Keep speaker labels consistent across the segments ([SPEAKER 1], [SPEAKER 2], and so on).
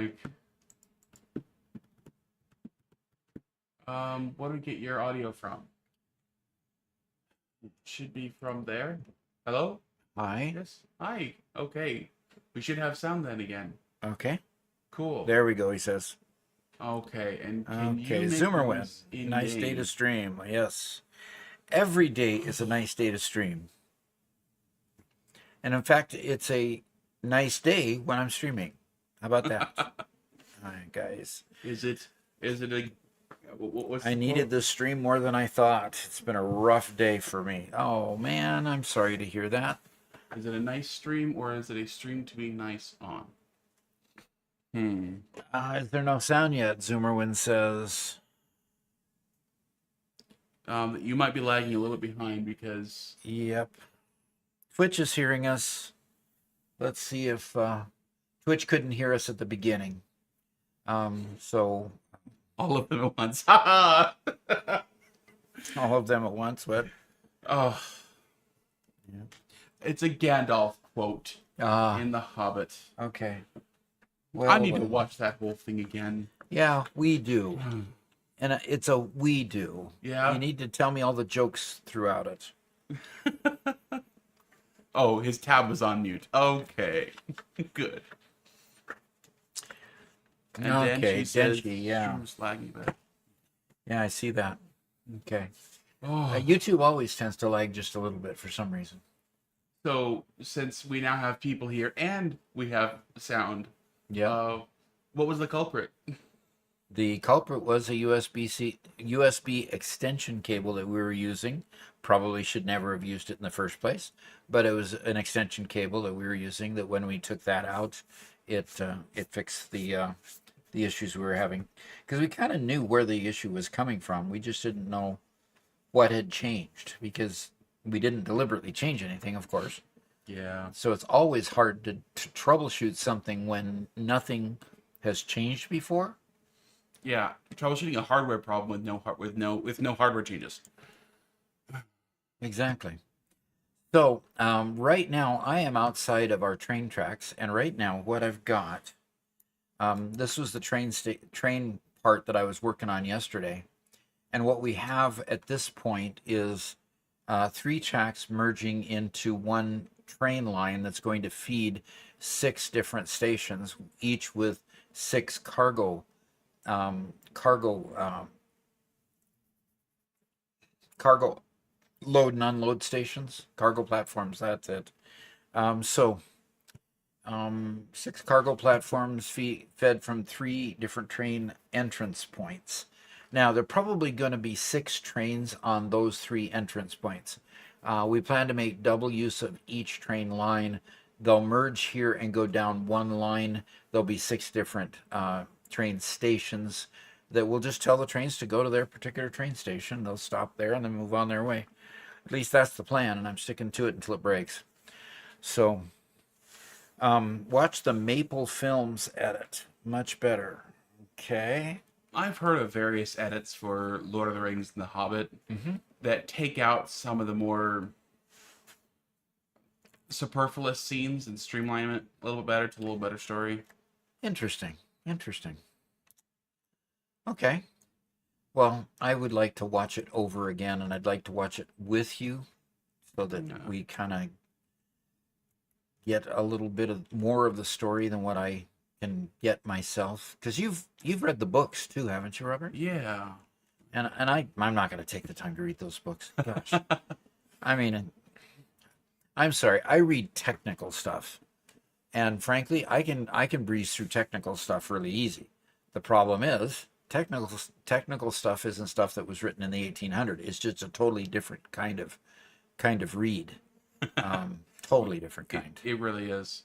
[SPEAKER 1] like, where do we get your audio from? It should be from there. Hello?
[SPEAKER 2] Hi.
[SPEAKER 1] Yes. Hi. Okay. We should have sound then again.
[SPEAKER 2] Okay.
[SPEAKER 1] Cool.
[SPEAKER 2] There we go, he says.
[SPEAKER 1] Okay, and can
[SPEAKER 2] Okay,
[SPEAKER 1] you make
[SPEAKER 2] Zoomer win.
[SPEAKER 1] noise in
[SPEAKER 2] Nice day to
[SPEAKER 1] game?
[SPEAKER 2] stream. Yes. Every day is a nice day to stream. And in fact, it's a nice day when I'm streaming. How about that? All right, guys.
[SPEAKER 1] Is it a what's
[SPEAKER 2] I
[SPEAKER 1] the
[SPEAKER 2] needed
[SPEAKER 1] quote?
[SPEAKER 2] this stream more than I thought. It's been a rough day for me. Oh, man, I'm sorry to hear that.
[SPEAKER 1] Is it a nice stream or is it a stream to be nice on?
[SPEAKER 2] Is there no sound yet? Zoomerwin says.
[SPEAKER 1] You might be lagging a little bit behind because
[SPEAKER 2] Yep. Twitch is hearing us. Let's see if Twitch couldn't hear us at the beginning. So
[SPEAKER 1] all of them at once.
[SPEAKER 2] all of them at once. What?
[SPEAKER 1] Oh,
[SPEAKER 2] Yeah.
[SPEAKER 1] it's a Gandalf quote in The Hobbit.
[SPEAKER 2] Okay. Well,
[SPEAKER 1] I need to watch that whole thing again.
[SPEAKER 2] Yeah, we do. And it's a we do.
[SPEAKER 1] Yeah.
[SPEAKER 2] You need to tell me all the jokes throughout it.
[SPEAKER 1] Oh, his tab was on mute. Okay. Good. And
[SPEAKER 2] Okay,
[SPEAKER 1] then she says,
[SPEAKER 2] Denji, yeah.
[SPEAKER 1] stream's lagging a bit.
[SPEAKER 2] Yeah, I see that. Okay.
[SPEAKER 1] Oh.
[SPEAKER 2] YouTube always tends to lag just a little bit for some reason.
[SPEAKER 1] So, since we now have people here and we have sound,
[SPEAKER 2] Yeah.
[SPEAKER 1] what was the culprit?
[SPEAKER 2] The culprit was a USB extension cable that we were using. Probably should never have used it in the first place, but it was an extension cable that we were using that when we took that out, it fixed the issues we were having. Because we kind of knew where the issue was coming from. We just didn't know what had changed because we didn't deliberately change anything, of course.
[SPEAKER 1] Yeah.
[SPEAKER 2] So it's always hard to troubleshoot something when nothing has changed before.
[SPEAKER 1] Yeah, troubleshooting a hardware problem with no hardware changes.
[SPEAKER 2] Exactly. So right now I am outside of our train tracks, and right now what I've got, this was the train part that I was working on yesterday, and what we have at this point is 3 tracks merging into one train line that's going to feed 6 different stations, each with 6 cargo load and unload stations, cargo platforms. That's it. 6 cargo platforms fed from 3 different train entrance points. Now, there are probably going to be 6 trains on those 3 entrance points. We plan to make double use of each train line. They'll merge here and go down one line. There'll be 6 different train stations that will just tell the trains to go to their particular train station. They'll stop there and then move on their way. At least that's the plan, and I'm sticking to it until it breaks. So, watch the Maple Films edit. Much better. Okay.
[SPEAKER 1] I've heard of various edits for Lord of the Rings and The Hobbit that take out some of the more superfluous scenes and streamline it a little bit better to a little better story.
[SPEAKER 2] Interesting. Okay. Well, I would like to watch it over again, and I'd like to watch it with you so that we kind of get a little bit more of the story than what I can get myself. Because you've read the books too, haven't you, Robert?
[SPEAKER 1] Yeah.
[SPEAKER 2] And I'm not going to take the time to read those books. Gosh. I mean, I'm sorry. I read technical stuff. And frankly, I can breeze through technical stuff really easy. The problem is technical stuff isn't stuff that was written in the 1800s. It's just a totally different kind of read. Totally different kind.
[SPEAKER 1] It really is.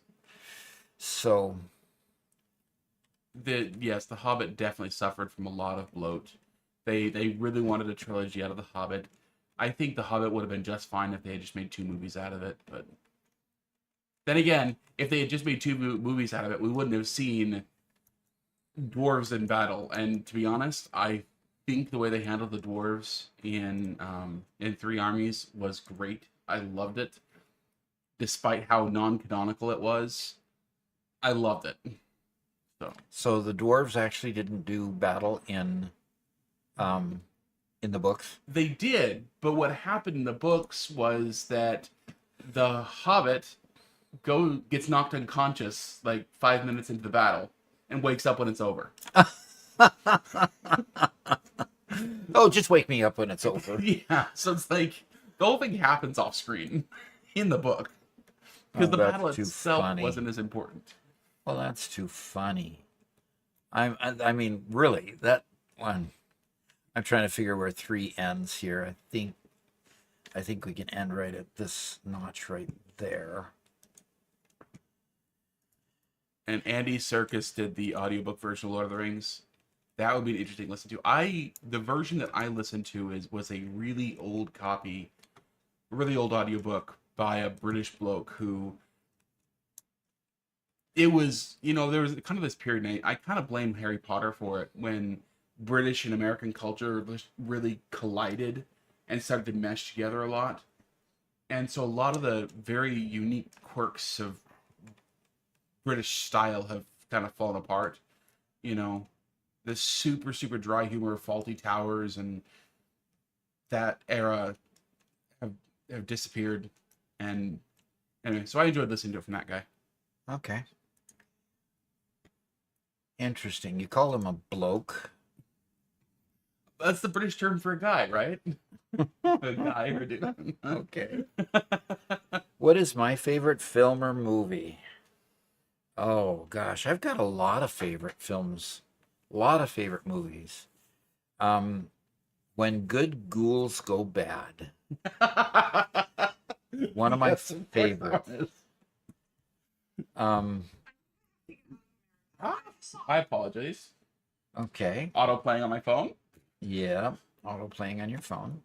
[SPEAKER 2] So
[SPEAKER 1] The Hobbit definitely suffered from a lot of bloat. They really wanted a trilogy out of The Hobbit. I think The Hobbit would have been just fine if they had just made 2 movies out of it. But then again, if they had just made 2 movies out of it, we wouldn't have seen dwarves in battle. And to be honest, I think the way they handled the dwarves in 3 Armies was great. I loved it, despite how non-canonical it was. I loved it.
[SPEAKER 2] So the dwarves actually didn't do battle in the books.
[SPEAKER 1] They did, but what happened in the books was that the Hobbit gets knocked unconscious like 5 minutes into the battle and wakes up when it's over.
[SPEAKER 2] Oh, just wake me up when it's over.
[SPEAKER 1] Yeah, so it's like the whole thing happens off screen in the book because the
[SPEAKER 2] that's
[SPEAKER 1] battle
[SPEAKER 2] too
[SPEAKER 1] itself
[SPEAKER 2] funny.
[SPEAKER 1] wasn't as important.
[SPEAKER 2] Well, that's too funny. I mean, really, that one. I'm trying to figure where 3 ends here. I think we can end right at this notch right there.
[SPEAKER 1] And Andy Serkis did the audiobook version of Lord of the Rings. That would be an interesting listen to. The version that I listened to was a really old copy, really old audiobook by a British bloke who it was, there was kind of this period, and I kind of blame Harry Potter for it, when British and American culture really collided and started to mesh together a lot. And so a lot of the very unique quirks of British style have kind of fallen apart. The super, super dry humor of Faulty Towers and that era have disappeared. And anyway, so I enjoyed listening to it from that guy.
[SPEAKER 2] Okay. Interesting. You call him a bloke.
[SPEAKER 1] That's the British term for a guy, right? A guy or dude.
[SPEAKER 2] Okay. What is my favorite film or movie? Oh gosh, I've got a lot of favorite films, a lot of favorite movies. When Good Ghouls Go Bad. One of my favorites.
[SPEAKER 1] I apologize.
[SPEAKER 2] Okay.
[SPEAKER 1] Auto playing on my phone.
[SPEAKER 2] Yeah, auto playing on your phone.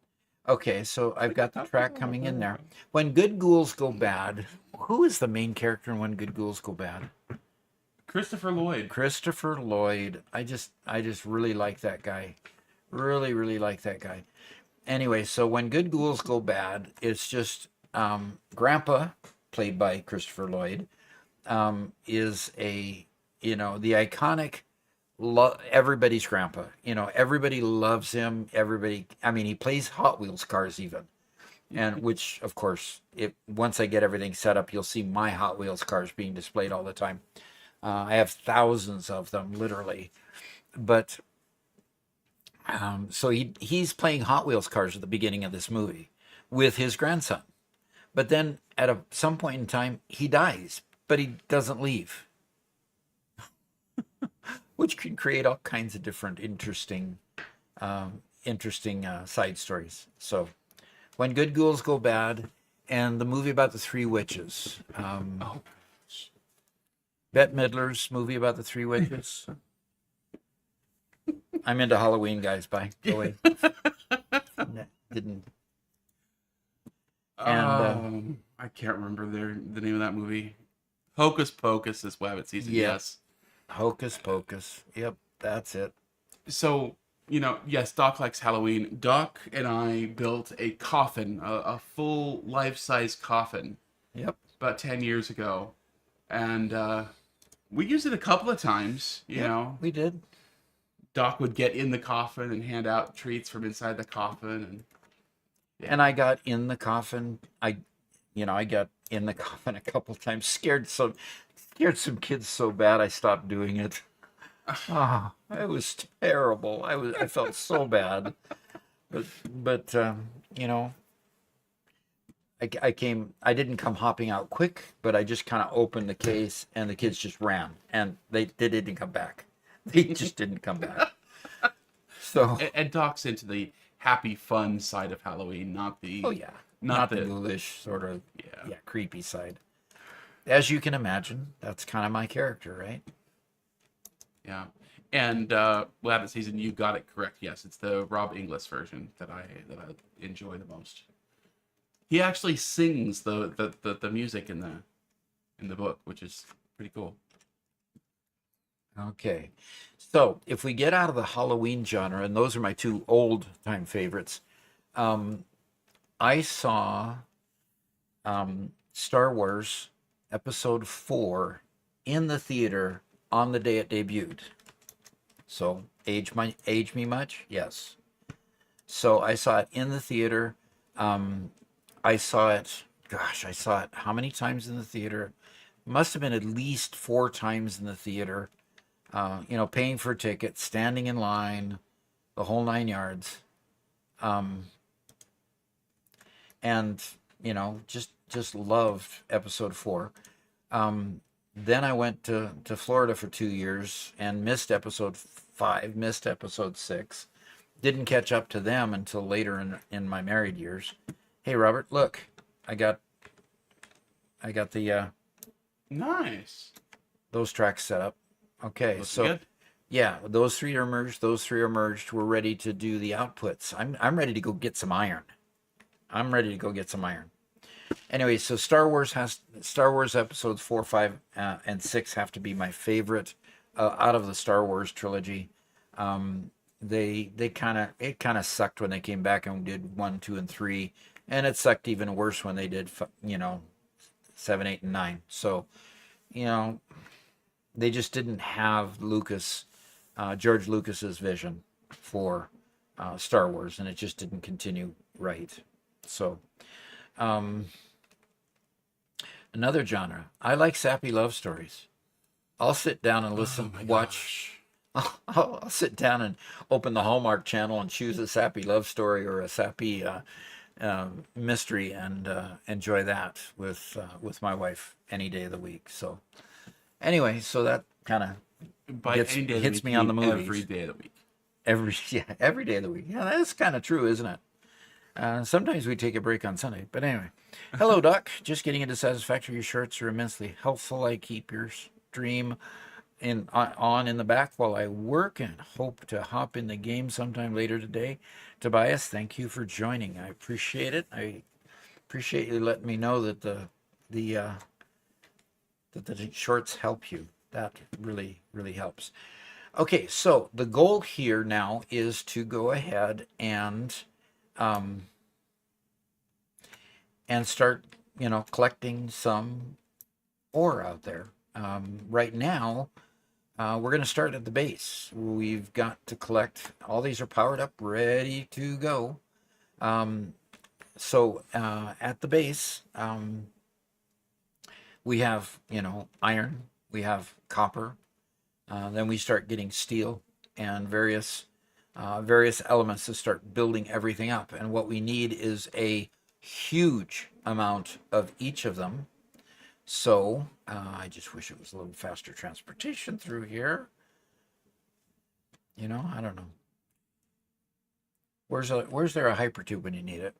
[SPEAKER 2] Okay, so I've got the track coming in there. When Good Ghouls Go Bad, who is the main character in When Good Ghouls Go Bad?
[SPEAKER 1] Christopher Lloyd.
[SPEAKER 2] Christopher Lloyd. I just really like that guy. Really, really like that guy. Anyway, so When Good Ghouls Go Bad, it's just Grandpa, played by Christopher Lloyd, is the iconic everybody's grandpa. Everybody loves him. He plays Hot Wheels cars even. And which, of course, once I get everything set up, you'll see my Hot Wheels cars being displayed all the time. I have thousands of them, literally. But so he's playing Hot Wheels cars at the beginning of this movie with his grandson. But then at some point in time, he dies, but he doesn't leave. Which can create all kinds of different interesting side stories. So, When Good Ghouls Go Bad, and the movie about the 3 witches. Bette Midler's movie about the 3 witches. I'm into Halloween, guys. Bye. Go away. Didn't. And
[SPEAKER 1] I can't remember the name of that movie. Hocus Pocus is Wabbit season.
[SPEAKER 2] Yeah.
[SPEAKER 1] Yes.
[SPEAKER 2] Hocus Pocus. Yep, that's it.
[SPEAKER 1] So, yes, Doc likes Halloween. Doc and I built a coffin, a full life-size coffin.
[SPEAKER 2] Yep.
[SPEAKER 1] About 10 years ago. And we used it a couple of times, you know.
[SPEAKER 2] We did.
[SPEAKER 1] Doc would get in the coffin and hand out treats from inside the coffin.
[SPEAKER 2] And I got in the coffin. I got in the coffin a couple times. Scared some kids so bad I stopped doing it. Oh, it was terrible. I felt so bad. But I didn't come hopping out quick, but I just kind of opened the case and the kids just ran and they didn't come back. They just didn't come back. So
[SPEAKER 1] and Doc's into the happy, fun side of Halloween, not the
[SPEAKER 2] not the ghoulish sort of creepy side. As you can imagine, that's kind of my character, right?
[SPEAKER 1] Yeah. And Wabbit season, you got it correct. Yes, it's the Rob Inglis version that I enjoy the most. He actually sings the music in the book, which is pretty cool.
[SPEAKER 2] Okay. So if we get out of the Halloween genre, and those are my 2 old time favorites, I saw Star Wars Episode 4 in the theater on the day it debuted. So age me much? Yes. So I saw it in the theater. I saw it. Gosh, I saw it how many times in the theater? Must have been at least 4 times in the theater. Paying for tickets, standing in line, the whole 9 yards. And just loved episode 4. Then I went to Florida for 2 years and missed episode 5, missed episode 6. Didn't catch up to them until later in my married years. Hey Robert, look, I got the
[SPEAKER 1] Nice.
[SPEAKER 2] those tracks set up. Okay,
[SPEAKER 1] Looks
[SPEAKER 2] so
[SPEAKER 1] good.
[SPEAKER 2] yeah, those three are merged. Those three are merged. We're ready to do the outputs. I'm ready to go get some iron. Anyway, so Star Wars episodes 4, 5, and 6 have to be my favorite out of the Star Wars trilogy. It kind of sucked when they came back and did 1, 2, and 3, and it sucked even worse when they did 7, 8, and 9. So they just didn't have George Lucas's vision for Star Wars, and it just didn't continue right. So, another genre. I like sappy love stories. I'll sit down and listen, watch. I'll sit down and open the Hallmark Channel and choose a sappy love story or a sappy mystery and enjoy that with my wife any day of the week. So, anyway, so that kind of
[SPEAKER 1] By any day of the
[SPEAKER 2] hits
[SPEAKER 1] week,
[SPEAKER 2] me
[SPEAKER 1] you
[SPEAKER 2] on the
[SPEAKER 1] mean
[SPEAKER 2] movies.
[SPEAKER 1] every day of the week.
[SPEAKER 2] Every day of the week. Yeah, that's kind of true, isn't it? Sometimes we take a break on Sunday, but anyway. Hello, Doc. Just getting into Satisfactory. Your shirts are immensely helpful. I keep your stream on in the back while I work and hope to hop in the game sometime later today. Tobias, thank you for joining. I appreciate it. I appreciate you letting me know that the shorts help you. That really, really helps. Okay, so the goal here now is to go ahead and start, collecting some ore out there. Right now, we're going to start at the base. We've got to collect. All these are powered up, ready to go. So at the base, we have, iron, we have copper. Then we start getting steel and various elements to start building everything up. And what we need is a huge amount of each of them. So I just wish it was a little faster transportation through here. I don't know. Where's there a hypertube when you need it?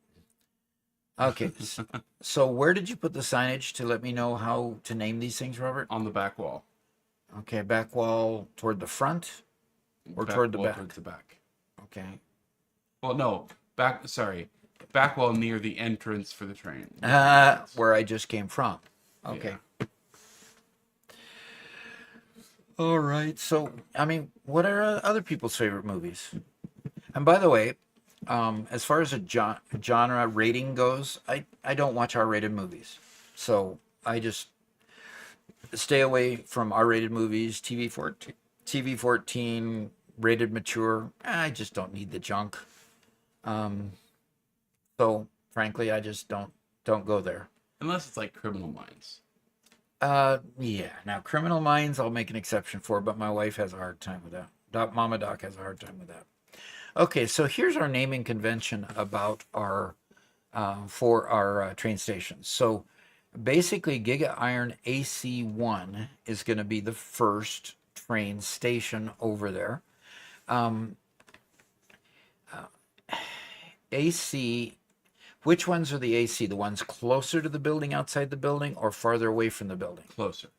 [SPEAKER 2] Okay, so where did you put the signage to let me know how to name these things, Robert?
[SPEAKER 1] On the back wall.
[SPEAKER 2] Okay, back wall toward the front or toward the back?
[SPEAKER 1] Towards the back.
[SPEAKER 2] Okay.
[SPEAKER 1] Well, no. Back wall near the entrance for the train.
[SPEAKER 2] Where I just came from. Okay.
[SPEAKER 1] Yeah.
[SPEAKER 2] All right. So, what are other people's favorite movies? And by the way, as far as a genre rating goes, I don't watch R-rated movies. So I just stay away from R-rated movies, TV 14, rated mature. I just don't need the junk. So frankly, I just don't go there.
[SPEAKER 1] Unless it's like Criminal Minds.
[SPEAKER 2] Yeah. Now, Criminal Minds, I'll make an exception for, but my wife has a hard time with that. Mama Doc has a hard time with that. Okay, so here's our naming convention about our for our train stations. So basically, Giga Iron AC1 is going to be the first train station over there. AC, which ones are the AC? The ones closer to the building, outside the building, or farther away from the building?
[SPEAKER 1] Closer.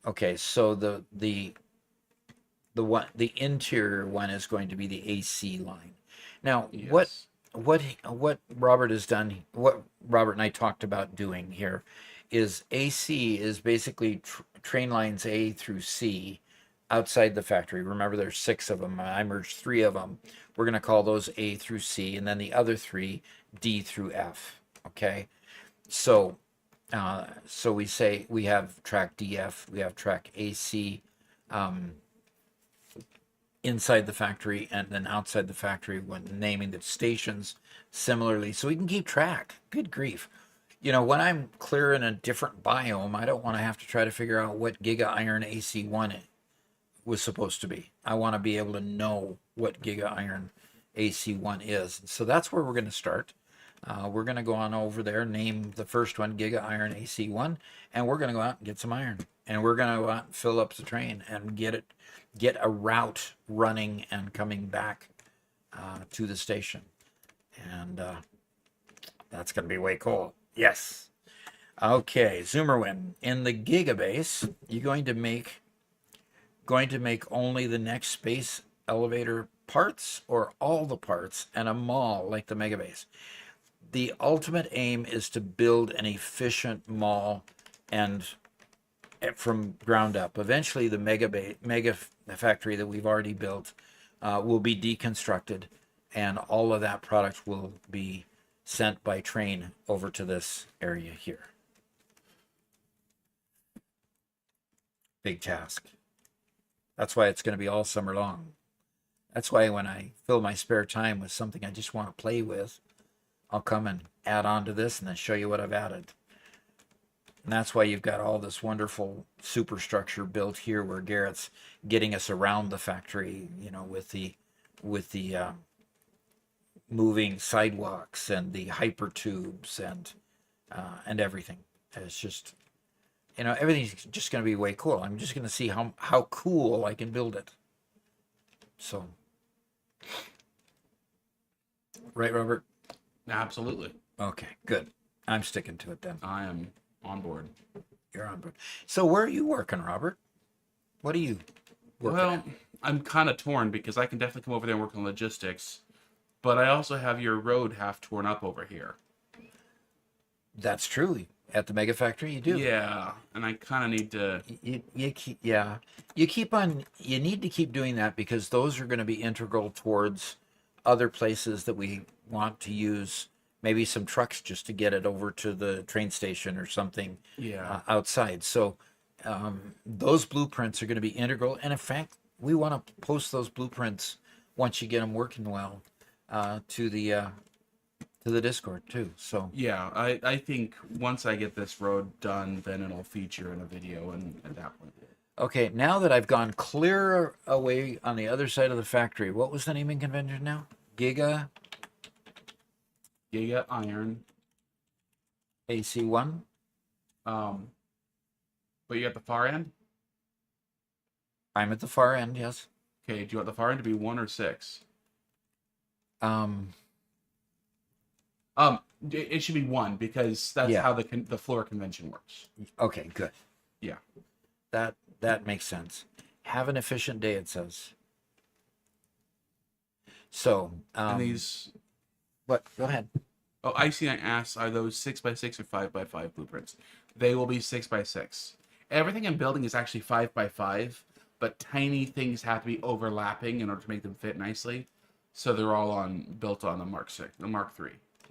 [SPEAKER 2] Okay, so the interior one is going to be the AC line. Now,
[SPEAKER 1] Yes.
[SPEAKER 2] what Robert has done, what Robert and I talked about doing here, is AC is basically train lines A through C outside the factory. Remember, there's 6 of them. I merged 3 of them. We're going to call those A through C, and then the other 3 D through F. Okay, so we say we have track DF, we have track AC, inside the factory and then outside the factory when naming the stations similarly, so we can keep track. Good grief. When I'm clear in a different biome, I don't want to have to try to figure out what giga iron AC1 was supposed to be. I want to be able to know what giga iron AC1 is. So that's where we're going to start. We're going to go on over there, name the first one giga iron AC1, and we're going to go out and get some iron. And we're going to go out and fill up the train and get a route running and coming back to the station. And that's going to be way cool. Yes. Okay, Zoomerwin. In the gigabase, you're going to make only the next space elevator parts or all the parts and a mall like the megabase. The ultimate aim is to build an efficient mall and from ground up. Eventually the mega factory that we've already built will be deconstructed, and all of that product will be sent by train over to this area here. Big task. That's why it's going to be all summer long. That's why when I fill my spare time with something I just want to play with, I'll come and add on to this and then show you what I've added. And that's why you've got all this wonderful superstructure built here where Garrett's getting us around the factory, with the moving sidewalks and the hypertubes and everything. It's just, everything's just going to be way cool. I'm just going to see how cool I can build it. So, right, Robert?
[SPEAKER 1] Absolutely.
[SPEAKER 2] Okay, good. I'm sticking to it then.
[SPEAKER 1] I am on board.
[SPEAKER 2] You're on board. So where are you working, Robert? What are you working at?
[SPEAKER 1] I'm kind of torn because I can definitely come over there and work on logistics, but I also have your road half torn up over here.
[SPEAKER 2] That's true. At the mega factory, you do.
[SPEAKER 1] Yeah, and I kind of need to.
[SPEAKER 2] You need to keep doing that because those are going to be integral towards other places that we want to use. Maybe some trucks just to get it over to the train station or something.
[SPEAKER 1] Yeah.
[SPEAKER 2] Outside. So those blueprints are going to be integral. And in fact, we want to post those blueprints once you get them working well to the Discord too. So
[SPEAKER 1] yeah, I think once I get this road done, then it'll feature in a video, and at that point.
[SPEAKER 2] Okay, now that I've gone clear away on the other side of the factory, what was the naming convention now? Giga
[SPEAKER 1] Iron.
[SPEAKER 2] AC1.
[SPEAKER 1] But you at the far end?
[SPEAKER 2] I'm at the far end, yes.
[SPEAKER 1] Okay, do you want the far end to be 1 or 6? It should be 1 because that's how the floor convention works.
[SPEAKER 2] Okay, good.
[SPEAKER 1] Yeah.
[SPEAKER 2] That makes sense. Have an efficient day, it says. So,
[SPEAKER 1] and these.
[SPEAKER 2] What? Go ahead.
[SPEAKER 1] Oh, IC9 asks, are those 6x6 or 5x5 blueprints? They will be 6x6. Everything I'm building is actually 5x5, but tiny things have to be overlapping in order to make them fit nicely. So they're all built on the Mark III,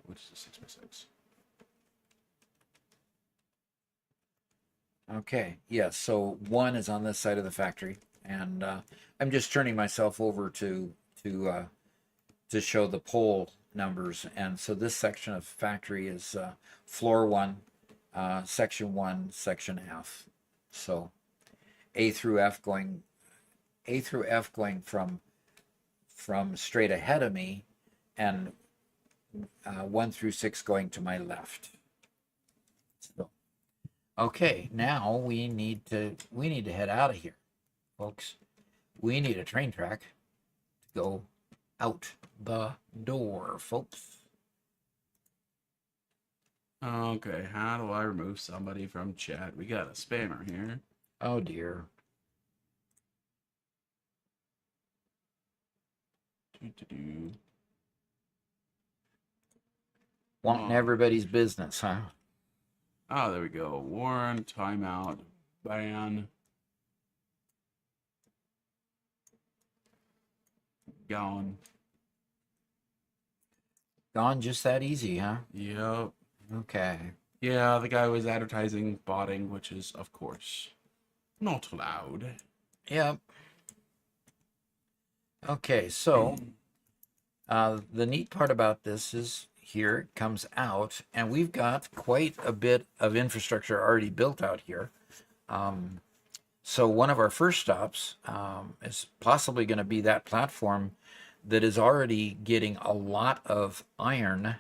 [SPEAKER 1] which is a 6x6.
[SPEAKER 2] Okay. Yes. So 1 is on this side of the factory, and I'm just turning myself over to show the pole numbers. And so this section of factory is floor 1, section 1, section F. So A through F going from straight ahead of me, and 1 through 6 going to my left. So, okay, now we need to head out of here, folks. We need a train track to go out the door, folks.
[SPEAKER 1] Okay, how do I remove somebody from chat? We got a spammer here.
[SPEAKER 2] Oh dear. Wanting everybody's business, huh?
[SPEAKER 1] Oh, there we go. Warn, timeout, ban. Gone.
[SPEAKER 2] Gone just that easy, huh?
[SPEAKER 1] Yep.
[SPEAKER 2] Okay.
[SPEAKER 1] Yeah, the guy was advertising botting, which is, of course, not allowed.
[SPEAKER 2] Yep. Okay, so the neat part about this is here it comes out, and we've got quite a bit of infrastructure already built out here. So one of our first stops is possibly going to be that platform that is already getting a lot of iron,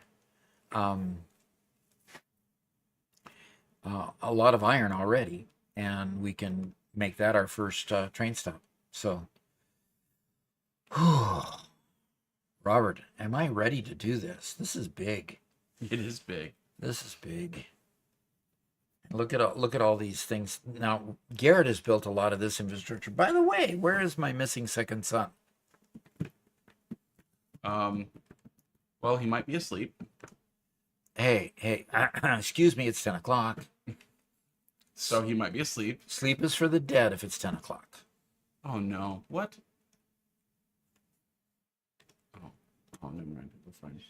[SPEAKER 2] already, and we can make that our first train stop. So, Robert, am I ready to do this? This is big.
[SPEAKER 1] It is big.
[SPEAKER 2] This is big. Look at all these things. Now, Garrett has built a lot of this infrastructure. By the way, where is my missing second son?
[SPEAKER 1] Well, he might be asleep.
[SPEAKER 2] Hey, excuse me, it's 10 o'clock.
[SPEAKER 1] So he might be asleep.
[SPEAKER 2] Sleep is for the dead if it's 10 o'clock.
[SPEAKER 1] Oh no. What? Oh, never mind. We're fine.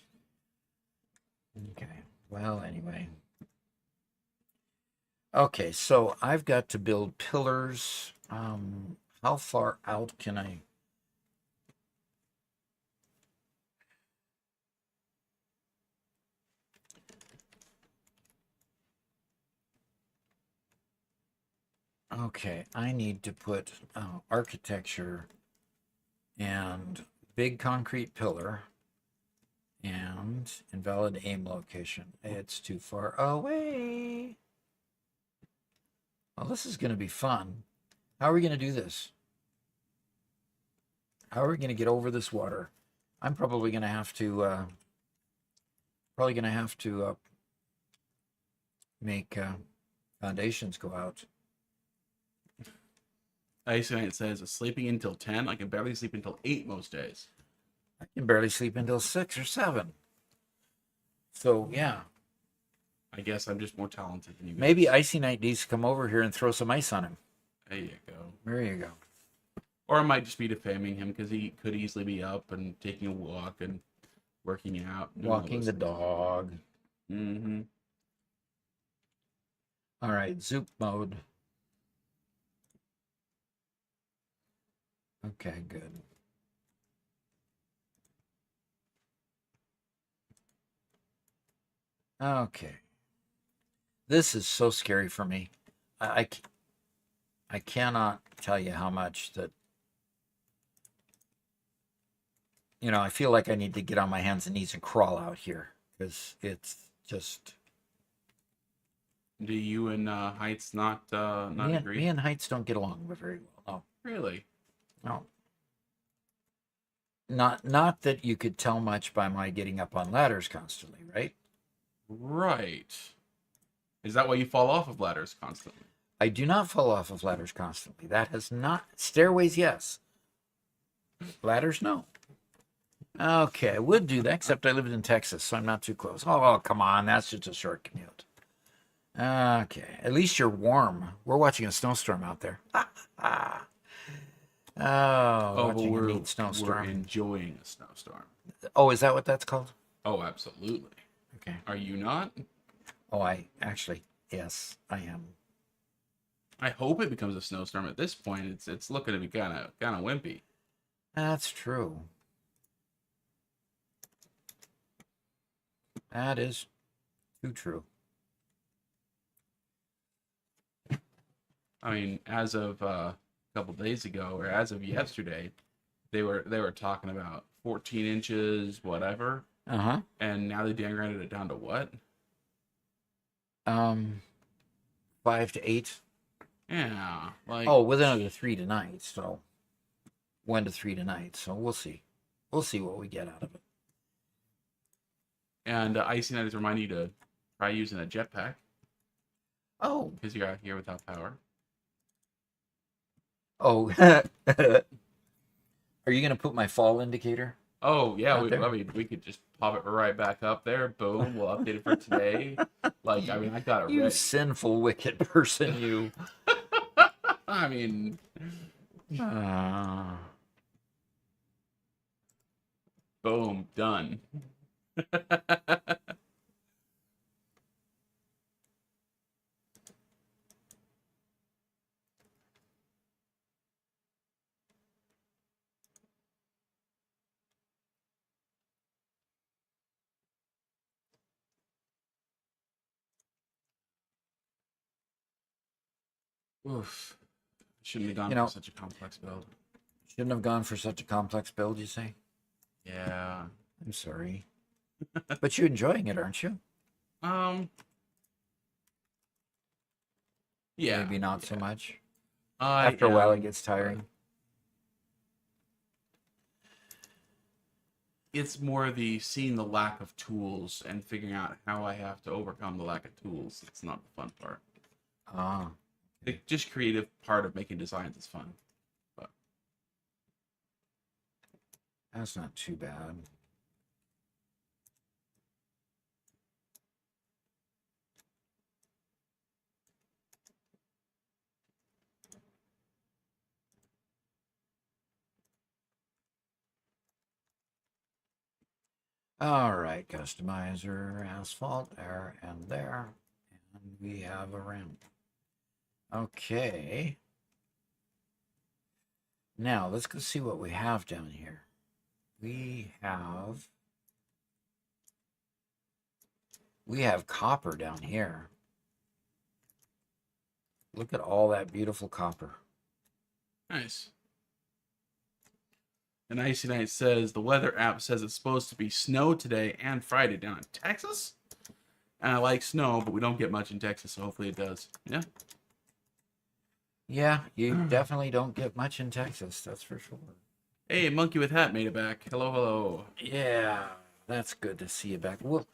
[SPEAKER 2] Okay. Well, anyway. Okay, so I've got to build pillars. How far out can I? Okay, I need to put architecture and big concrete pillar and invalid aim location. It's too far away. Well, this is going to be fun. How are we going to do this? How are we going to get over this water? I'm probably going to have to make foundations go out.
[SPEAKER 1] It says sleeping until 10. I can barely sleep until 8 most days.
[SPEAKER 2] I can barely sleep until 6 or 7. So, yeah.
[SPEAKER 1] I guess I'm just more talented than you guys.
[SPEAKER 2] Maybe Icy Knight needs to come over here and throw some ice on him.
[SPEAKER 1] There you go.
[SPEAKER 2] There you go.
[SPEAKER 1] Or I might just be defaming him because he could easily be up and taking a walk and working out.
[SPEAKER 2] Walking the dog.
[SPEAKER 1] Mm-hmm.
[SPEAKER 2] All right, zoop mode. Okay, good. Okay. This is so scary for me. I cannot tell you how much that, I feel like I need to get on my hands and knees and crawl out here because it's just.
[SPEAKER 1] Do you and Heights not agree?
[SPEAKER 2] Me and Heights don't get along very well. No.
[SPEAKER 1] Really?
[SPEAKER 2] No. Not that you could tell much by my getting up on ladders constantly, right?
[SPEAKER 1] Right. Is that why you fall off of ladders constantly?
[SPEAKER 2] I do not fall off of ladders constantly. That has not. Stairways, yes. Ladders, no. Okay, I would do that, except I lived in Texas, so I'm not too close. Oh, come on. That's just a short commute. Okay, at least you're warm. We're watching a snowstorm out there. Watching a neat snowstorm.
[SPEAKER 1] We're enjoying a snowstorm.
[SPEAKER 2] Oh, is that what that's called?
[SPEAKER 1] Oh, absolutely.
[SPEAKER 2] Okay.
[SPEAKER 1] Are you not?
[SPEAKER 2] Oh, yes, I am.
[SPEAKER 1] I hope it becomes a snowstorm. At this point, it's looking to be kind of wimpy.
[SPEAKER 2] That's true. That is too true.
[SPEAKER 1] I mean, as of a couple days ago, or as of yesterday, they were talking about 14 inches, whatever.
[SPEAKER 2] Uh-huh.
[SPEAKER 1] And now they downgraded it down to what?
[SPEAKER 2] 5 to 8.
[SPEAKER 1] Yeah, like
[SPEAKER 2] with another 3 tonight. So 1 to 3 tonight. So we'll see. We'll see what we get out of it.
[SPEAKER 1] And Icy Knight is reminding you to try using a jetpack.
[SPEAKER 2] Oh.
[SPEAKER 1] Because you're out here without power.
[SPEAKER 2] Oh. Are you gonna put my fall indicator?
[SPEAKER 1] Oh yeah, we could just pop it right back up there. Boom, we'll update it for today. I got it.
[SPEAKER 2] You
[SPEAKER 1] ready.
[SPEAKER 2] sinful, wicked person, you.
[SPEAKER 1] I mean, boom, done. Oof. Shouldn't have gone
[SPEAKER 2] You
[SPEAKER 1] for
[SPEAKER 2] know,
[SPEAKER 1] such a complex build.
[SPEAKER 2] shouldn't have gone for such a complex build, you say?
[SPEAKER 1] Yeah.
[SPEAKER 2] I'm sorry. But you're enjoying it, aren't you?
[SPEAKER 1] Um. Yeah.
[SPEAKER 2] Maybe not so
[SPEAKER 1] Yeah.
[SPEAKER 2] much.
[SPEAKER 1] I
[SPEAKER 2] After a while, it
[SPEAKER 1] am.
[SPEAKER 2] gets
[SPEAKER 1] but
[SPEAKER 2] tiring.
[SPEAKER 1] It's more the seeing the lack of tools and figuring out how I have to overcome the lack of tools. It's not the fun part.
[SPEAKER 2] Ah,
[SPEAKER 1] The just creative part of making designs is fun. But
[SPEAKER 2] that's not too bad. All right, customizer, asphalt, there and there. And we have a ramp. Okay. Now, let's go see what we have down here. We have copper down here. Look at all that beautiful copper.
[SPEAKER 1] nice. And Icy Night says the weather app says it's supposed to be snow today and Friday down in Texas. And I like snow, but we don't get much in Texas, so hopefully it does. Yeah.
[SPEAKER 2] Yeah, you definitely don't get much in Texas, that's for sure.
[SPEAKER 1] Hey, Monkey with Hat made it back. Hello, hello.
[SPEAKER 2] Yeah, that's good to see you back. Well,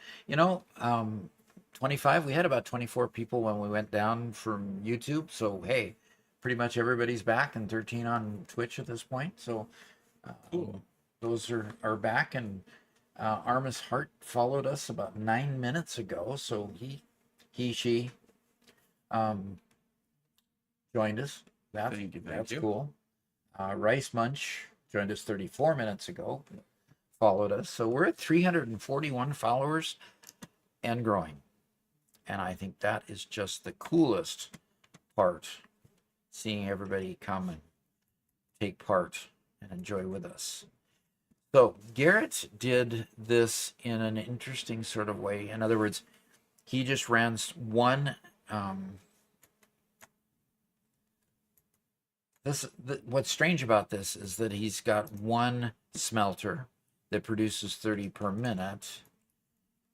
[SPEAKER 2] 25, we had about 24 people when we went down from YouTube. So, hey, pretty much everybody's back, and 13 on Twitch at this point. So,
[SPEAKER 1] Cool.
[SPEAKER 2] those are back. And Armis Hart followed us about 9 minutes ago. So, she joined us.
[SPEAKER 1] Thank you.
[SPEAKER 2] That's cool. Rice Munch joined us 34 minutes ago, followed us. So we're at 341 followers and growing. And I think that is just the coolest part, seeing everybody come and take part and enjoy with us. So Garrett did this in an interesting sort of way. In other words, he just ran one. What's strange about this is that he's got one smelter that produces 30 per minute,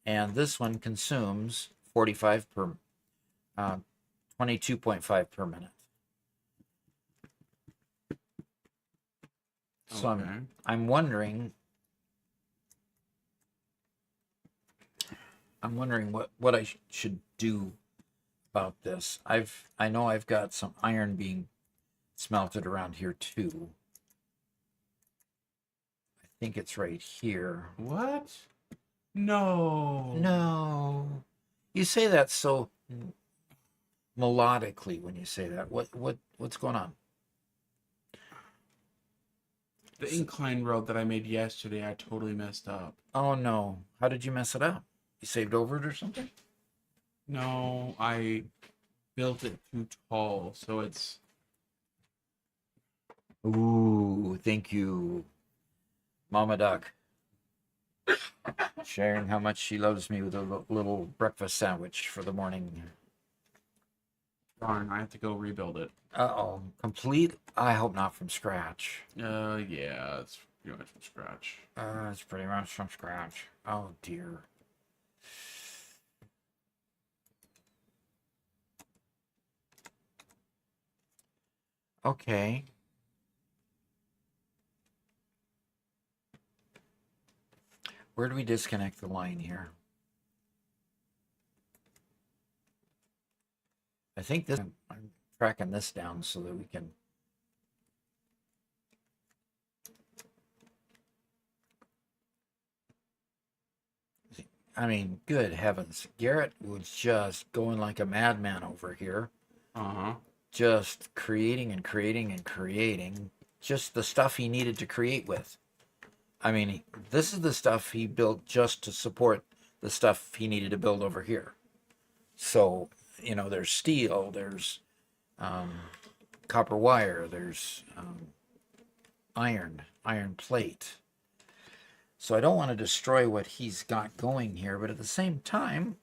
[SPEAKER 2] and this one consumes 45 per 22.5 per minute. So
[SPEAKER 1] Okay.
[SPEAKER 2] I'm wondering what I should do about this. I know I've got some iron being smelted around here too. I think it's right here.
[SPEAKER 1] What? No.
[SPEAKER 2] No. You say that so melodically when you say that. What's going on?
[SPEAKER 1] The incline road that I made yesterday, I totally messed up.
[SPEAKER 2] Oh no. How did you mess it up? You saved over it or something?
[SPEAKER 1] No, I built it too tall, so it's.
[SPEAKER 2] Ooh, thank you, Mama Duck. Sharing how much she loves me with a little breakfast sandwich for the morning.
[SPEAKER 1] Darn, I have to go rebuild it.
[SPEAKER 2] Uh-oh. Complete? I hope not from scratch.
[SPEAKER 1] Yeah, it's pretty much from scratch.
[SPEAKER 2] It's pretty much from scratch. Oh, dear. Okay. Where do we disconnect the line here? I think this, I'm tracking this down so that we can. I mean, good heavens. Garrett was just going like a madman over here.
[SPEAKER 1] Uh-huh.
[SPEAKER 2] Just creating and creating and creating just the stuff he needed to create with. I mean, this is the stuff he built just to support the stuff he needed to build over here. So, there's steel, there's copper wire, there's iron plate. So I don't want to destroy what he's got going here, but at the same time,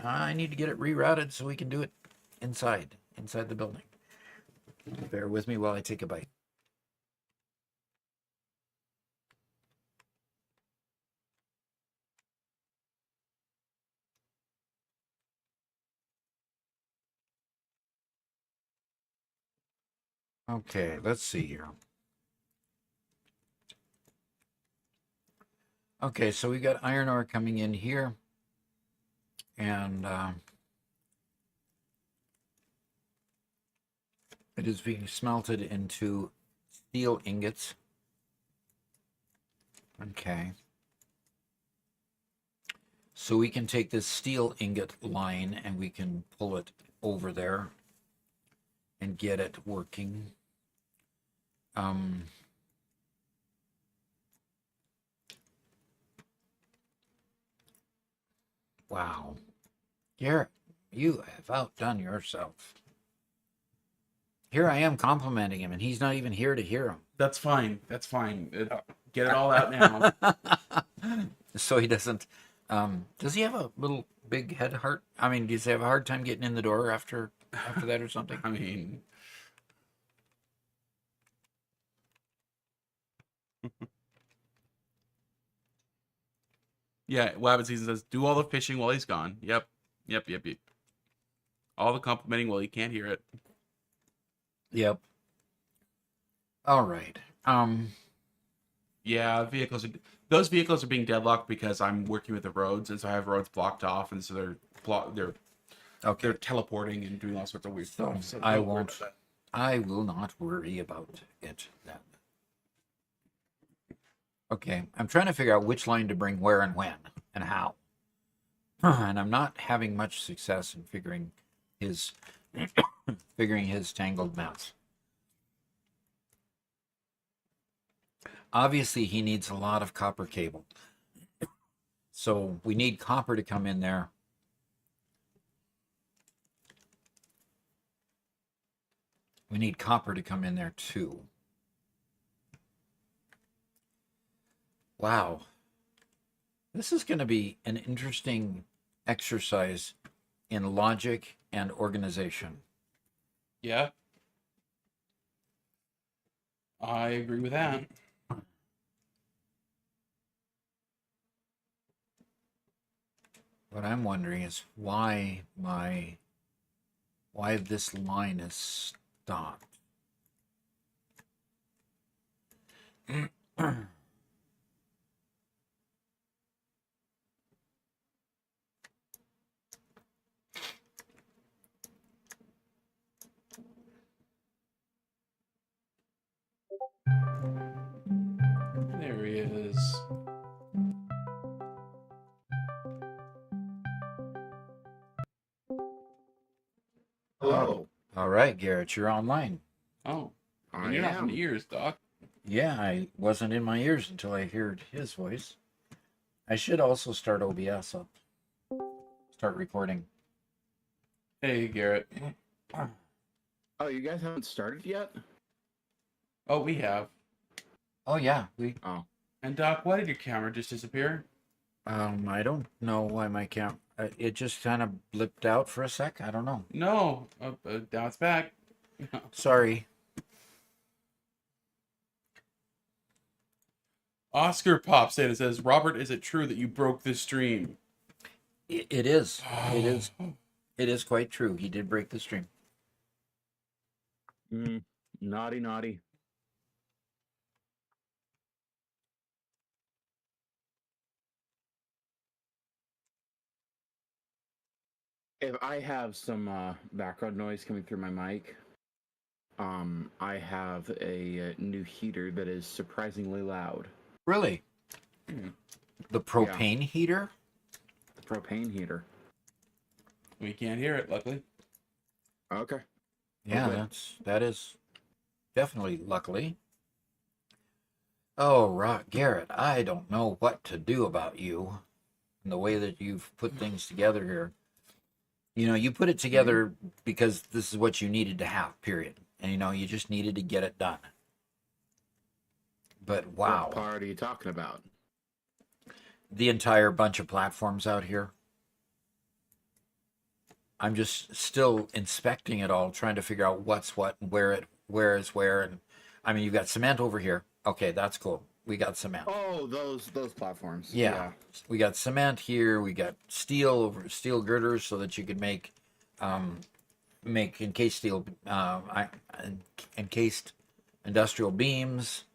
[SPEAKER 2] I need to get it rerouted so we can do it inside the building. Bear with me while I take a bite. Okay, let's see here. Okay, so we got iron ore coming in here, and it is being smelted into steel ingots. Okay. So we can take this steel ingot line and we can pull it over there and get it working. Wow. Garrett, you have outdone yourself. Here I am complimenting him, and he's not even here to hear him.
[SPEAKER 1] That's fine. That's fine. Get it all out now.
[SPEAKER 2] So he doesn't. Does he have a little big head heart? I mean, does he have a hard time getting in the door after that or something?
[SPEAKER 1] I mean, yeah. Wabbit Season says, "Do all the fishing while he's gone." Yep. All the complimenting while he can't hear it.
[SPEAKER 2] Yep. All right.
[SPEAKER 1] Yeah, those vehicles are being deadlocked because I'm working with the roads, and so I have roads blocked off, and so they're
[SPEAKER 2] Okay.
[SPEAKER 1] teleporting and doing all sorts of weird stuff. So
[SPEAKER 2] I
[SPEAKER 1] don't worry
[SPEAKER 2] won't.
[SPEAKER 1] about that.
[SPEAKER 2] I will not worry about it then. Okay, I'm trying to figure out which line to bring where and when and how. And I'm not having much success in figuring his tangled mess. Obviously, he needs a lot of copper cable. So we need copper to come in there. We need copper to come in there too. Wow. This is going to be an interesting exercise in logic and organization.
[SPEAKER 1] Yeah, I agree with that.
[SPEAKER 2] What I'm wondering is why this line is stopped.
[SPEAKER 1] There he is. Hello.
[SPEAKER 2] All right, Garrett, you're online.
[SPEAKER 1] Oh,
[SPEAKER 3] I
[SPEAKER 1] and you're not
[SPEAKER 3] am.
[SPEAKER 1] from ears, Doc.
[SPEAKER 2] Yeah, I wasn't in my ears until I heard his voice. I should also start OBS up. Start recording.
[SPEAKER 1] Hey, Garrett.
[SPEAKER 3] Oh, you guys haven't started yet?
[SPEAKER 1] Oh, we have.
[SPEAKER 2] Oh yeah,
[SPEAKER 3] Oh.
[SPEAKER 1] And Doc, why did your camera just disappear?
[SPEAKER 2] I don't know why my camera it just kind of blipped out for a sec. I don't know.
[SPEAKER 1] No, now it's back.
[SPEAKER 2] Sorry.
[SPEAKER 1] Oscar pops in and says, "Robert, is it true that you broke this stream?"
[SPEAKER 2] It is. It is. It is quite true. He did break the stream.
[SPEAKER 3] Naughty, naughty. If I have some background noise coming through my mic, I have a new heater that is surprisingly loud.
[SPEAKER 2] Really?
[SPEAKER 1] Hmm.
[SPEAKER 2] The propane heater?
[SPEAKER 3] The propane heater.
[SPEAKER 1] We can't hear it, luckily.
[SPEAKER 3] Okay.
[SPEAKER 2] Yeah,
[SPEAKER 3] Okay.
[SPEAKER 2] that is definitely luckily. Oh, Garrett, I don't know what to do about you and the way that you've put things together here. You know, you put it together because this is what you needed to have, period. And, you know, you just needed to get it done. But wow.
[SPEAKER 3] What part are you talking about?
[SPEAKER 2] The entire bunch of platforms out here. I'm just still inspecting it all, trying to figure out what's what and where is where. And I mean, you've got cement over here. Okay, that's cool. We got cement.
[SPEAKER 3] Oh, those platforms.
[SPEAKER 2] Yeah. We got cement here. We got steel girders so that you could make encased steel, encased industrial beams,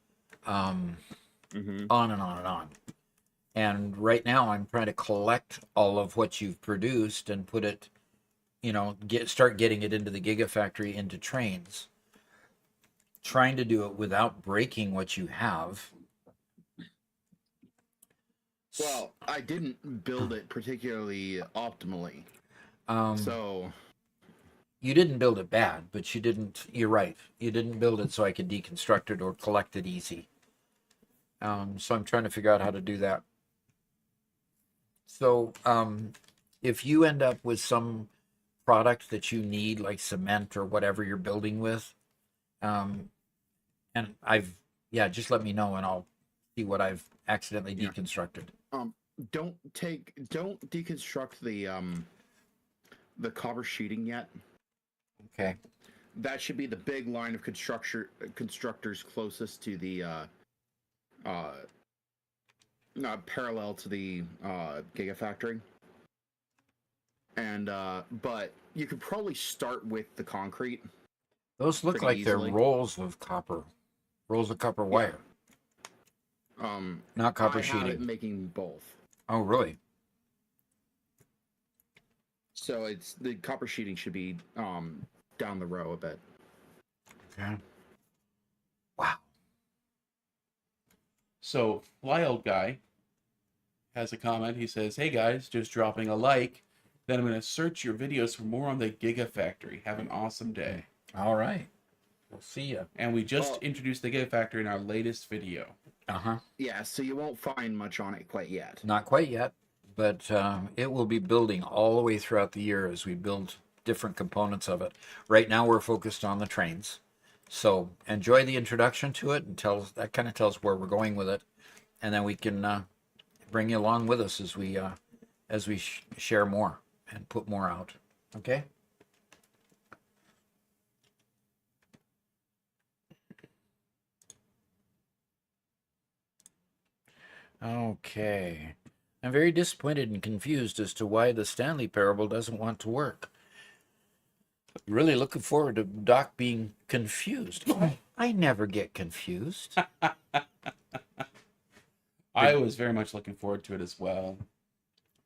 [SPEAKER 3] Mm-hmm.
[SPEAKER 2] on and on and on. And right now I'm trying to collect all of what you've produced and put it, start getting it into the gigafactory into trains. Trying to do it without breaking what you have.
[SPEAKER 3] Well, I didn't build it particularly optimally. So
[SPEAKER 2] You didn't build it bad, but you're right. You didn't build it so I could deconstruct it or collect it easy. So I'm trying to figure out how to do that. So if you end up with some product that you need, like cement or whatever you're building with, and just let me know and I'll see what I've accidentally deconstructed.
[SPEAKER 3] Don't deconstruct the copper sheeting yet.
[SPEAKER 2] Okay.
[SPEAKER 3] That should be the big line of constructors closest to the parallel to the gigafactory. And but you could probably start with the concrete.
[SPEAKER 2] Those look like they're rolls of copper wire. Not copper
[SPEAKER 3] I
[SPEAKER 2] sheeting.
[SPEAKER 3] have it making both.
[SPEAKER 2] Oh, really?
[SPEAKER 3] So it's the copper sheeting should be down the row a bit.
[SPEAKER 2] Okay. Wow.
[SPEAKER 1] So Fly Old Guy has a comment. He says, "Hey guys, just dropping a like. Then I'm going to search your videos for more on the Gigafactory. Have an awesome day."
[SPEAKER 2] All right. We'll see you.
[SPEAKER 1] And we just introduced the Gigafactory in our latest video.
[SPEAKER 2] Uh-huh.
[SPEAKER 3] Yeah, so you won't find much on it quite yet.
[SPEAKER 2] Not quite yet, but it will be building all the way throughout the year as we build different components of it. Right now we're focused on the trains. So enjoy the introduction to it and that kind of tells where we're going with it. And then we can bring you along with us as we share more and put more out. Okay? Okay. I'm very disappointed and confused as to why the Stanley Parable doesn't want to work. Really looking forward to Doc being confused. I never get confused.
[SPEAKER 1] I was very much looking forward to it as well.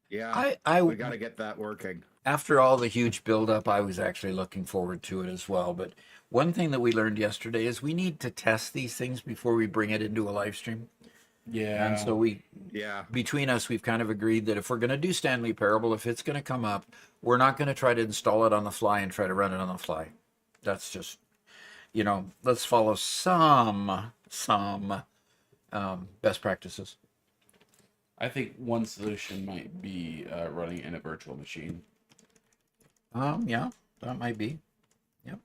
[SPEAKER 3] Yeah, we got to get that working.
[SPEAKER 2] After all the huge buildup, I was actually looking forward to it as well. But one thing that we learned yesterday is we need to test these things before we bring it into a live stream.
[SPEAKER 1] Yeah.
[SPEAKER 2] And so between us, we've kind of agreed that if we're going to do Stanley Parable, if it's going to come up, we're not going to try to install it on the fly and try to run it on the fly. That's just, let's follow some best practices.
[SPEAKER 1] I think one solution might be running in a virtual machine.
[SPEAKER 2] Yeah, that might be. Yep.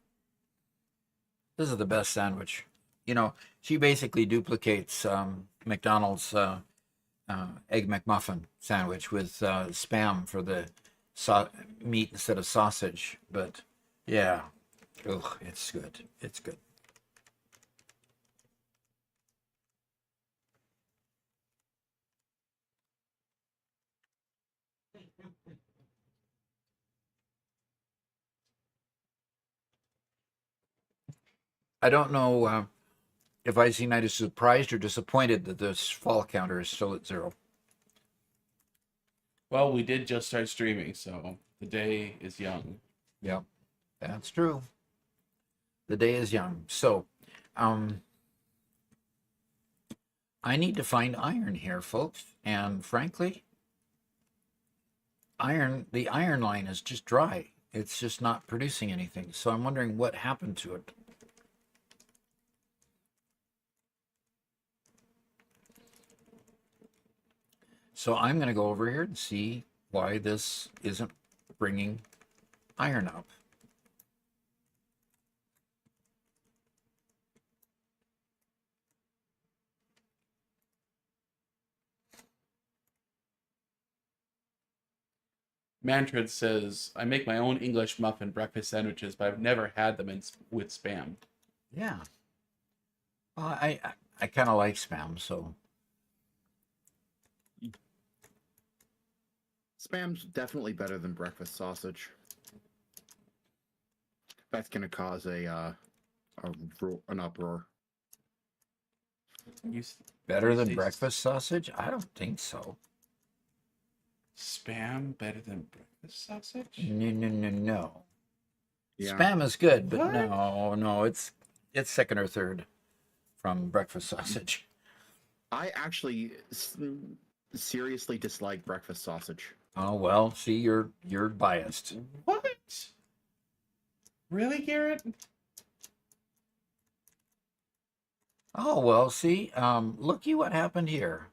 [SPEAKER 2] This is the best sandwich. She basically duplicates McDonald's Egg McMuffin sandwich with Spam for the meat instead of sausage. But yeah, it's good. It's good. I don't know if I seem either surprised or disappointed that this fall counter is still at 0.
[SPEAKER 1] Well, we did just start streaming, so the day is young.
[SPEAKER 2] Yep, that's true. The day is young. So, I need to find iron here, folks. And frankly, the iron line is just dry. It's just not producing anything. So I'm wondering what happened to it. So I'm going to go over here and see why this isn't bringing iron up.
[SPEAKER 1] Mantrid says, I make my own English muffin breakfast sandwiches, but I've never had them with Spam.
[SPEAKER 2] Yeah. Well, I kind of like Spam, so
[SPEAKER 3] Spam's definitely better than breakfast sausage. That's gonna cause an uproar.
[SPEAKER 2] better
[SPEAKER 1] you
[SPEAKER 2] than
[SPEAKER 1] say
[SPEAKER 2] breakfast sausage? I don't think so.
[SPEAKER 1] Spam better than breakfast sausage?
[SPEAKER 2] No.
[SPEAKER 3] Yeah.
[SPEAKER 2] Spam is good, but
[SPEAKER 1] What?
[SPEAKER 2] no, it's second or third from breakfast sausage.
[SPEAKER 3] I actually seriously dislike breakfast sausage.
[SPEAKER 2] Oh well, see, you're biased.
[SPEAKER 1] What? Really, Garrett?
[SPEAKER 2] Oh well, see, looky what happened here.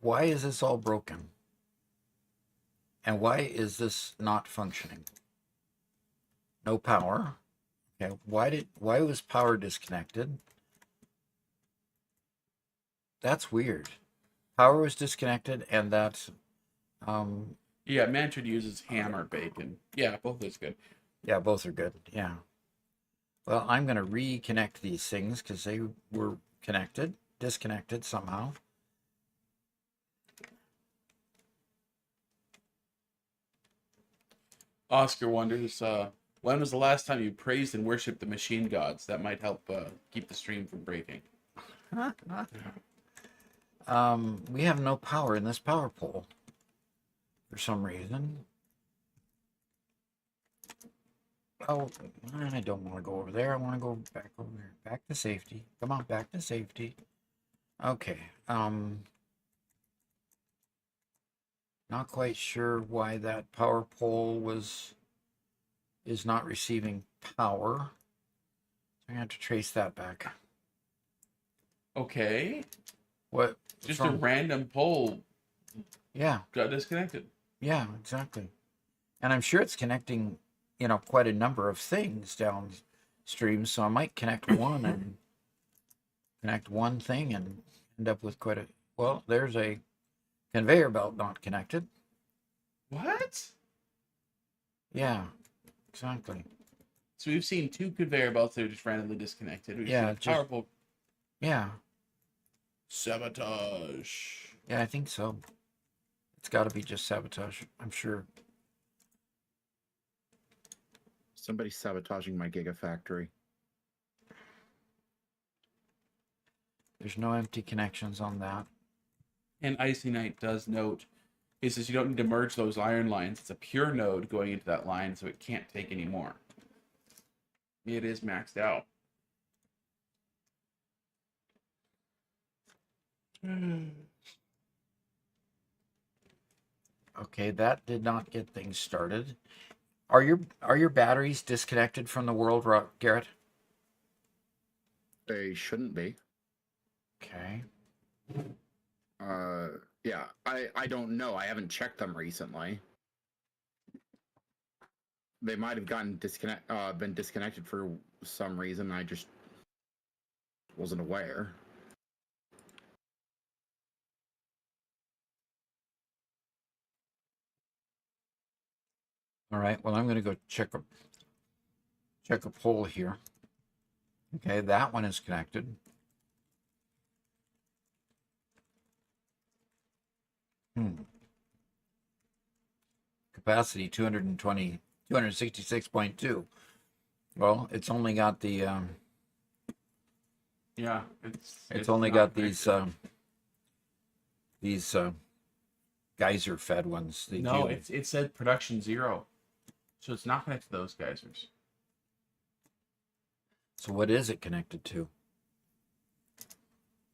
[SPEAKER 2] Why is this all broken? And why is this not functioning? No power. Okay, why was power disconnected? That's weird. Power was disconnected, and that's
[SPEAKER 1] Yeah, Mantrid uses ham or bacon. Yeah, both is good.
[SPEAKER 2] yeah, both are good. Yeah. Well, I'm gonna reconnect these things because they were disconnected somehow.
[SPEAKER 1] Oscar wonders, when was the last time you praised and worshipped the machine gods? That might help keep the stream from breaking.
[SPEAKER 2] We have no power in this power pole for some reason. Oh, I don't want to go over there. I want to go back over here. Back to safety. Come on, back to safety. Okay. Not quite sure why that power pole is not receiving power. I have to trace that back.
[SPEAKER 1] Okay.
[SPEAKER 2] What?
[SPEAKER 1] Just a random pole
[SPEAKER 2] Yeah,
[SPEAKER 1] got disconnected.
[SPEAKER 2] yeah, exactly. And I'm sure it's connecting, quite a number of things downstream. So I might connect one and connect one thing and end up with quite a. Well, there's a conveyor belt not connected.
[SPEAKER 1] What?
[SPEAKER 2] Yeah, exactly.
[SPEAKER 1] So we've seen two conveyor belts that are just randomly disconnected. We've
[SPEAKER 2] Yeah,
[SPEAKER 1] seen a
[SPEAKER 2] just-
[SPEAKER 1] powerful
[SPEAKER 2] Yeah,
[SPEAKER 1] sabotage.
[SPEAKER 2] yeah, I think so. It's got to be just sabotage, I'm sure.
[SPEAKER 3] Somebody's sabotaging my gigafactory.
[SPEAKER 2] There's no empty connections on that.
[SPEAKER 1] And Icy Knight does note, he says you don't need to merge those iron lines. It's a pure node going into that line, so it can't take any more. It is maxed out.
[SPEAKER 2] Okay, that did not get things started. Are your batteries disconnected from the world, Garrett?
[SPEAKER 3] They shouldn't be.
[SPEAKER 2] Okay.
[SPEAKER 3] Yeah, I don't know. I haven't checked them recently. They might have been disconnected for some reason. I just wasn't aware.
[SPEAKER 2] All right. Well, I'm going to go check a pole here. Okay, that one is connected. Capacity 266.2. Well, it's only got the
[SPEAKER 1] Yeah,
[SPEAKER 2] it's only
[SPEAKER 1] not
[SPEAKER 2] got
[SPEAKER 1] connected.
[SPEAKER 2] these geyser fed ones.
[SPEAKER 1] No, it said production 0. So it's not connected to those geysers.
[SPEAKER 2] So what is it connected to?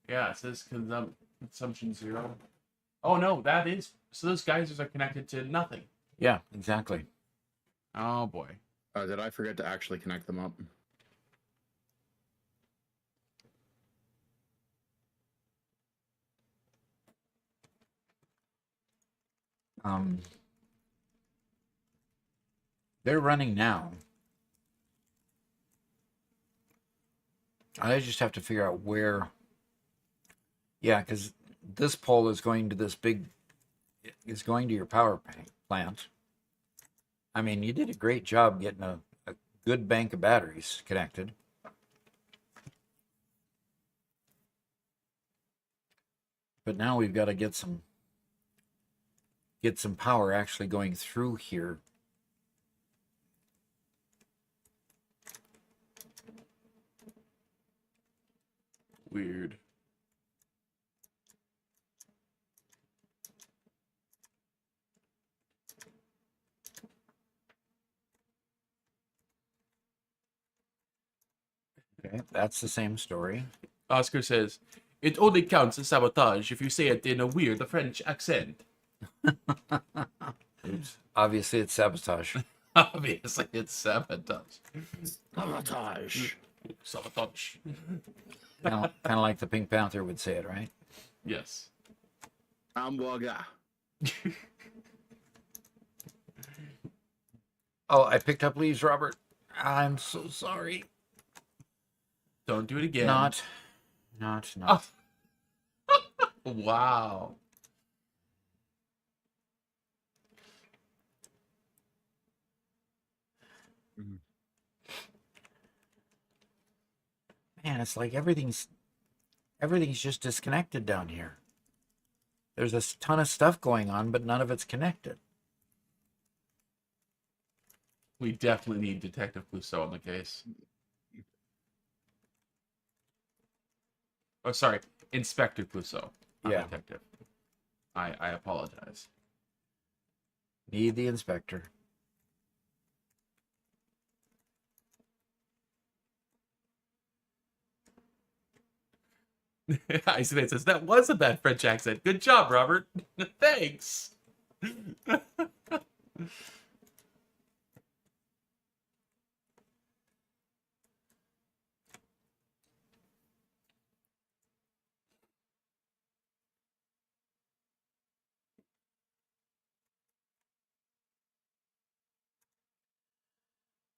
[SPEAKER 1] Yeah, it says consumption 0. Oh no, that is, so those geysers are connected to nothing.
[SPEAKER 2] Yeah, exactly.
[SPEAKER 1] Oh boy.
[SPEAKER 3] Did I forget to actually connect them up?
[SPEAKER 2] They're running now. I just have to figure out where. Yeah, because this pole is going to is going to your power plant. I mean, you did a great job getting a good bank of batteries connected. But now we've got to get some power actually going through here.
[SPEAKER 1] Weird.
[SPEAKER 2] Okay, that's the same story.
[SPEAKER 1] Oscar says, it only counts as sabotage if you say it in a weird French accent. Oops.
[SPEAKER 2] Obviously, it's sabotage.
[SPEAKER 1] Obviously, it's sabotage.
[SPEAKER 3] Sabotage.
[SPEAKER 1] Sabotage.
[SPEAKER 2] Kind of like the Pink Panther would say it, right?
[SPEAKER 1] Yes.
[SPEAKER 3] Hamburger.
[SPEAKER 2] Oh, I picked up leaves, Robert. I'm so sorry.
[SPEAKER 1] Don't do it again.
[SPEAKER 2] Not.
[SPEAKER 1] Oh. Wow.
[SPEAKER 2] Man, it's like everything's just disconnected down here. There's a ton of stuff going on, but none of it's connected.
[SPEAKER 1] We definitely need Detective Clouseau on the case. Oh, sorry. Inspector Clouseau. Not
[SPEAKER 2] Yeah.
[SPEAKER 1] Detective. I apologize.
[SPEAKER 2] Need the inspector.
[SPEAKER 1] I see that it says, that was a bad French accent. Good job, Robert. Thanks.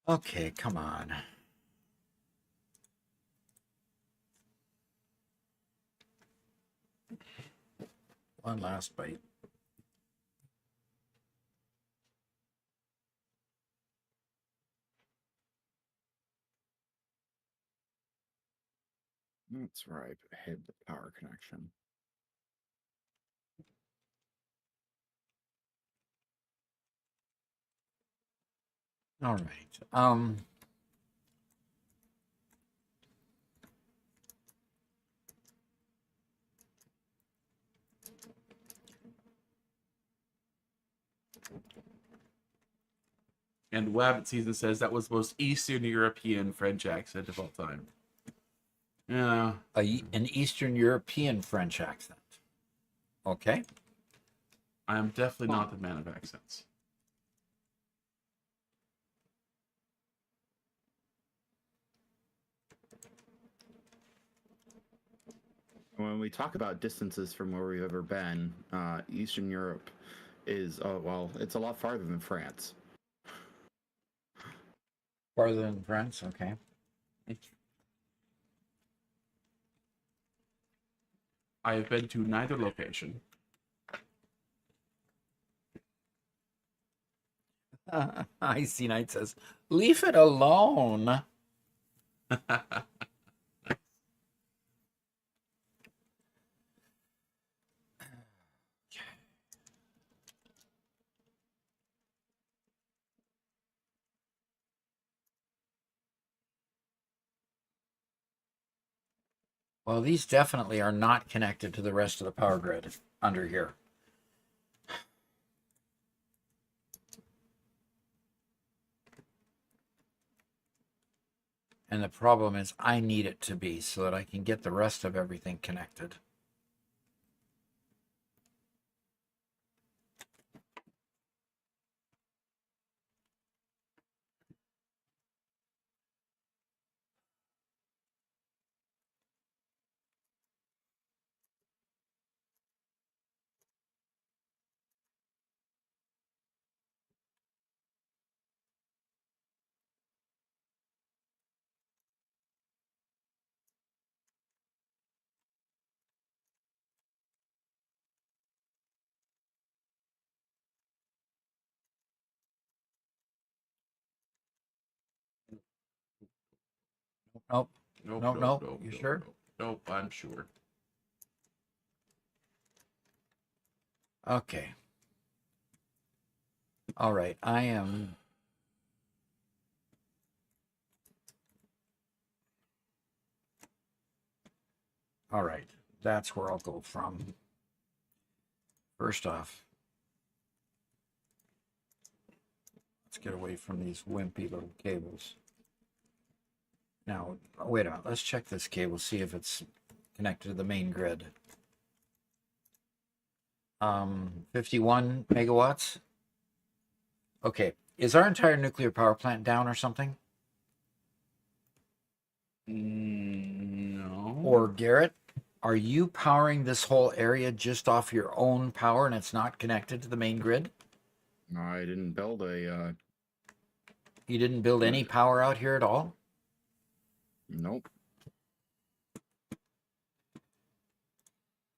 [SPEAKER 2] Okay, come on. One last bite.
[SPEAKER 3] That's right. I hid the power connection.
[SPEAKER 2] All right.
[SPEAKER 1] And Wabbit Season says that was the most Eastern European French accent of all time. Yeah.
[SPEAKER 2] An Eastern European French accent. Okay.
[SPEAKER 1] I am definitely not the man of accents.
[SPEAKER 3] When we talk about distances from where we've ever been, Eastern Europe is, well, it's a lot farther than France.
[SPEAKER 2] Farther than France? Okay.
[SPEAKER 1] I have been to neither location.
[SPEAKER 2] Icy Knight says, leave it alone. Well, these definitely are not connected to the rest of the power grid under here. And the problem is I need it to be so that I can get the rest of everything connected. Nope.
[SPEAKER 1] Nope,
[SPEAKER 2] Nope,
[SPEAKER 1] nope,
[SPEAKER 2] nope. You
[SPEAKER 1] nope,
[SPEAKER 2] sure?
[SPEAKER 1] Nope, nope, I'm sure.
[SPEAKER 2] Okay. All right. I am. All right. That's where I'll go from. First off, let's get away from these wimpy little cables. Now, wait a minute. Let's check this cable, see if it's connected to the main grid. 51 megawatts. Okay. Is our entire nuclear power plant down or something?
[SPEAKER 1] No.
[SPEAKER 2] Or Garrett, are you powering this whole area just off your own power and it's not connected to the main grid?
[SPEAKER 3] No, I didn't build a.
[SPEAKER 2] You didn't build any power out here at all?
[SPEAKER 3] Nope.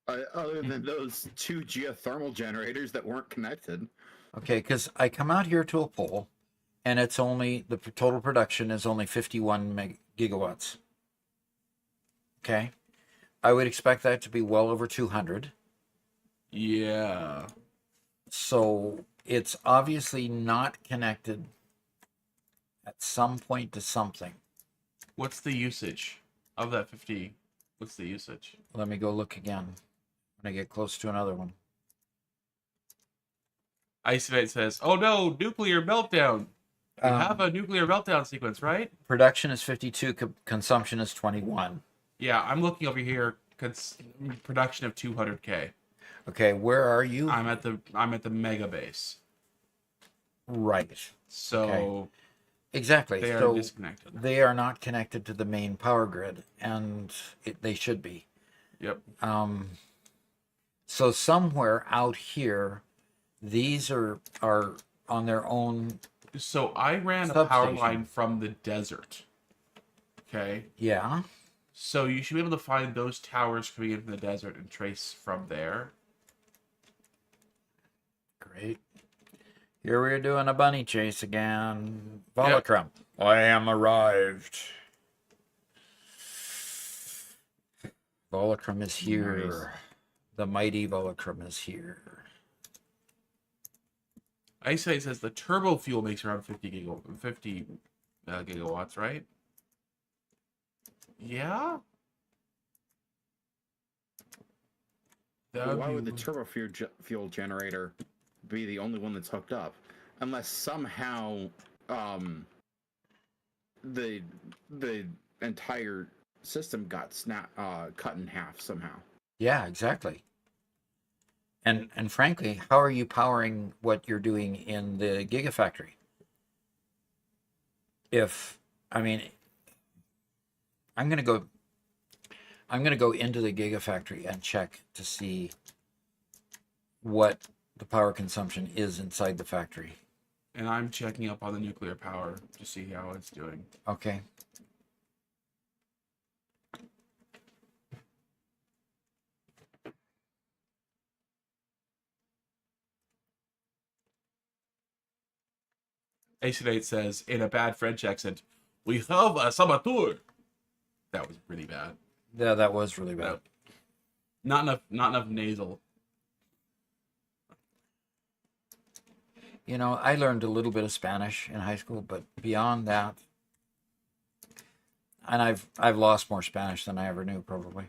[SPEAKER 3] Other than those 2 geothermal generators that weren't connected.
[SPEAKER 2] Okay, because I come out here to a pole and it's only, the total production is only 51 gigawatts. Okay. I would expect that to be well over 200.
[SPEAKER 1] Yeah.
[SPEAKER 2] So it's obviously not connected at some point to something.
[SPEAKER 1] What's the usage of that 50? What's the usage?
[SPEAKER 2] Let me go look again when I get close to another one.
[SPEAKER 1] Isolate says, "Oh no, nuclear meltdown. You have a nuclear meltdown sequence, right?"
[SPEAKER 2] Production is 52, consumption is 21.
[SPEAKER 1] Yeah, I'm looking over here. Production of 200K.
[SPEAKER 2] Okay, where are you?
[SPEAKER 1] I'm at the mega base.
[SPEAKER 2] Right.
[SPEAKER 1] So
[SPEAKER 2] Okay. Exactly.
[SPEAKER 1] they are
[SPEAKER 2] So
[SPEAKER 1] disconnected.
[SPEAKER 2] they are not connected to the main power grid, and they should be.
[SPEAKER 1] Yep.
[SPEAKER 2] So somewhere out here, these are on their own.
[SPEAKER 1] So I ran a power
[SPEAKER 2] Substation.
[SPEAKER 1] line from the desert. Okay.
[SPEAKER 2] Yeah.
[SPEAKER 1] So you should be able to find those towers coming in from the desert and trace from there.
[SPEAKER 2] Great. Here we're doing a bunny chase again. Volocrum. I am arrived. Volocrum is here.
[SPEAKER 3] Nice.
[SPEAKER 2] The mighty Volocrum is here.
[SPEAKER 1] Isolate says the turbo fuel makes around 50 gigawatts, right? Yeah.
[SPEAKER 3] Well, why would the turbo fuel generator be the only one that's hooked up? Unless somehow the entire system got cut in half somehow.
[SPEAKER 2] Yeah, exactly. And frankly, how are you powering what you're doing in the Gigafactory? I'm gonna go into the Gigafactory and check to see what the power consumption is inside the factory.
[SPEAKER 1] And I'm checking up on the nuclear power to see how it's doing.
[SPEAKER 2] Okay.
[SPEAKER 1] Ace8 says, in a bad French accent, "We have a saboteur." That was pretty bad.
[SPEAKER 2] Yeah, that was really bad.
[SPEAKER 1] Not enough nasal.
[SPEAKER 2] You know, I learned a little bit of Spanish in high school, but beyond that, and I've lost more Spanish than I ever knew, probably.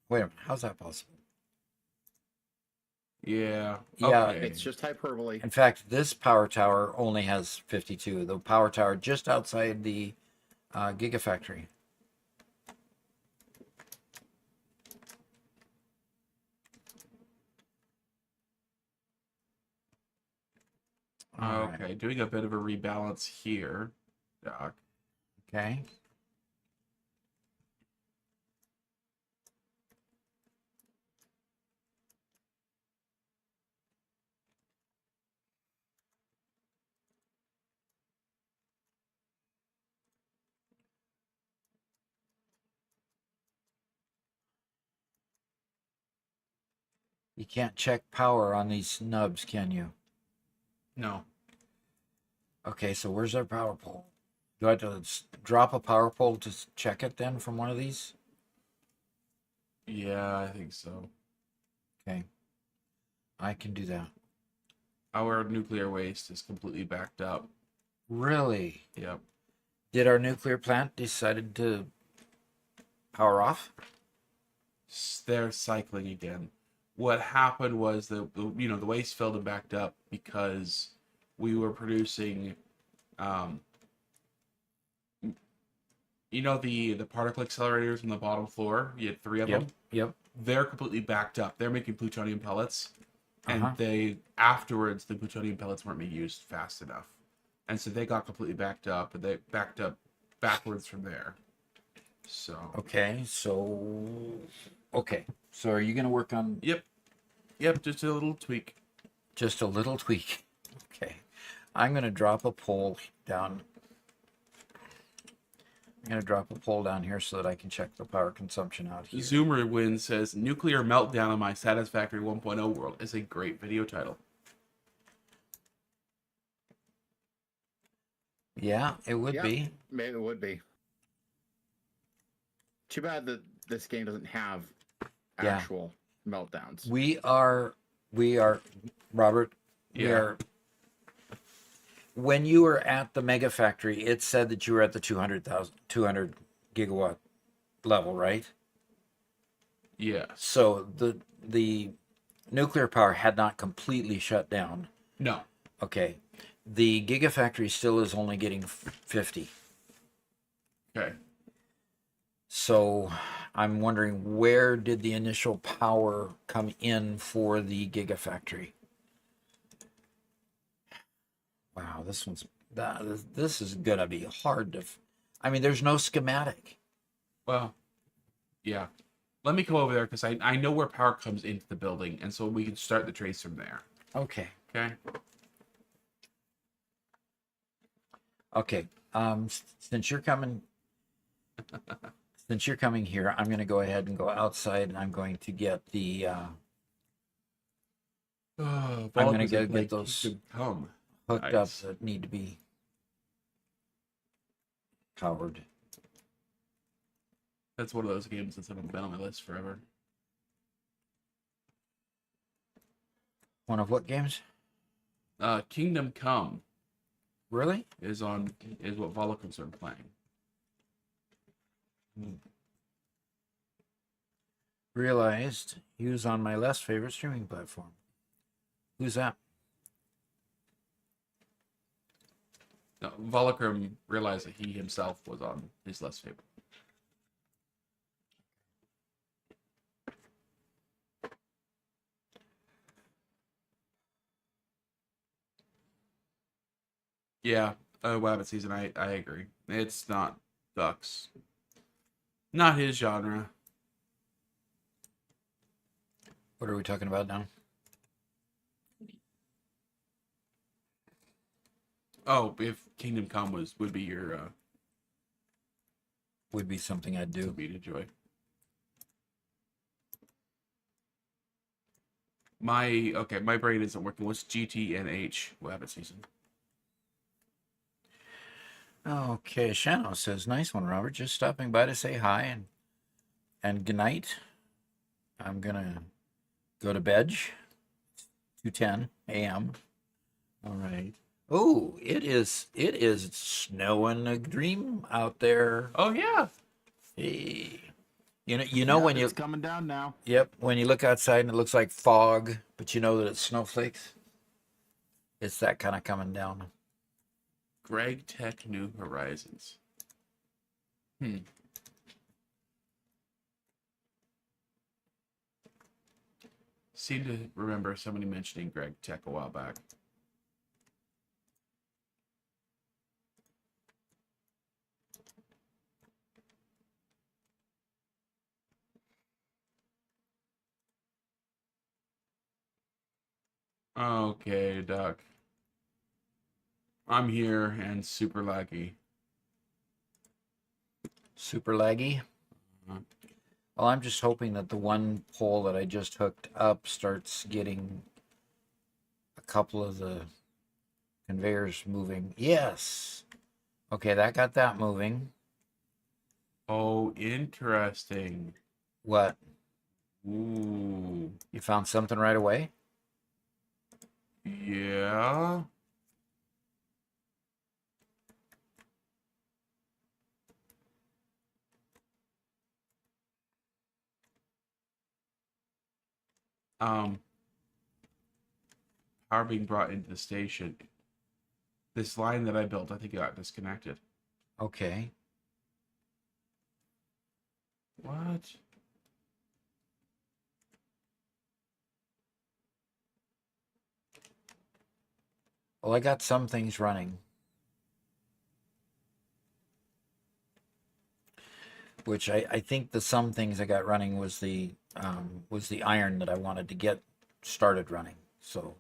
[SPEAKER 2] Wait a minute, how's that possible?
[SPEAKER 1] Yeah.
[SPEAKER 2] Yeah.
[SPEAKER 1] Okay.
[SPEAKER 3] It's just hyperbole.
[SPEAKER 2] In fact, this power tower only has 52. The power tower just outside the Gigafactory. All
[SPEAKER 1] Okay,
[SPEAKER 2] right.
[SPEAKER 1] doing a bit of a rebalance here, Doc.
[SPEAKER 2] Okay. You can't check power on these nubs, can you?
[SPEAKER 1] No.
[SPEAKER 2] Okay, so where's our power pole? Do I have to drop a power pole to check it then from one of these?
[SPEAKER 1] Yeah, I think so.
[SPEAKER 2] Okay. I can do that.
[SPEAKER 1] Our nuclear waste is completely backed up.
[SPEAKER 2] Really?
[SPEAKER 1] Yep.
[SPEAKER 2] Did our nuclear plant decided to power off?
[SPEAKER 1] They're cycling again. What happened was the waste filled and backed up because we were producing, um, the particle accelerators on the bottom floor. You had three of them.
[SPEAKER 2] Yep.
[SPEAKER 1] They're completely backed up. They're making plutonium pellets, and
[SPEAKER 2] Uh-huh.
[SPEAKER 1] afterwards the plutonium pellets weren't being used fast enough, and so they got completely backed up, and they backed up backwards from there. So.
[SPEAKER 2] Okay, so are you gonna work on
[SPEAKER 1] Yep. Just a little tweak.
[SPEAKER 2] just a little tweak? Okay. I'm gonna drop a pole down. I'm gonna drop a pole down here so that I can check the power consumption out here.
[SPEAKER 1] Zoomer Win says Nuclear Meltdown on My Satisfactory 1.0 World is a great video title.
[SPEAKER 2] Yeah, it would
[SPEAKER 3] Yeah.
[SPEAKER 2] be.
[SPEAKER 3] Maybe it would be. Too bad that this game doesn't have
[SPEAKER 2] Yeah.
[SPEAKER 3] actual meltdowns.
[SPEAKER 2] We are Robert. We
[SPEAKER 1] Yeah.
[SPEAKER 2] are. When you were at the mega factory, it said that you were at the 200 gigawatt level, right?
[SPEAKER 1] Yeah.
[SPEAKER 2] So the nuclear power had not completely shut down.
[SPEAKER 1] No.
[SPEAKER 2] Okay. The gigafactory still is only getting 50.
[SPEAKER 1] Okay.
[SPEAKER 2] So I'm wondering, where did the initial power come in for the gigafactory? Wow, this is gonna be hard to. I mean, there's no schematic.
[SPEAKER 1] Well, yeah. Let me come over there because I know where power comes into the building, and so we can start the trace from there.
[SPEAKER 2] Okay.
[SPEAKER 1] Okay.
[SPEAKER 2] Okay. Since you're coming, here, I'm gonna go ahead and go outside, and I'm going to get the.
[SPEAKER 1] I'm
[SPEAKER 2] gonna go get those
[SPEAKER 1] come
[SPEAKER 2] hooked
[SPEAKER 1] Nice.
[SPEAKER 2] up that need to be powered.
[SPEAKER 1] That's one of those games that's been on my list forever.
[SPEAKER 2] One of what games?
[SPEAKER 1] Kingdom Come
[SPEAKER 2] Really?
[SPEAKER 1] is what Volocrum's been playing.
[SPEAKER 2] Realized he was on my less favorite streaming platform. Who's that?
[SPEAKER 1] No, Volocrum realized that he himself was on his less favorite. Yeah, Wabbit season. I agree. It's not Ducks. Not his genre.
[SPEAKER 2] What are we talking about now?
[SPEAKER 1] Oh, if Kingdom Come would be your
[SPEAKER 2] Would be something I'd do.
[SPEAKER 1] would be to enjoy. My brain isn't working. What's GTNH Wabbit season?
[SPEAKER 2] Okay, Shano says, "Nice one, Robert. Just stopping by to say hi and good night. I'm gonna go to bed. 2:10 a.m. All right. Oh, it is snowing a dream out there.
[SPEAKER 1] Oh yeah.
[SPEAKER 2] Hey. You know when you
[SPEAKER 3] It's coming down now.
[SPEAKER 2] Yep, when you look outside and it looks like fog, but you know that it's snowflakes. It's that kind of coming down.
[SPEAKER 1] Greg Tech New Horizons. Seem to remember somebody mentioning Greg Tech a while back. Okay, Doc. I'm here and super laggy.
[SPEAKER 2] Super laggy.
[SPEAKER 1] Uh-huh.
[SPEAKER 2] Well, I'm just hoping that the one pole that I just hooked up starts getting a couple of the conveyors moving. Yes. Okay, that got that moving.
[SPEAKER 1] Oh, interesting.
[SPEAKER 2] What?
[SPEAKER 1] Ooh.
[SPEAKER 2] You found something right away?
[SPEAKER 1] Yeah. Um, Power being brought into the station. This line that I built, I think it got disconnected.
[SPEAKER 2] Okay.
[SPEAKER 1] What?
[SPEAKER 2] Well, I got some things running, which I think the some things I got running was the iron that I wanted to get started running. So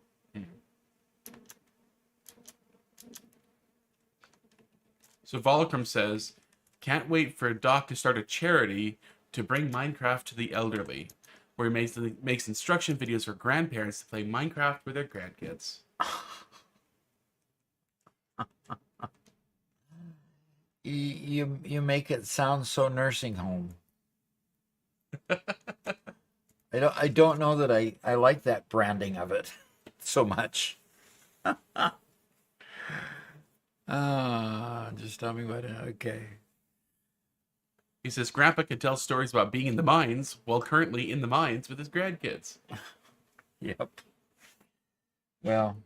[SPEAKER 1] So Volcrum says, can't wait for Doc to start a charity to bring Minecraft to the elderly, where he makes instruction videos for grandparents to play Minecraft with their grandkids.
[SPEAKER 2] you make it sound so nursing home. I don't know that I like that branding of it so much. Just tell me what. Okay.
[SPEAKER 1] He says Grandpa can tell stories about being in the mines while currently in the mines with his grandkids.
[SPEAKER 2] Yep. Well,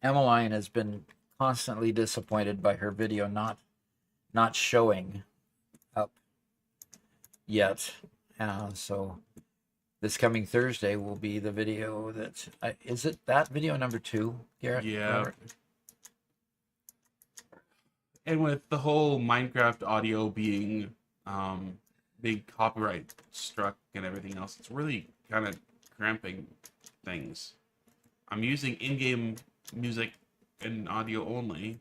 [SPEAKER 2] Emmeline has been constantly disappointed by her video not showing up yet. So this coming Thursday will be the video that is it that video number 2, Garrett?
[SPEAKER 1] Yeah.
[SPEAKER 2] Robert?
[SPEAKER 1] And with the whole Minecraft audio being big copyright struck and everything else, it's really kind of cramping things. I'm using in-game music and audio only,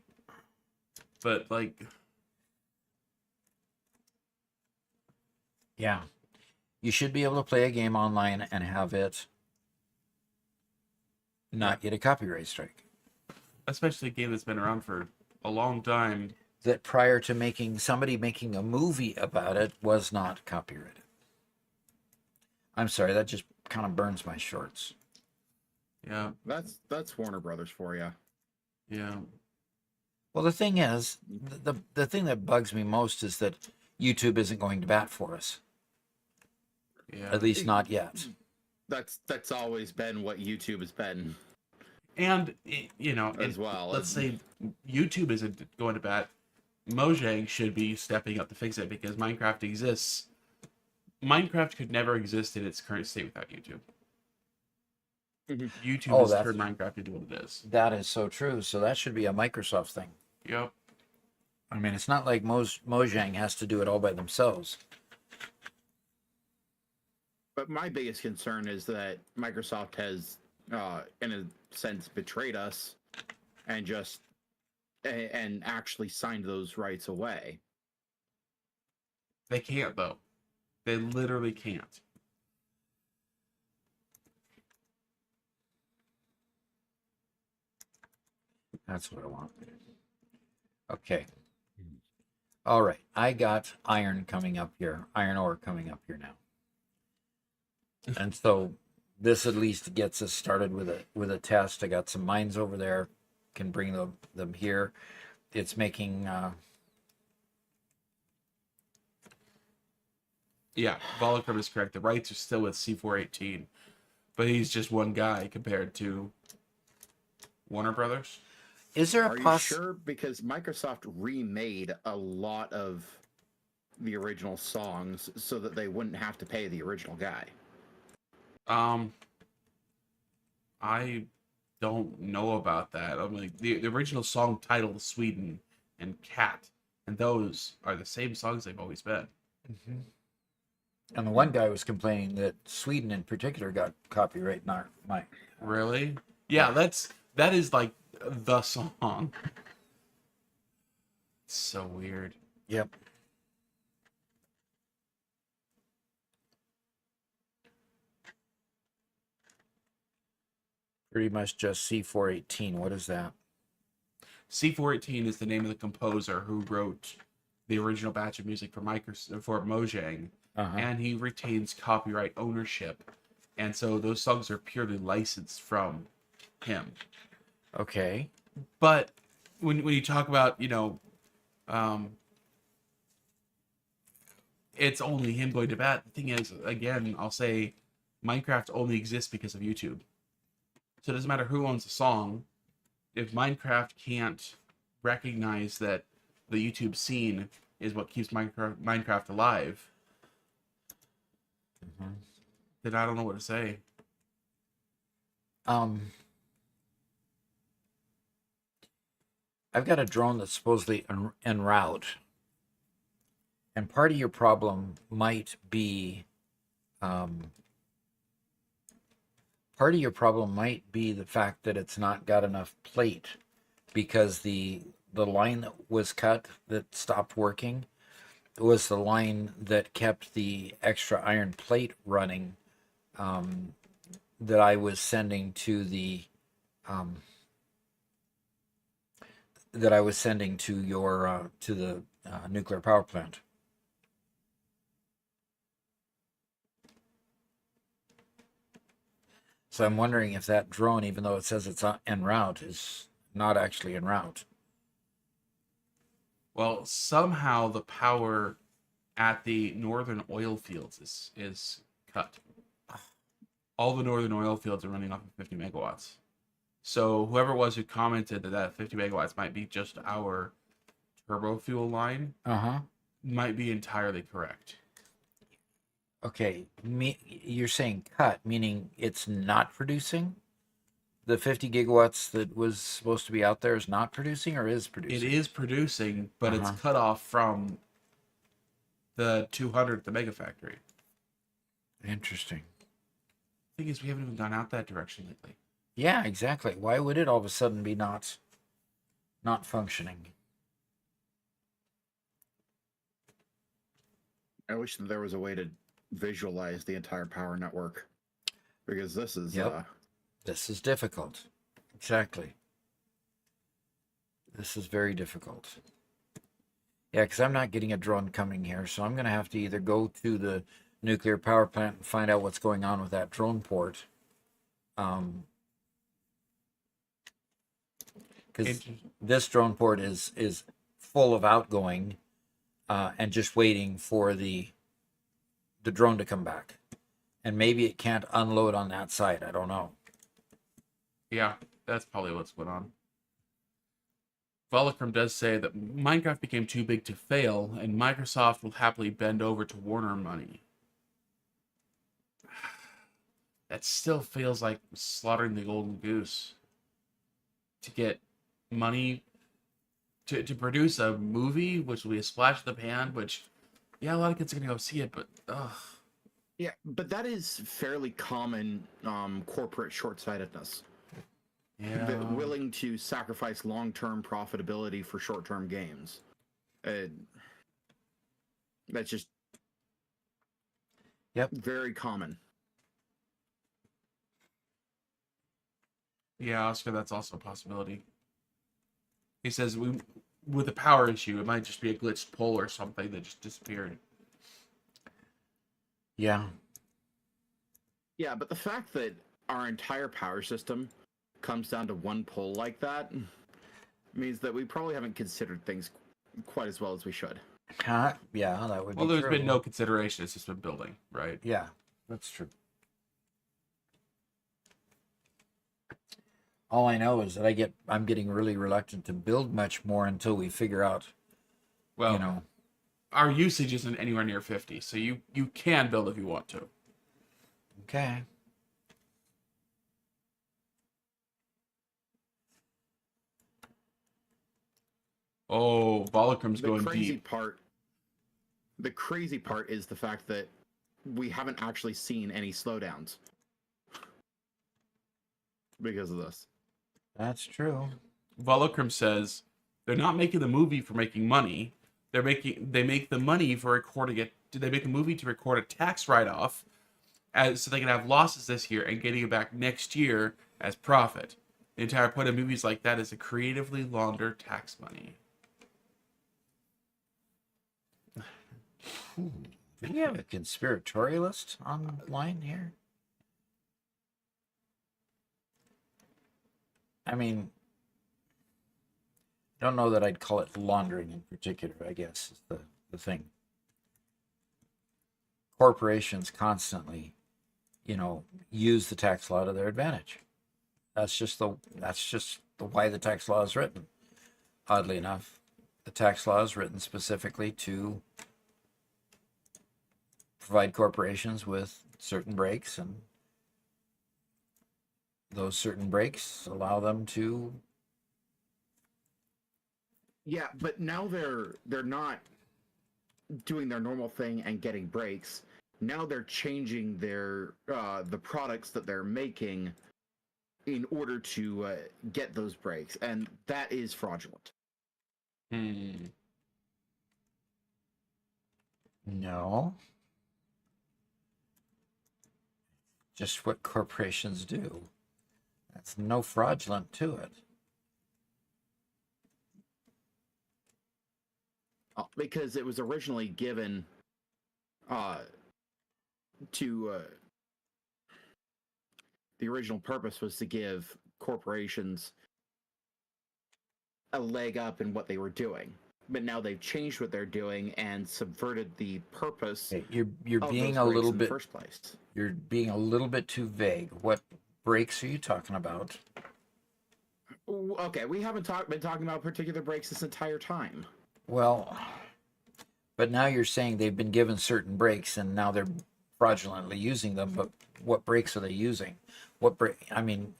[SPEAKER 1] but like,
[SPEAKER 2] Yeah. You should be able to play a game online and have it not get a copyright strike.
[SPEAKER 1] especially a game that's been around for a long time.
[SPEAKER 2] That prior to somebody making a movie about it was not copyrighted. I'm sorry, that just kind of burns my shorts.
[SPEAKER 1] Yeah,
[SPEAKER 3] That's Warner Brothers for you.
[SPEAKER 1] yeah.
[SPEAKER 2] Well, the thing is, the thing that bugs me most is that YouTube isn't going to bat for us.
[SPEAKER 1] Yeah.
[SPEAKER 2] At least not yet.
[SPEAKER 3] That's always been what YouTube has been
[SPEAKER 1] And
[SPEAKER 3] as well.
[SPEAKER 1] Let's say YouTube isn't going to bat. Mojang should be stepping up to fix it because Minecraft exists. Minecraft could never exist in its current state without YouTube. YouTube has turned Minecraft into what it is.
[SPEAKER 2] That is so true. So that should be a Microsoft thing.
[SPEAKER 1] Yep.
[SPEAKER 2] I mean, it's not like Mojang has to do it all by themselves.
[SPEAKER 3] But my biggest concern is that Microsoft has, in a sense, betrayed us and and actually signed those rights away.
[SPEAKER 1] They can't though. They literally can't.
[SPEAKER 2] That's what I want. Okay. All right. I got iron coming up here, iron ore coming up here now. And so this at least gets us started with a test. I got some mines over there, can bring them here. It's making
[SPEAKER 1] Yeah, Volcrum is correct. The rights are still with C418, but he's just one guy compared to Warner Brothers.
[SPEAKER 2] Is there
[SPEAKER 3] Are you sure? Because Microsoft remade a lot of the original songs so that they wouldn't have to pay the original guy.
[SPEAKER 1] I don't know about that. I'm like the original song title is Sweden and Cat, and those are the same songs they've always been.
[SPEAKER 2] Mm-hmm. And the one guy was complaining that Sweden in particular got copyright mic.
[SPEAKER 1] Really? Yeah, that is like the song. It's so weird.
[SPEAKER 2] Yep. Pretty much just C418. What is that?
[SPEAKER 1] C418 is the name of the composer who wrote the original batch of music for Mojang,
[SPEAKER 2] Uh-huh.
[SPEAKER 1] and he retains copyright ownership, and so those songs are purely licensed from him.
[SPEAKER 2] Okay.
[SPEAKER 1] But when you talk about, it's only him going to bat. The thing is, again, I'll say Minecraft only exists because of YouTube. So it doesn't matter who owns the song. If Minecraft can't recognize that the YouTube scene is what keeps Minecraft alive, then I don't know what to say.
[SPEAKER 2] I've got a drone that's supposedly en route. And part of your problem might be the fact that it's not got enough plate, because the line that was cut that stopped working was the line that kept the extra iron plate running, that I was sending to the your to the nuclear power plant. So I'm wondering if that drone, even though it says it's en route, is not actually en route.
[SPEAKER 1] Well, somehow the power at the northern oil fields is cut. All the northern oil fields are running off of 50 megawatts. So whoever it was who commented that 50 megawatts might be just our turbo fuel line might be entirely correct.
[SPEAKER 2] Okay, you're saying cut, meaning it's not producing? The 50 gigawatts that was supposed to be out there is not producing, or is producing?
[SPEAKER 1] It is producing, but it's cut off from the 200 at the mega factory.
[SPEAKER 2] Interesting.
[SPEAKER 1] The thing is, we haven't even gone out that direction lately.
[SPEAKER 2] Yeah, exactly. Why would it all of a sudden be not functioning?
[SPEAKER 3] I wish that there was a way to visualize the entire power network, because this is
[SPEAKER 2] this is difficult. Exactly. This is very difficult. Yeah, because I'm not getting a drone coming here, so I'm going to have to either go to the nuclear power plant and find out what's going on with that drone port. Because this drone port is full of outgoing, and just waiting for the drone to come back. And maybe it can't unload on that side. I don't know.
[SPEAKER 1] Yeah, that's probably what's going on. Volocrum does say that Minecraft became too big to fail, and Microsoft will happily bend over to Warner money. That still feels like slaughtering the golden goose. To get money to produce a movie, which will be a splash in the pan, which, yeah, a lot of kids are going to go see it, but, ugh.
[SPEAKER 3] Yeah, but that is fairly common corporate short-sightedness.
[SPEAKER 1] Yeah.
[SPEAKER 3] Willing to sacrifice long-term profitability for short-term games. That's just very common.
[SPEAKER 1] Yeah, Oscar, that's also a possibility. He says with a power issue, it might just be a glitched pole or something that just disappeared.
[SPEAKER 2] Yeah.
[SPEAKER 3] Yeah, but the fact that our entire power system comes down to one pole like that means that we probably haven't considered things quite as well as we should.
[SPEAKER 2] Yeah, that would be true.
[SPEAKER 1] Well, there's been no consideration. It's just been building, right?
[SPEAKER 2] Yeah, that's true. All I know is that I'm getting really reluctant to build much more until we figure out,
[SPEAKER 1] well, our usage isn't anywhere near 50, so you can build if you want to.
[SPEAKER 2] Okay.
[SPEAKER 1] Oh, Volocrum's going deep.
[SPEAKER 3] The crazy part is the fact that we haven't actually seen any slowdowns because of this.
[SPEAKER 2] That's true.
[SPEAKER 1] Volocrum says they're not making the movie for making money. They make the money for recording it. They make a movie to record a tax write-off, so they can have losses this year and getting it back next year as profit. The entire point of movies like that is to creatively launder tax money.
[SPEAKER 2] Do you have a conspiratorialist online here? I mean, I don't know that I'd call it laundering in particular, I guess, is the thing. Corporations constantly, use the tax law to their advantage. That's just the why the tax law is written. Oddly enough, the tax law is written specifically to provide corporations with certain breaks, and those certain breaks allow them to.
[SPEAKER 3] Yeah, but now they're not doing their normal thing and getting breaks. Now they're changing their the products that they're making in order to get those breaks, and that is fraudulent.
[SPEAKER 2] No. Just what corporations do. That's no fraudulent to it.
[SPEAKER 3] Because it was originally given to the original purpose was to give corporations a leg up in what they were doing, but now they've changed what they're doing and subverted the purpose.
[SPEAKER 2] Okay, you're
[SPEAKER 3] of
[SPEAKER 2] being
[SPEAKER 3] those
[SPEAKER 2] a
[SPEAKER 3] breaks
[SPEAKER 2] little
[SPEAKER 3] in
[SPEAKER 2] bit
[SPEAKER 3] the first place.
[SPEAKER 2] You're being a little bit too vague. What breaks are you talking about?
[SPEAKER 3] Okay, we haven't been talking about particular breaks this entire time.
[SPEAKER 2] Well, but now you're saying they've been given certain breaks and now they're fraudulently using them, but what breaks are they using? What break? I mean,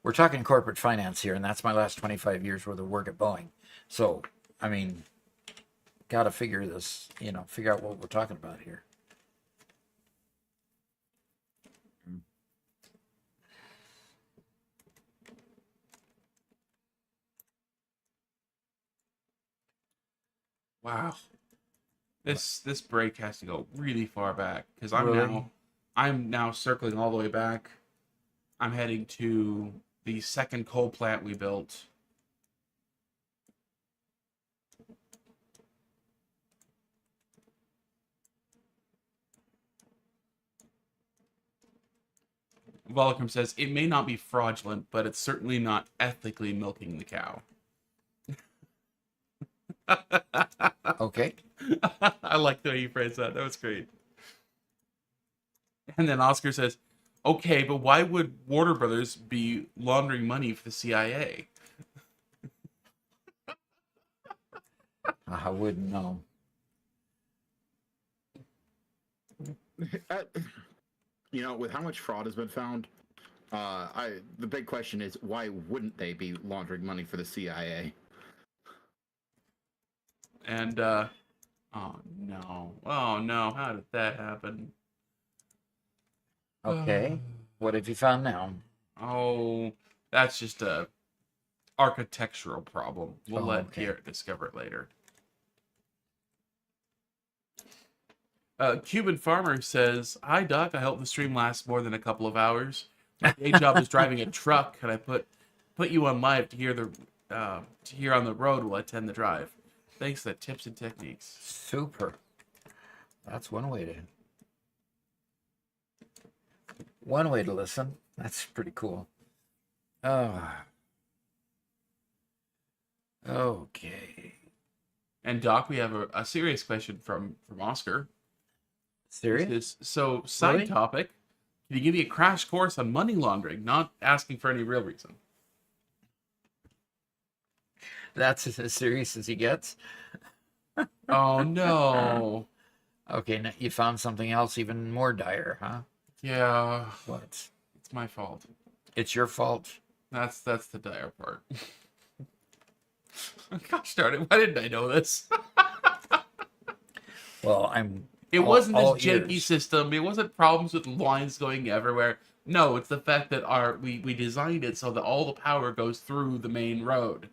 [SPEAKER 2] we're talking corporate finance here, and that's my last 25 years worth of work at Boeing. So, I mean, got to figure this, figure out what we're talking about here.
[SPEAKER 1] Wow. This break has to go really far back because
[SPEAKER 2] Really?
[SPEAKER 1] I'm now circling all the way back. I'm heading to the second coal plant we built. Volcrum says it may not be fraudulent, but it's certainly not ethically milking the cow.
[SPEAKER 2] Okay.
[SPEAKER 1] I like the way you phrased that. That was great. And then Oscar says, okay, but why would Warner Brothers be laundering money for the CIA?
[SPEAKER 2] I wouldn't know.
[SPEAKER 3] With how much fraud has been found, the big question is why wouldn't they be laundering money for the CIA?
[SPEAKER 1] And oh no, how did that happen?
[SPEAKER 2] Okay. What have you found now?
[SPEAKER 1] Oh, that's just a architectural problem. We'll let
[SPEAKER 2] Okay.
[SPEAKER 1] Garrett discover it later. Cuban Farmer says, "Hi Doc, I hope the stream lasts more than a couple of hours. My day job is driving a truck, and I put you on live to hear on the road while I tend the drive. Thanks for the tips and techniques."
[SPEAKER 2] Super. That's one way to listen. That's pretty cool. Oh. Okay.
[SPEAKER 1] And Doc, we have a serious question from Oscar.
[SPEAKER 2] Serious?
[SPEAKER 1] So, side
[SPEAKER 2] Really?
[SPEAKER 1] topic, can you give me a crash course on money laundering? Not asking for any real reason.
[SPEAKER 2] That's as serious as he gets.
[SPEAKER 1] Oh no.
[SPEAKER 2] Okay, now you found something else even more dire, huh?
[SPEAKER 1] Yeah,
[SPEAKER 2] What?
[SPEAKER 1] it's my fault.
[SPEAKER 2] It's your fault.
[SPEAKER 1] That's the dire part. Gosh darn it! Why didn't I know this?
[SPEAKER 2] Well,
[SPEAKER 1] It wasn't
[SPEAKER 2] all
[SPEAKER 1] this janky
[SPEAKER 2] ears.
[SPEAKER 1] system. It wasn't problems with lines going everywhere. No, it's the fact that we designed it so that all the power goes through the main road.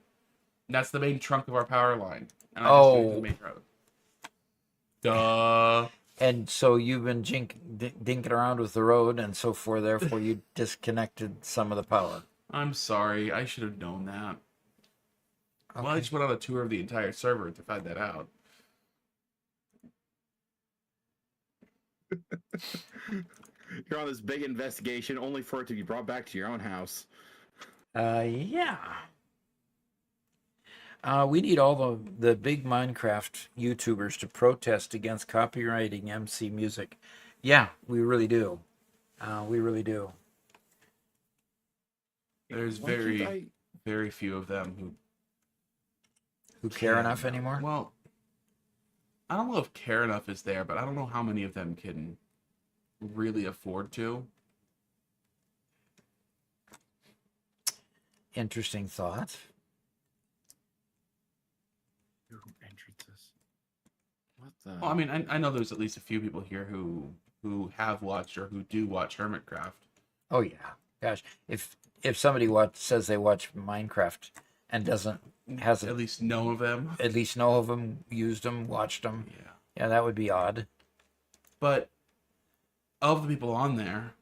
[SPEAKER 1] And that's the main trunk of our power line. And I just do it to the main road. Duh.
[SPEAKER 2] And so you've been dinking around with the road, and so forth. Therefore, you disconnected some of the power.
[SPEAKER 1] I'm sorry. I should have known that. Well, I
[SPEAKER 2] Okay.
[SPEAKER 1] just went on a tour of the entire server to find that out.
[SPEAKER 3] You're on this big investigation only for it to be brought back to your own house.
[SPEAKER 2] Yeah. We need all the big Minecraft YouTubers to protest against copyrighting MC music. Yeah, we really do. We really do.
[SPEAKER 1] There's
[SPEAKER 3] Why can't I?
[SPEAKER 1] very few of them
[SPEAKER 2] Who care
[SPEAKER 1] can.
[SPEAKER 2] enough anymore?
[SPEAKER 1] Well, I don't know if care enough is there, but I don't know how many of them can really afford to.
[SPEAKER 2] Interesting thought.
[SPEAKER 3] Entrances. What the?
[SPEAKER 1] Well, I mean, I know there's at least a few people here who have watched or who do watch Hermitcraft.
[SPEAKER 2] Oh yeah, gosh, if somebody says they watch Minecraft and hasn't
[SPEAKER 1] At least know of them.
[SPEAKER 2] at least know of them, used them, watched them,
[SPEAKER 1] Yeah.
[SPEAKER 2] that would be odd.
[SPEAKER 1] But of the people on there,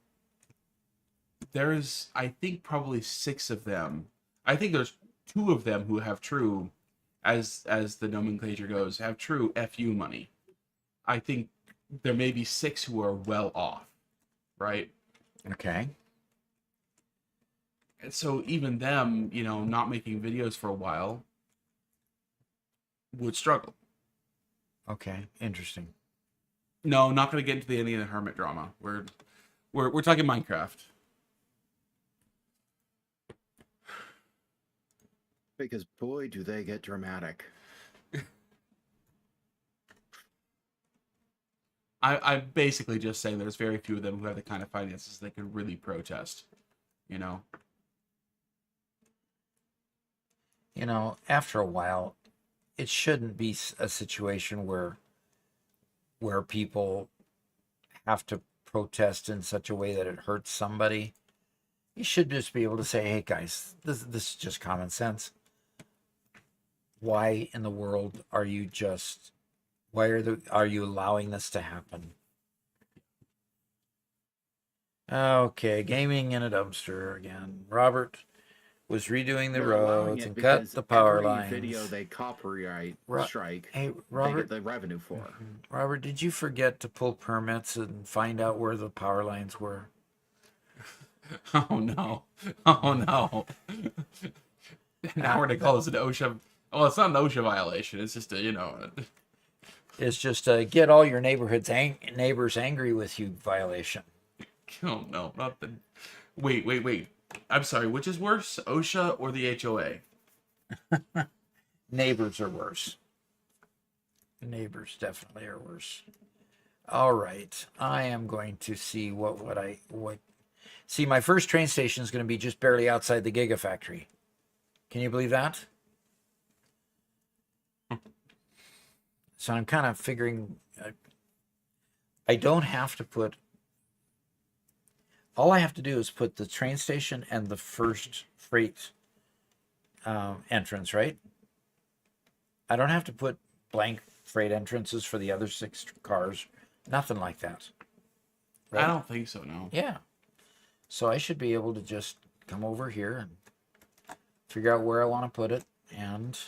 [SPEAKER 1] there's I think probably 6 of them. I think there's 2 of them who have true, as the nomenclature goes, have true FU money. I think there may be 6 who are well off, right?
[SPEAKER 2] Okay.
[SPEAKER 1] And so even them, not making videos for a while would struggle.
[SPEAKER 2] Okay. Interesting.
[SPEAKER 1] No, not going to get into any of the hermit drama. We're talking Minecraft.
[SPEAKER 3] Because boy, do they get dramatic.
[SPEAKER 1] I'm basically just saying there's very few of them who have the kind of finances that could really protest,
[SPEAKER 2] After a while, it shouldn't be a situation where people have to protest in such a way that it hurts somebody. You should just be able to say, "Hey, guys, this is just common sense. Why in the world are you are you allowing this to happen?" Okay, gaming in a dumpster again. Robert was redoing the
[SPEAKER 3] They're allowing
[SPEAKER 2] roads
[SPEAKER 3] it
[SPEAKER 2] and cut
[SPEAKER 3] because
[SPEAKER 2] the power
[SPEAKER 3] every
[SPEAKER 2] lines.
[SPEAKER 3] video they copyright strike,
[SPEAKER 2] Hey,
[SPEAKER 3] they get
[SPEAKER 2] Robert.
[SPEAKER 3] the revenue for.
[SPEAKER 2] Robert, did you forget to pull permits and find out where the power lines were?
[SPEAKER 1] Oh no. Oh no. Now we're going to call this an OSHA. Well, it's not an OSHA violation. It's just
[SPEAKER 2] It's just a get all your neighbors angry with you violation.
[SPEAKER 1] Oh no, not the. Wait. I'm sorry. Which is worse, OSHA or the HOA?
[SPEAKER 2] Neighbors are worse. Neighbors definitely are worse. All right, I am going to see See, my first train station is going to be just barely outside the Gigafactory. Can you believe that? So I'm kind of figuring. I don't have to put. All I have to do is put the train station and the first freight entrance, right? I don't have to put blank freight entrances for the other 6 cars. Nothing like that.
[SPEAKER 1] Right? I don't think so, no.
[SPEAKER 2] Yeah. So I should be able to just come over here and figure out where I want to put it. And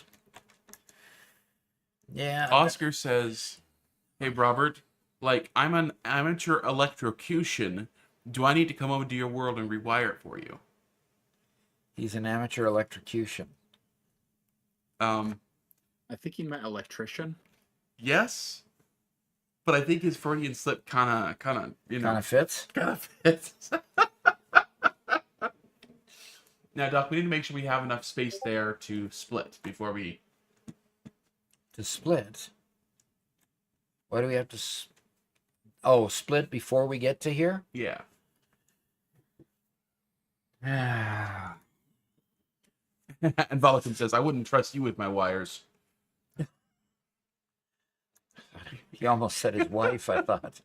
[SPEAKER 2] yeah.
[SPEAKER 1] Oscar says, "Hey, Robert, I'm an amateur electrocution. Do I need to come over to your world and rewire it for you?"
[SPEAKER 2] He's an amateur electrocution.
[SPEAKER 3] I think he meant electrician.
[SPEAKER 1] Yes, but I think his Freudian slip kind of
[SPEAKER 2] Kind of fits.
[SPEAKER 1] Kind of fits. Now, Doc, we need to make sure we have enough space there to split before we.
[SPEAKER 2] To split. Why do we have to? Split before we get to here.
[SPEAKER 1] Yeah. And Volatin says, "I wouldn't trust you with my wires."
[SPEAKER 2] He almost said his wife, I thought.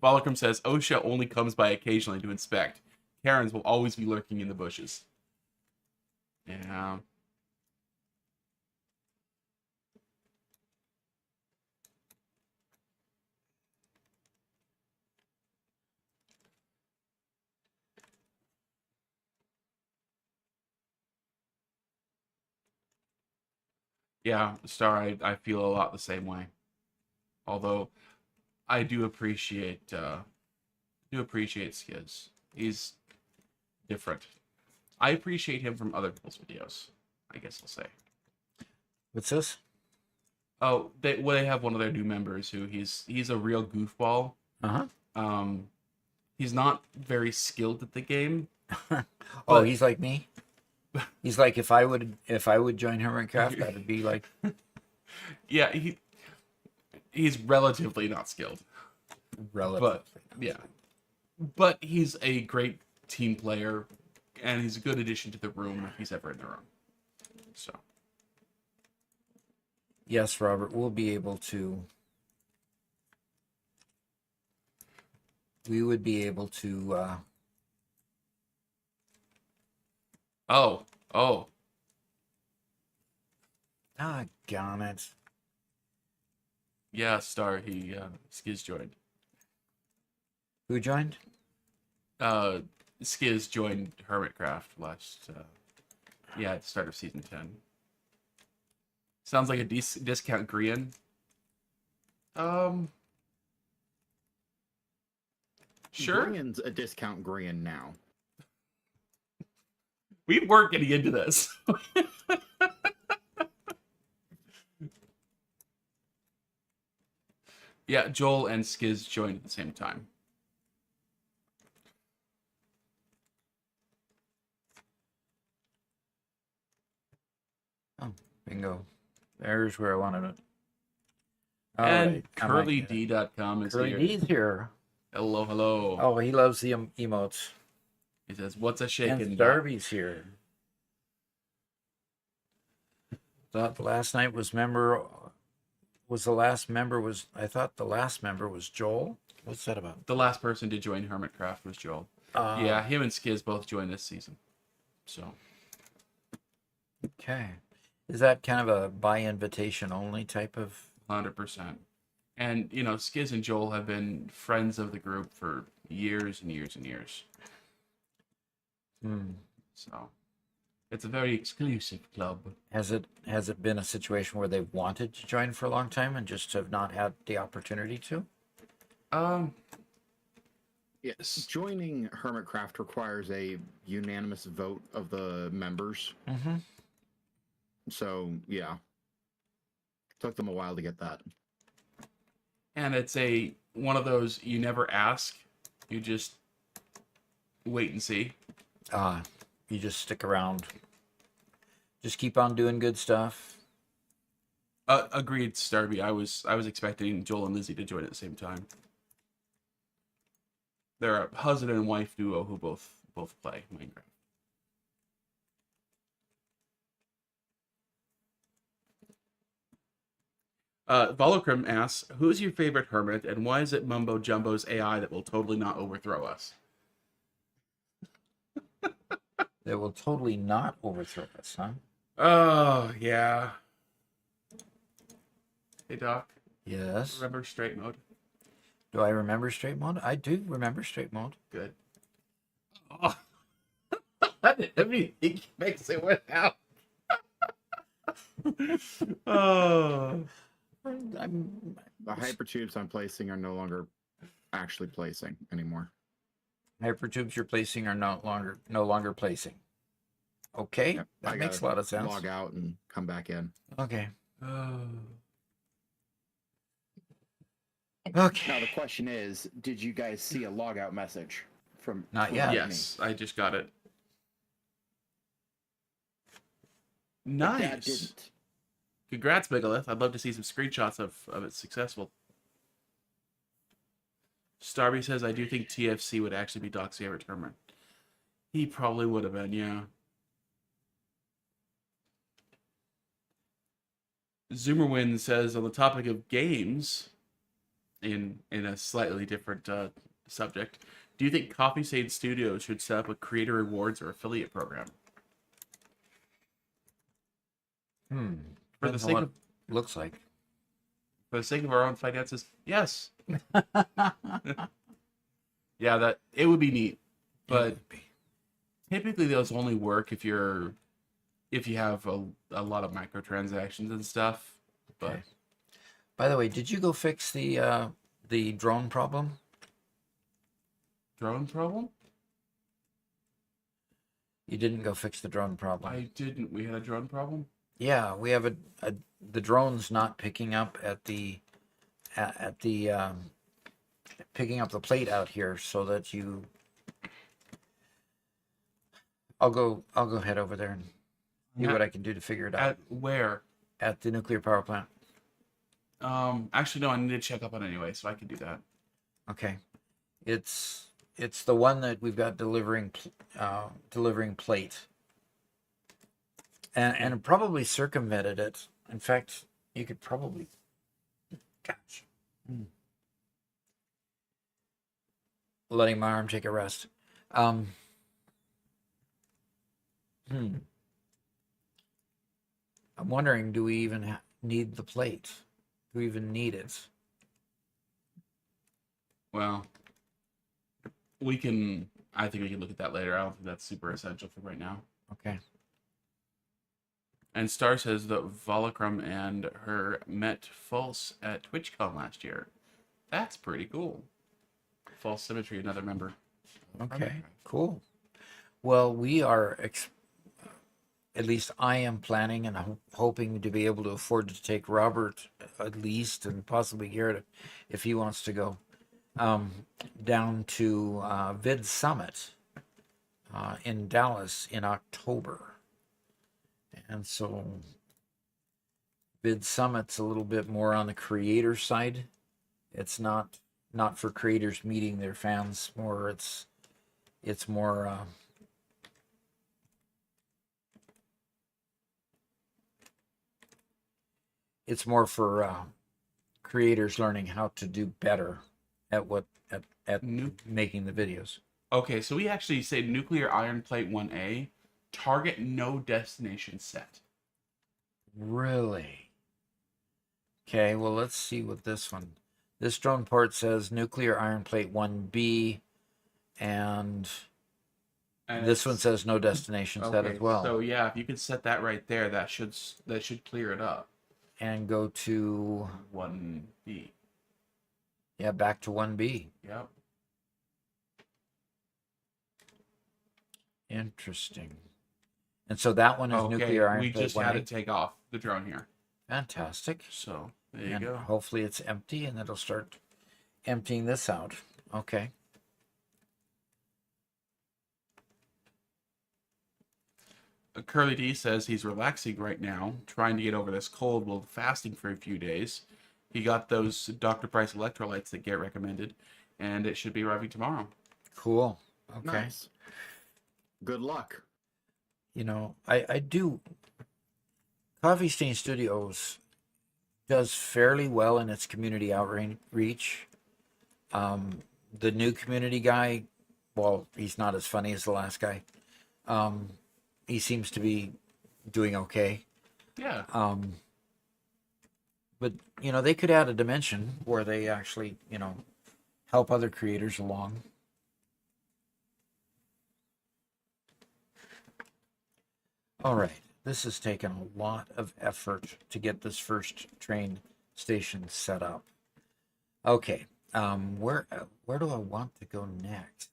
[SPEAKER 1] Volacrum says, "OSHA only comes by occasionally to inspect. Karens will always be lurking in the bushes." Yeah. Yeah, Star, I feel a lot the same way. Although I do appreciate Skiz. He's different. I appreciate him from other people's videos, I guess I'll say.
[SPEAKER 2] What's this?
[SPEAKER 1] Oh, they have one of their new members who he's a real goofball.
[SPEAKER 2] Uh
[SPEAKER 1] He's not very skilled at the game.
[SPEAKER 2] huh. Oh,
[SPEAKER 1] But-
[SPEAKER 2] he's like me. He's like if I would join Hermitcraft, that would be like
[SPEAKER 1] Yeah, he's relatively not skilled.
[SPEAKER 2] relatively.
[SPEAKER 1] Yeah. But he's a great team player, and he's a good addition to the room if he's ever in the room. So
[SPEAKER 2] Yes, Robert, we'll be able to. We would be able to.
[SPEAKER 1] oh.
[SPEAKER 2] Doggone it.
[SPEAKER 1] Yeah, Star, he Skiz joined.
[SPEAKER 2] Who joined?
[SPEAKER 1] Skiz joined Hermitcraft last at the start of season 10. Sounds like a discount Grian. Sure.
[SPEAKER 3] Grian's a discount Grian now.
[SPEAKER 1] We weren't getting into this. Yeah, Joel and Skiz joined at the same time.
[SPEAKER 2] Oh, bingo. There's where I wanted it.
[SPEAKER 1] And
[SPEAKER 2] All right,
[SPEAKER 1] CurlyD.com is
[SPEAKER 2] Curly
[SPEAKER 1] here.
[SPEAKER 2] D's here.
[SPEAKER 1] Hello, hello.
[SPEAKER 2] Oh, he loves the emotes.
[SPEAKER 1] He says, "What's a
[SPEAKER 2] And
[SPEAKER 1] shaking?"
[SPEAKER 2] Darby's here. Thought the last night was the last member was I thought the last member was Joel. What's that about?
[SPEAKER 1] The last person to join Hermitcraft was Joel. Yeah, him and Skiz both joined this season. So
[SPEAKER 2] Okay. Is that kind of a by invitation only type of
[SPEAKER 1] 100%. And Skiz and Joel have been friends of the group for years and years and years. So it's a very exclusive club.
[SPEAKER 2] Has it been a situation where they've wanted to join for a long time and just have not had the opportunity to?
[SPEAKER 3] Yes. Joining Hermitcraft requires a unanimous vote of the members.
[SPEAKER 2] Mm-hmm.
[SPEAKER 3] So, yeah. Took them a while to get that.
[SPEAKER 1] And it's one of those you never ask, you just wait and see.
[SPEAKER 2] You just stick around. Just keep on doing good stuff.
[SPEAKER 1] Agreed, Starby. I was expecting Joel and Lizzie to join at the same time. They're a husband and wife duo who both play Minecraft. Volocrim asks, "Who's your favorite hermit, and why is it Mumbo Jumbo's AI that will totally not overthrow us?"
[SPEAKER 2] That will totally not overthrow us, huh?
[SPEAKER 1] Oh yeah. Hey Doc,
[SPEAKER 2] Yes.
[SPEAKER 1] remember straight mode?
[SPEAKER 2] Do I remember straight mode? I do remember straight mode.
[SPEAKER 1] Good. Oh. Everything makes it went out. Oh.
[SPEAKER 2] I'm
[SPEAKER 3] The hypertubes I'm placing are no longer actually placing anymore.
[SPEAKER 2] hypertubes you're placing are no longer placing. Okay,
[SPEAKER 3] Yep,
[SPEAKER 2] that
[SPEAKER 3] I
[SPEAKER 2] makes a
[SPEAKER 3] gotta
[SPEAKER 2] lot of sense.
[SPEAKER 3] Log out and come back in.
[SPEAKER 2] Okay.
[SPEAKER 1] Oh.
[SPEAKER 2] Okay.
[SPEAKER 3] Now the question is, did you guys see a logout message from?
[SPEAKER 2] Not
[SPEAKER 3] from
[SPEAKER 2] yet.
[SPEAKER 3] me?
[SPEAKER 1] Yes, I just got it.
[SPEAKER 3] But Dad
[SPEAKER 1] Nice.
[SPEAKER 3] didn't.
[SPEAKER 1] Congrats, Megalith. I'd love to see some screenshots of it successful. Starby says, "I do think TFC would actually be Doc's favorite tournament." He probably would have been, yeah. Zoomerwin says, on the topic of games, in a slightly different subject, do you think Coffee Stain Studios should set up a creator rewards or affiliate program? For the
[SPEAKER 2] Depends on
[SPEAKER 1] sake
[SPEAKER 2] what
[SPEAKER 1] of
[SPEAKER 2] it looks like.
[SPEAKER 1] For the sake of our own finances, yes. Yeah, that it would be neat, but typically those only work if if you have a lot of microtransactions and stuff. But
[SPEAKER 2] Okay. By the way, did you go fix the drone problem?
[SPEAKER 1] drone problem?
[SPEAKER 2] You didn't go fix the drone problem.
[SPEAKER 1] I didn't. We had a drone problem?
[SPEAKER 2] Yeah, we have the drone's not picking up at the picking up the plate out here, so that you. I'll go head over there and see what I can do to figure it out
[SPEAKER 1] At where?
[SPEAKER 2] at the nuclear power plant.
[SPEAKER 1] Actually, no, I need to check up on it anyway, so I can do that.
[SPEAKER 2] Okay, it's the one that we've got delivering plate, and it probably circumvented it. In fact, you could probably, gosh, letting my arm take a rest. I'm wondering, do we even need the plate? Do we even need it?
[SPEAKER 1] Well, I think we can look at that later. I don't think that's super essential for right now.
[SPEAKER 2] Okay.
[SPEAKER 1] And Star says that Volacrum and her met False at TwitchCon last year. That's pretty cool. False Symmetry, another member.
[SPEAKER 2] Okay, cool. Well, we are, at least I am planning and hoping to be able to afford to take Robert at least, and possibly Garrett if he wants to go, down to Vid Summit in Dallas in October. And so Vid Summit's a little bit more on the creator side. It's not for creators meeting their fans, more it's more it's more for creators learning how to do better at making the videos.
[SPEAKER 1] Okay, so we actually say Nuclear Iron Plate 1A, target no destination set.
[SPEAKER 2] Really? Okay, well, let's see what this drone port says Nuclear Iron Plate 1B, and this one says no destination set as well.
[SPEAKER 1] So yeah, if you could set that right there, that should clear it up.
[SPEAKER 2] And go to
[SPEAKER 1] 1B.
[SPEAKER 2] Yeah, back to 1B.
[SPEAKER 1] Yep.
[SPEAKER 2] Interesting. And so that one is Nuclear Iron Plate 1A.
[SPEAKER 1] We just had to take off the drone here.
[SPEAKER 2] Fantastic.
[SPEAKER 1] So there you go.
[SPEAKER 2] Hopefully it's empty, and it'll start emptying this out. Okay.
[SPEAKER 1] Curly D says he's relaxing right now, trying to get over this cold while fasting for a few days. He got those Dr. Price electrolytes that Garrett recommended, and it should be arriving tomorrow.
[SPEAKER 2] Cool. Okay.
[SPEAKER 3] Nice. Good luck.
[SPEAKER 2] You know, I do. Coffee Stain Studios does fairly well in its community outreach. The new community guy, well, he's not as funny as the last guy. He seems to be doing okay.
[SPEAKER 1] Yeah.
[SPEAKER 2] But, you know, they could add a dimension where they actually, you know, help other creators along. All right. This has taken a lot of effort to get this first train station set up. Okay. Where do I want to go next?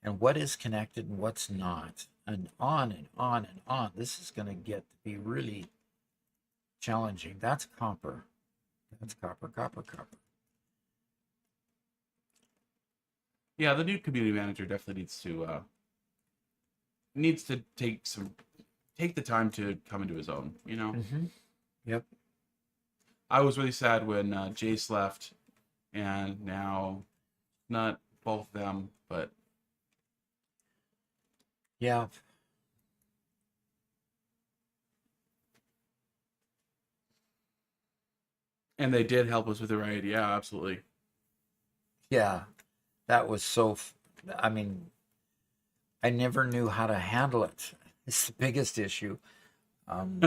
[SPEAKER 2] And what is connected and what's not? And on and on and on. This is going to get to be really challenging. That's copper. That's copper.
[SPEAKER 1] Yeah, the new community manager definitely needs to take the time to come into his own, you know?
[SPEAKER 2] Mm-hmm. Yep.
[SPEAKER 1] I was really sad when Jace left, and now not both of them, but
[SPEAKER 2] yeah.
[SPEAKER 1] And they did help us with the raid. Yeah, absolutely.
[SPEAKER 2] Yeah. That was so I mean, I never knew how to handle it. It's the biggest issue.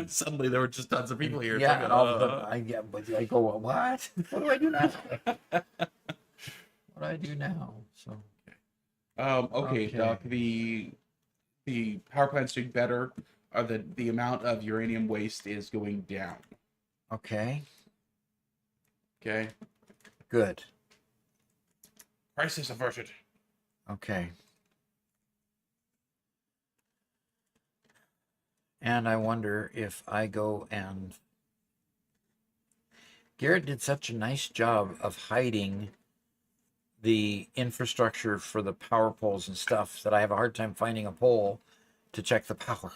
[SPEAKER 1] Suddenly there were just tons of people here.
[SPEAKER 2] Yeah, and all of them, I go, what? What do I do now? What do I do now? So,
[SPEAKER 1] okay, Doc. The power plant's doing better. the amount of uranium waste is going down.
[SPEAKER 2] Okay.
[SPEAKER 1] Okay.
[SPEAKER 2] Good.
[SPEAKER 1] Crisis averted.
[SPEAKER 2] Okay. And I wonder if I go and... Garrett did such a nice job of hiding the infrastructure for the power poles and stuff that I have a hard time finding a pole to check the power.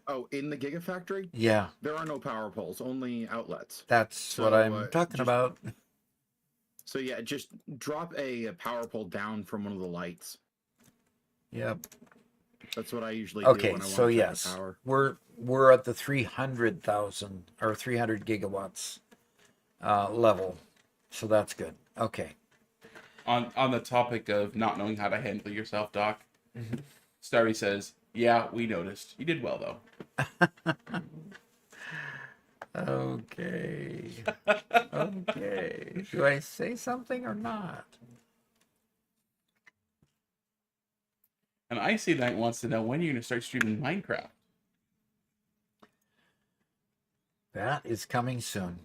[SPEAKER 3] Oh, in the Gigafactory,
[SPEAKER 2] Yeah,
[SPEAKER 3] there are no power poles, only outlets.
[SPEAKER 2] that's what I'm talking about.
[SPEAKER 3] So yeah, just drop a power pole down from one of the lights.
[SPEAKER 2] Yep.
[SPEAKER 3] That's what I usually do
[SPEAKER 2] Okay,
[SPEAKER 3] when I want
[SPEAKER 2] so
[SPEAKER 3] to check
[SPEAKER 2] yes,
[SPEAKER 3] the power.
[SPEAKER 2] we're at the 300,000 or 300 gigawatts level, so that's good. Okay.
[SPEAKER 1] On the topic of not knowing how to handle yourself, Doc, Starry says, "Yeah, we noticed. You did well, though."
[SPEAKER 2] Okay. Okay. Do I say something or not?
[SPEAKER 1] And Icy Knight wants to know when you're going to start streaming Minecraft.
[SPEAKER 2] That is coming soon.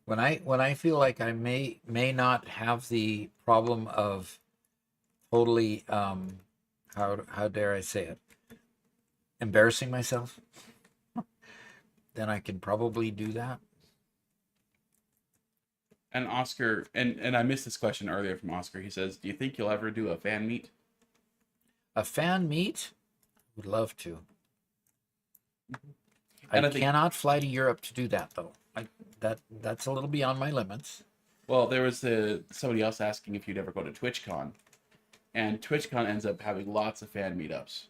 [SPEAKER 2] When I feel like I may not have the problem of totally how dare I say it, embarrassing myself, then I can probably do that.
[SPEAKER 1] And Oscar, and I missed this question earlier from Oscar. He says, "Do you think you'll ever do a fan meet?"
[SPEAKER 2] A fan meet? Would love to.
[SPEAKER 1] And
[SPEAKER 2] I
[SPEAKER 1] I think-
[SPEAKER 2] cannot fly to Europe to do that though. That's a little beyond my limits.
[SPEAKER 1] Well, there was somebody else asking if you'd ever go to TwitchCon, and TwitchCon ends up having lots of fan meetups.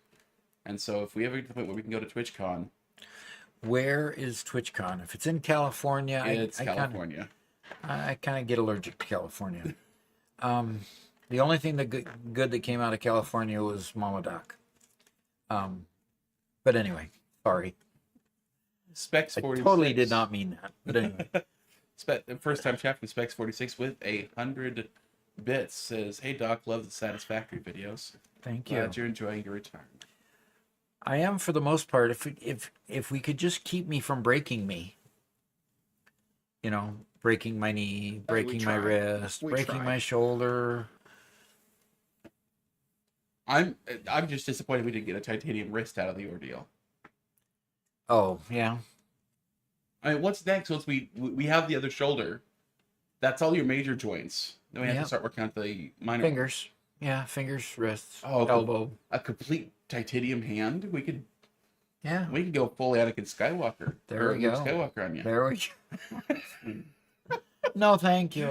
[SPEAKER 1] And so, if we ever get to the point where we can go to TwitchCon,
[SPEAKER 2] Where is TwitchCon? If it's in California,
[SPEAKER 1] it's California.
[SPEAKER 2] I kind of get allergic to California. The only thing that good that came out of California was Mama Doc. But anyway, sorry.
[SPEAKER 1] Specs
[SPEAKER 2] I
[SPEAKER 1] 46.
[SPEAKER 2] totally did not mean that. But anyway,
[SPEAKER 1] First time chat from Specs 46 with 100 bits says, "Hey Doc, love the Satisfactory videos.
[SPEAKER 2] thank you.
[SPEAKER 1] Glad you're enjoying your retirement."
[SPEAKER 2] I am for the most part. If we could just keep me from breaking me, breaking my knee, breaking my
[SPEAKER 3] try.
[SPEAKER 2] wrist,
[SPEAKER 3] We
[SPEAKER 2] breaking
[SPEAKER 3] try.
[SPEAKER 2] my shoulder.
[SPEAKER 1] I'm just disappointed we didn't get a titanium wrist out of the ordeal.
[SPEAKER 2] Oh yeah,
[SPEAKER 1] I mean, what's next? Once we have the other shoulder, that's all your major joints. Then we have
[SPEAKER 2] Yep.
[SPEAKER 1] to start working on the minor
[SPEAKER 2] fingers. Yeah, fingers, wrists,
[SPEAKER 1] Oh,
[SPEAKER 2] elbow.
[SPEAKER 1] a complete titanium hand. We could
[SPEAKER 2] Yeah,
[SPEAKER 1] go full Anakin Skywalker.
[SPEAKER 2] There
[SPEAKER 1] or
[SPEAKER 2] we
[SPEAKER 1] Luke
[SPEAKER 2] go.
[SPEAKER 1] Skywalker on you.
[SPEAKER 2] there we go. No, thank you.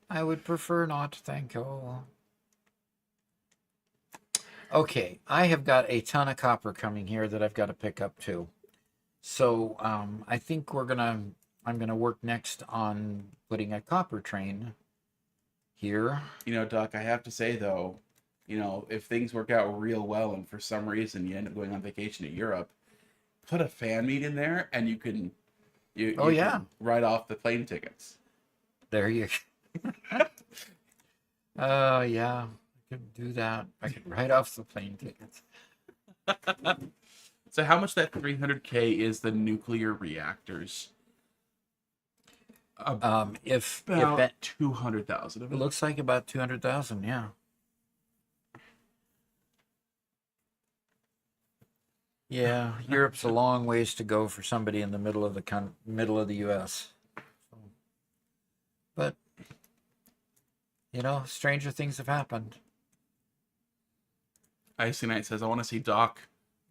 [SPEAKER 2] I would prefer not, thank you. Okay, I have got a ton of copper coming here that I've got to pick up too. So I think I'm gonna work next on putting a copper train here.
[SPEAKER 1] Doc, I have to say though, if things work out real well and for some reason you end up going on vacation to Europe, put a fan meet in there and you can can write off the plane tickets.
[SPEAKER 2] There you go. Oh yeah, I could do that. I could write off the plane tickets.
[SPEAKER 1] So how much that 300K is the nuclear reactors?
[SPEAKER 2] If
[SPEAKER 1] About
[SPEAKER 2] that
[SPEAKER 1] 200,000 of
[SPEAKER 2] it
[SPEAKER 1] it.
[SPEAKER 2] looks like about 200,000, yeah. Yeah, Europe's a long ways to go for somebody in the middle of the U.S. But stranger things have happened.
[SPEAKER 1] Icy Knight says, "I want to see Doc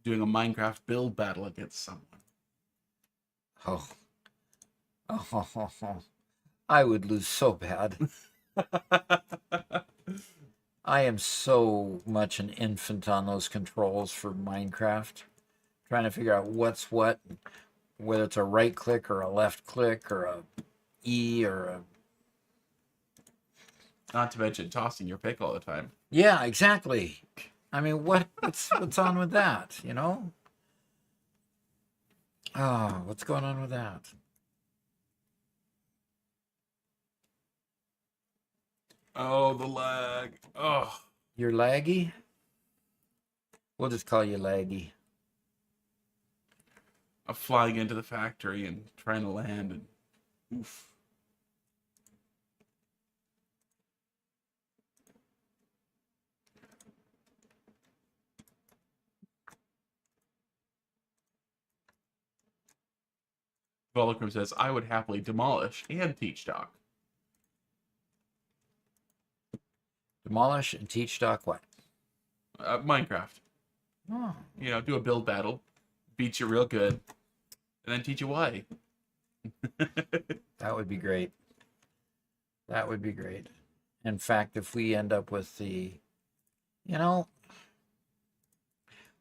[SPEAKER 1] doing a Minecraft build battle against someone."
[SPEAKER 2] Oh, I would lose so bad. I am so much an infant on those controls for Minecraft, trying to figure out what's what, whether it's a right click or a left click or a E or a...
[SPEAKER 1] Not to mention tossing your pick all the time.
[SPEAKER 2] Yeah, exactly. I mean, what's on with that, Oh, what's going on with that?
[SPEAKER 1] Oh, the lag. Oh.
[SPEAKER 2] You're laggy? We'll just call you Laggy.
[SPEAKER 1] Of flying into the factory and trying to land and oof. Volocrum says, I would happily demolish and teach Doc.
[SPEAKER 2] Demolish and teach Doc what?
[SPEAKER 1] Minecraft.
[SPEAKER 2] Oh.
[SPEAKER 1] You know, do a build battle, beat you real good, and then teach you why.
[SPEAKER 2] That would be great. That would be great. In fact, if we end up with the, you know,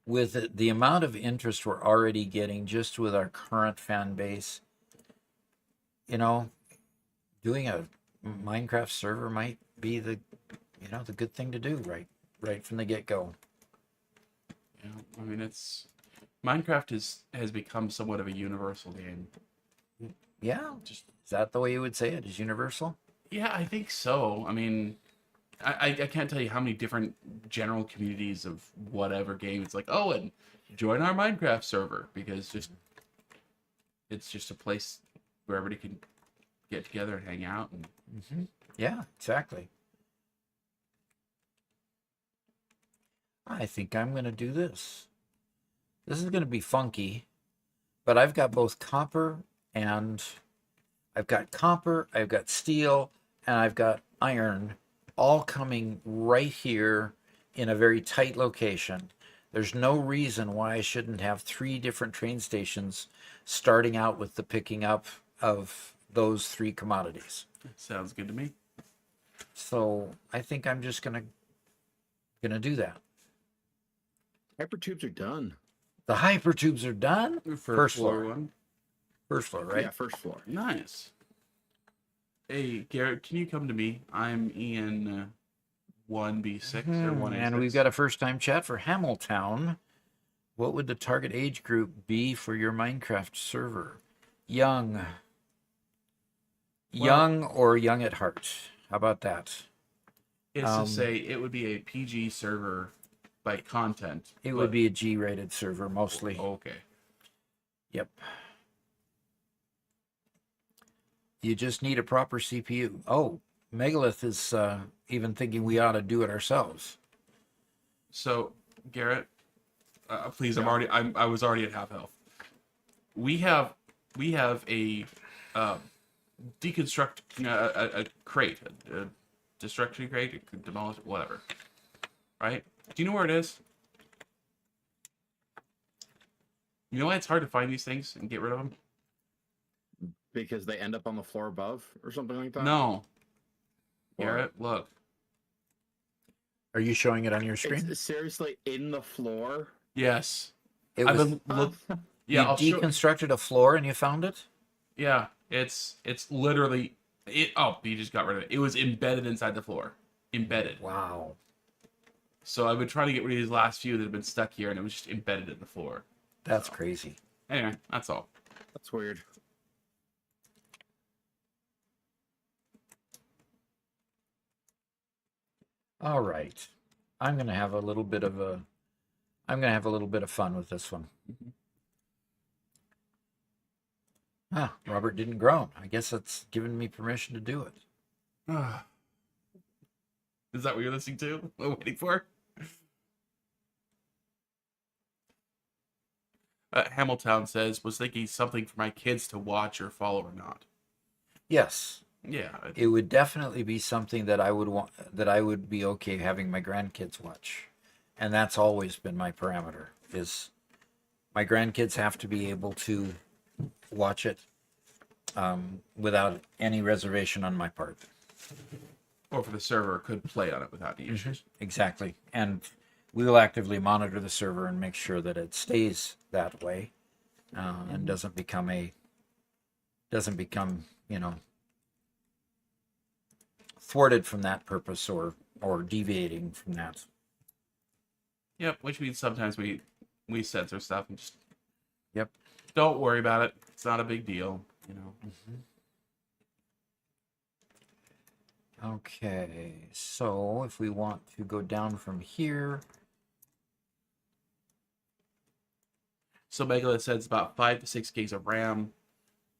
[SPEAKER 2] with the amount of interest we're already getting just with our current fan base, you know, doing a Minecraft server might be the, you know, the good thing to do right from the get-go.
[SPEAKER 1] Yeah, I mean, it's Minecraft has become somewhat of a universal game.
[SPEAKER 2] Yeah,
[SPEAKER 1] Just
[SPEAKER 2] is that the way you would say it? Is universal?
[SPEAKER 1] yeah, I think so. I mean, I can't tell you how many different general communities of whatever game. It's like, oh, and join our Minecraft server because it's just a place where everybody can get together and hang out. And
[SPEAKER 2] Mm-hmm. Yeah, exactly. I think I'm going to do this. This is going to be funky, but I've got both copper and I've got steel, and I've got iron all coming right here in a very tight location. There's no reason why I shouldn't have 3 different train stations starting out with the picking up of those 3 commodities.
[SPEAKER 1] sounds good to me.
[SPEAKER 2] So I think I'm just gonna do that.
[SPEAKER 3] Hypertubes are done.
[SPEAKER 2] The hypertubes are done.
[SPEAKER 1] For
[SPEAKER 2] First
[SPEAKER 1] floor
[SPEAKER 2] floor.
[SPEAKER 1] one.
[SPEAKER 2] First floor, right?
[SPEAKER 3] Yeah, first floor.
[SPEAKER 1] Nice. Hey, Garrett, can you come to me? I'm in 1B6 or 1A6.
[SPEAKER 2] And we've got a first-time chat for Hamiltown. What would the target age group be for your Minecraft server? Young. Young or young at heart. How about that?
[SPEAKER 1] It's to say it would be a PG server by content.
[SPEAKER 2] It would be a G-rated server mostly.
[SPEAKER 1] Okay.
[SPEAKER 2] Yep. You just need a proper CPU. Oh, Megalith is even thinking we ought to do it ourselves.
[SPEAKER 1] So, Garrett, please, I was already at half health. We have a deconstruct a crate, a destruction crate, demolish whatever. Right? Do you know where it is? You know why it's hard to find these things and get rid of them?
[SPEAKER 3] Because they end up on the floor above or something like that?
[SPEAKER 1] No.
[SPEAKER 3] What?
[SPEAKER 1] Garrett, look.
[SPEAKER 2] Are you showing it on your screen?
[SPEAKER 3] It's seriously in the floor?
[SPEAKER 1] Yes.
[SPEAKER 2] It
[SPEAKER 1] I've
[SPEAKER 2] was,
[SPEAKER 1] been look. Yeah, I'll
[SPEAKER 2] you
[SPEAKER 1] show.
[SPEAKER 2] deconstructed a floor and you found it?
[SPEAKER 1] Yeah, it's literally it. Oh, you just got rid of it. It was embedded inside the floor. Embedded.
[SPEAKER 2] Wow.
[SPEAKER 1] So I've been trying to get rid of these last few that have been stuck here, and it was just embedded in the floor.
[SPEAKER 2] That's crazy.
[SPEAKER 1] Anyway, that's all.
[SPEAKER 3] That's weird.
[SPEAKER 2] All right. I'm going to have a little bit of fun with this one. Ah, Robert didn't groan. I guess that's giving me permission to do it.
[SPEAKER 1] Is that what you're listening to? What waiting for? Hamilton says, was thinking something for my kids to watch or follow or not.
[SPEAKER 2] Yes.
[SPEAKER 1] Yeah.
[SPEAKER 2] It would definitely be something that I would be okay having my grandkids watch. And that's always been my parameter, is my grandkids have to be able to watch it without any reservation on my part.
[SPEAKER 1] Or for the server could play on it without any issues.
[SPEAKER 2] Exactly. And we will actively monitor the server and make sure that it stays that way and doesn't become, thwarted from that purpose or deviating from that.
[SPEAKER 1] Yep, which means sometimes we censor stuff and just
[SPEAKER 2] Yep.
[SPEAKER 1] don't worry about it. It's not a big deal, you know.
[SPEAKER 2] Okay, so if we want to go down from here,
[SPEAKER 1] So Megalith said it's about 5 to 6 gigs of RAM.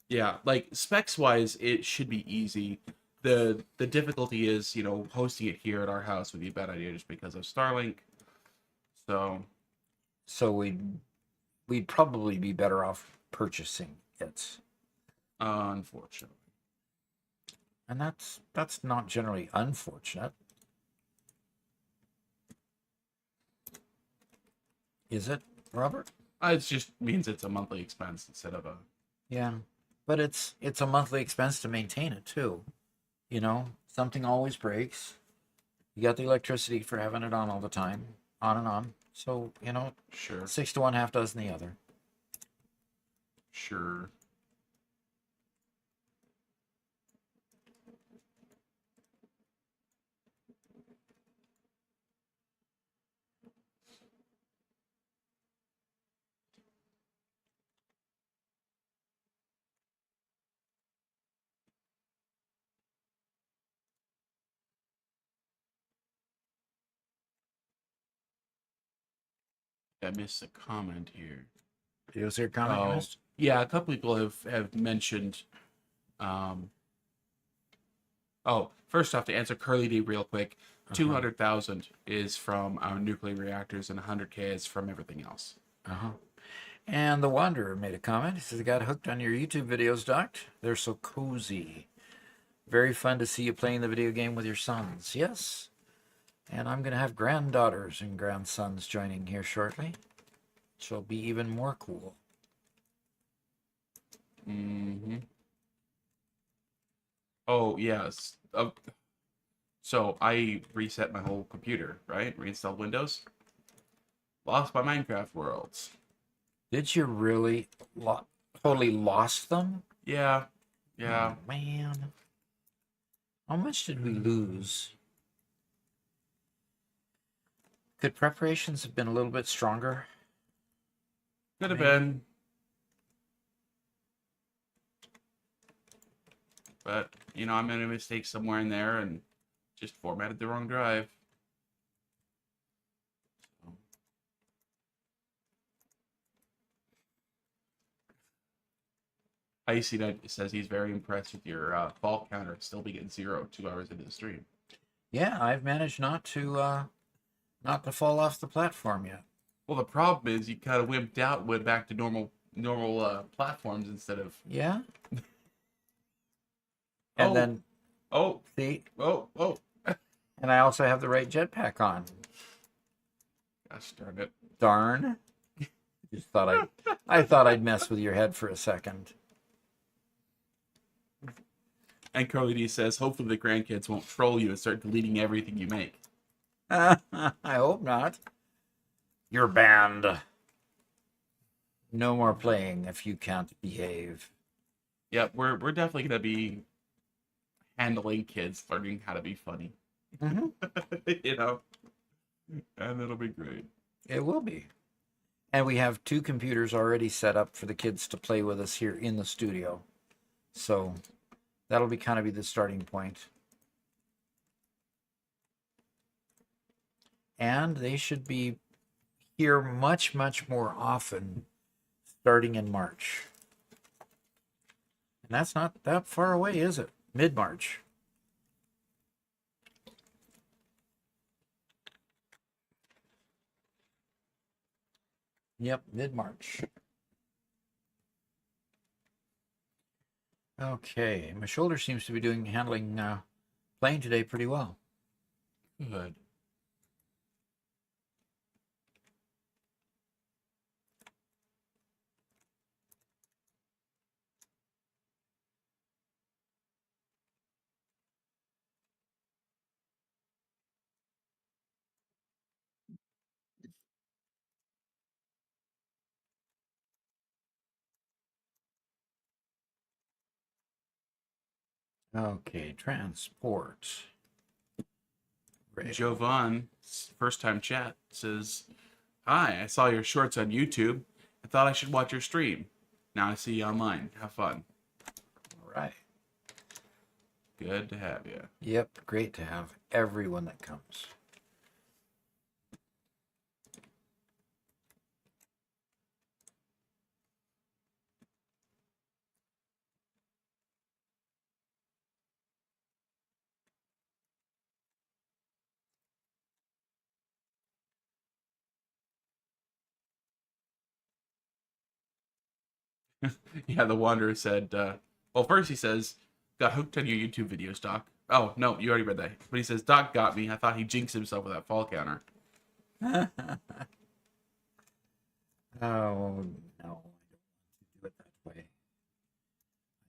[SPEAKER 1] Yeah, like specs wise, it should be easy. The difficulty is, hosting it here at our house would be a bad idea just because of Starlink. So
[SPEAKER 2] we'd probably be better off purchasing it.
[SPEAKER 1] unfortunately.
[SPEAKER 2] And that's not generally unfortunate. Is it, Robert?
[SPEAKER 1] It just means it's a monthly expense instead of a.
[SPEAKER 2] Yeah. But it's a monthly expense to maintain it too. Something always breaks. You got the electricity for having it on all the time, on and on. So,
[SPEAKER 1] Sure.
[SPEAKER 2] 6 to 1, half dozen the other.
[SPEAKER 1] Sure. I missed a comment here.
[SPEAKER 2] Is there a comment you missed?
[SPEAKER 1] Yeah, a couple people have mentioned. First off, to answer Curly D real quick, 200,000 is from our nuclear reactors and 100K is from everything else.
[SPEAKER 2] And the Wanderer made a comment. He says, I got hooked on your YouTube videos, Doc. They're so cozy. Very fun to see you playing the video game with your sons. Yes. And I'm going to have granddaughters and grandsons joining here shortly. She'll be even more cool.
[SPEAKER 1] Oh, yes. So I reset my whole computer, right? Reinstalled Windows. Lost my Minecraft worlds.
[SPEAKER 2] Did you really totally lost them?
[SPEAKER 1] Yeah.
[SPEAKER 2] Oh, man. How much did we lose? Could preparations have been a little bit stronger?
[SPEAKER 1] Could have been. But, I made a mistake somewhere in there and just formatted the wrong drive. Icy Knight says he's very impressed with your fault counter still being at 0 2 hours into the stream.
[SPEAKER 2] Yeah, I've managed not to fall off the platform yet.
[SPEAKER 1] Well, the problem is you kind of wimped out, went back to normal platforms instead of.
[SPEAKER 2] Yeah. And then.
[SPEAKER 1] Oh.
[SPEAKER 2] See.
[SPEAKER 1] Oh.
[SPEAKER 2] And I also have the right jetpack on.
[SPEAKER 1] Gosh darn it.
[SPEAKER 2] Darn. Just thought I thought I'd mess with your head for a second.
[SPEAKER 1] And Curly D says, hopefully the grandkids won't troll you and start deleting everything you make.
[SPEAKER 2] I hope not. You're banned. No more playing if you can't behave.
[SPEAKER 1] Yep, we're definitely gonna be handling kids, learning how to be funny. And it'll be great.
[SPEAKER 2] It will be. And we have 2 computers already set up for the kids to play with us here in the studio. So that'll be kind of the starting point. And they should be here much, much more often starting in March. And that's not that far away, is it? Mid-March. Yep, mid-March. Okay, my shoulder seems to be handling playing today pretty well.
[SPEAKER 1] Good.
[SPEAKER 2] Okay, transport. Rail.
[SPEAKER 1] Jovan, first time chat, says, hi, I saw your shorts on YouTube. I thought I should watch your stream. Now I see you online. Have fun.
[SPEAKER 2] All right.
[SPEAKER 1] Good to have you.
[SPEAKER 2] Yep, great to have everyone that comes.
[SPEAKER 1] Yeah, the Wanderer said, well, first he says, got hooked on your YouTube videos, Doc. Oh, no, you already read that. But he says, Doc got me. I thought he jinxed himself with that fall counter.
[SPEAKER 2] Oh, no. I don't want to do it that way.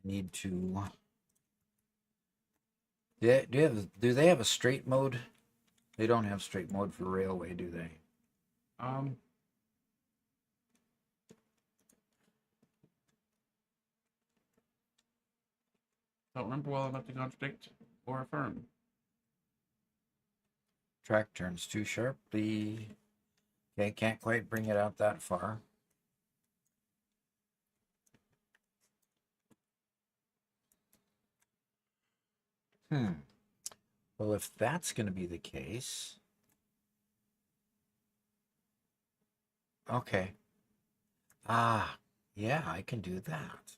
[SPEAKER 2] I need to... Yeah, do they have a straight mode? They don't have straight mode for railway, do they?
[SPEAKER 1] Don't remember well enough to contradict or affirm.
[SPEAKER 2] Track turns too sharply. Okay, can't quite bring it out that far. Well, if that's going to be the case... Okay. Ah, yeah, I can do that.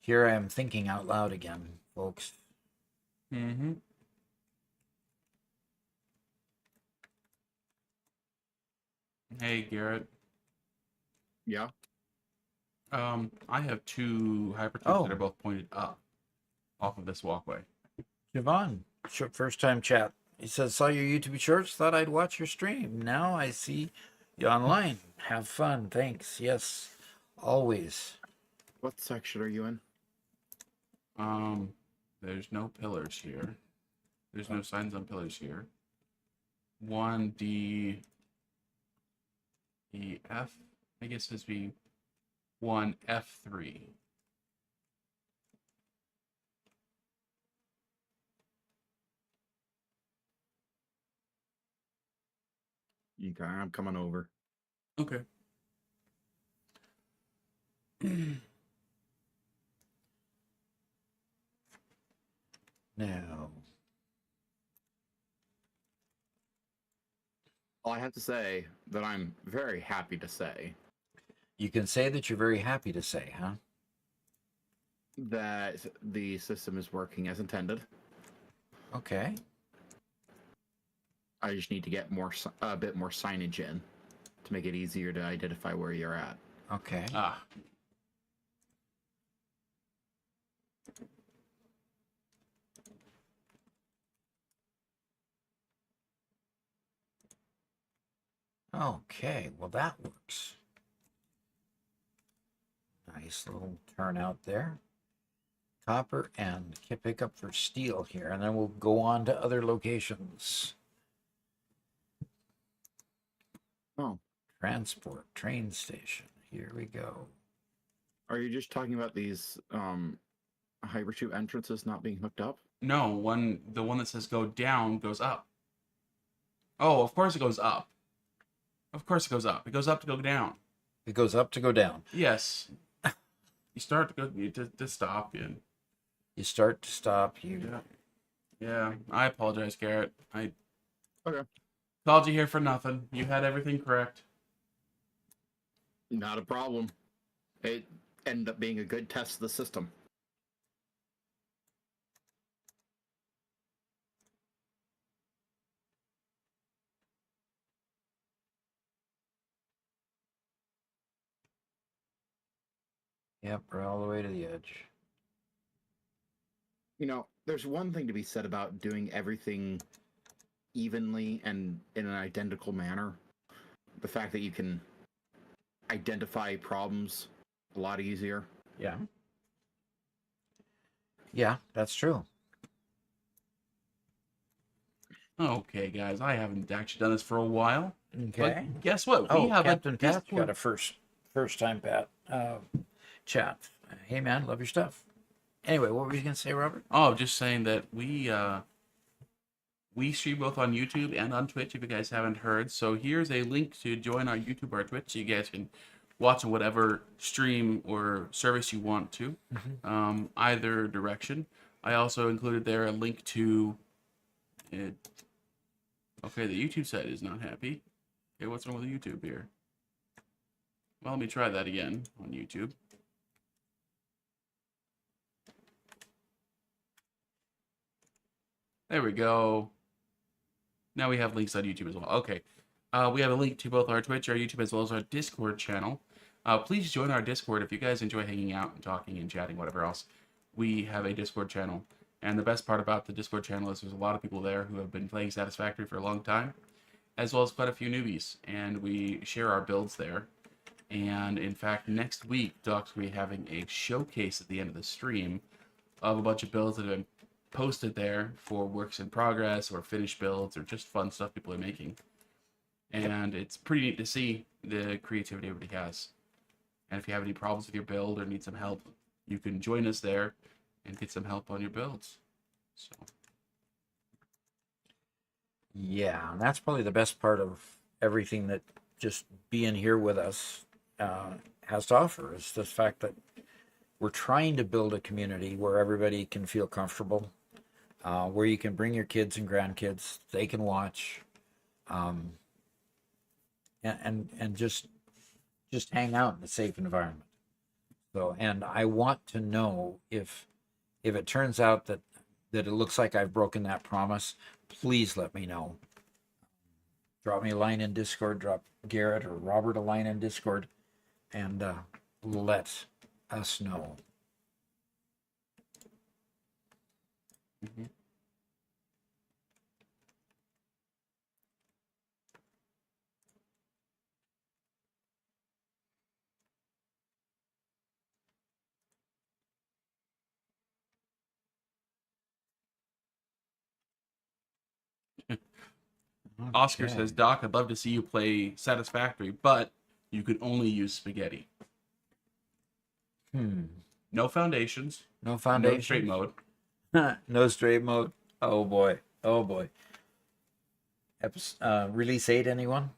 [SPEAKER 2] Here I am thinking out loud again, folks.
[SPEAKER 1] Mm-hmm. Hey, Garrett.
[SPEAKER 3] Yeah.
[SPEAKER 1] I have two hypertubes that are both pointed up off of this walkway.
[SPEAKER 2] Javon, first time chat. He says, saw your YouTube shorts, thought I'd watch your stream. Now I see you online. Have fun. Thanks. Yes, always.
[SPEAKER 3] What section are you in?
[SPEAKER 1] There's no pillars here. There's no signs on pillars here. 1D, E, F. I guess this would be 1F3.
[SPEAKER 3] I'm coming over.
[SPEAKER 1] Okay.
[SPEAKER 2] Now,
[SPEAKER 3] Well, I have to say that I'm very happy to say
[SPEAKER 2] you can say that you're very happy to say, huh?
[SPEAKER 3] that the system is working as intended.
[SPEAKER 2] Okay.
[SPEAKER 3] I just need to get a bit more signage in to make it easier to identify where you're at.
[SPEAKER 2] Okay.
[SPEAKER 1] Ah.
[SPEAKER 2] Okay, well that works. Nice little turnout there. Copper and pick up for steel here, and then we'll go on to other locations.
[SPEAKER 3] Oh.
[SPEAKER 2] Transport, train station. Here we go.
[SPEAKER 3] Are you just talking about these hypertube entrances not being hooked up?
[SPEAKER 1] No, the one that says go down goes up. Oh, of course it goes up. Of course it goes up. It goes up to go down.
[SPEAKER 2] It goes up to go down.
[SPEAKER 1] Yes. You start to go to stop. And
[SPEAKER 2] you start to stop.
[SPEAKER 1] Yeah. I apologize, Garrett. I
[SPEAKER 3] Okay.
[SPEAKER 1] called you here for nothing. You had everything correct.
[SPEAKER 3] Not a problem. It ended up being a good test of the system.
[SPEAKER 2] Yep, we're all the way to the edge.
[SPEAKER 3] You know, there's one thing to be said about doing everything evenly and in an identical manner. The fact that you can identify problems a lot easier.
[SPEAKER 2] Yeah. Yeah, that's true.
[SPEAKER 1] Okay, guys, I haven't actually done this for a while.
[SPEAKER 2] Okay.
[SPEAKER 1] But guess what? We have
[SPEAKER 2] Captain
[SPEAKER 1] a
[SPEAKER 2] Pat
[SPEAKER 1] Discord.
[SPEAKER 2] got a first time Pat chat. Hey man, love your stuff. Anyway, what were you gonna say, Robert?
[SPEAKER 1] Oh, just saying that we stream both on YouTube and on Twitch if you guys haven't heard. So here's a link to join our YouTube or Twitch so you guys can watch on whatever stream or service you want to, either direction. I also included there a link to it. Okay, the YouTube site is not happy. Okay, what's wrong with YouTube here? Well, let me try that again on YouTube. There we go. Now we have links on YouTube as well. Okay. We have a link to both our Twitch, our YouTube, as well as our Discord channel. Please join our Discord if you guys enjoy hanging out and talking and chatting, whatever else. We have a Discord channel, and the best part about the Discord channel is there's a lot of people there who have been playing Satisfactory for a long time, as well as quite a few newbies, and we share our builds there. And in fact, next week, Doc's will be having a showcase at the end of the stream of a bunch of builds that have been posted there for works in progress or finished builds or just fun stuff people are making. And it's pretty neat to see the creativity everybody has. And if you have any problems with your build or need some help, you can join us there and get some help on your builds. So.
[SPEAKER 2] Yeah, and that's probably the best part of everything that just being here with us has to offer, is the fact that we're trying to build a community where everybody can feel comfortable, where you can bring your kids and grandkids, they can watch, and just hang out in a safe environment. So, and I want to know if it turns out that it looks like I've broken that promise, please let me know. Drop me a line in Discord, drop Garrett or Robert a line in Discord, and let us know.
[SPEAKER 1] Mm-hmm. Oscar
[SPEAKER 2] Okay.
[SPEAKER 1] says, Doc, I'd love to see you play Satisfactory, but you could only use spaghetti. No foundations.
[SPEAKER 2] No foundation.
[SPEAKER 1] No straight mode.
[SPEAKER 2] No straight mode. Oh boy. Oh boy. Release 8, anyone?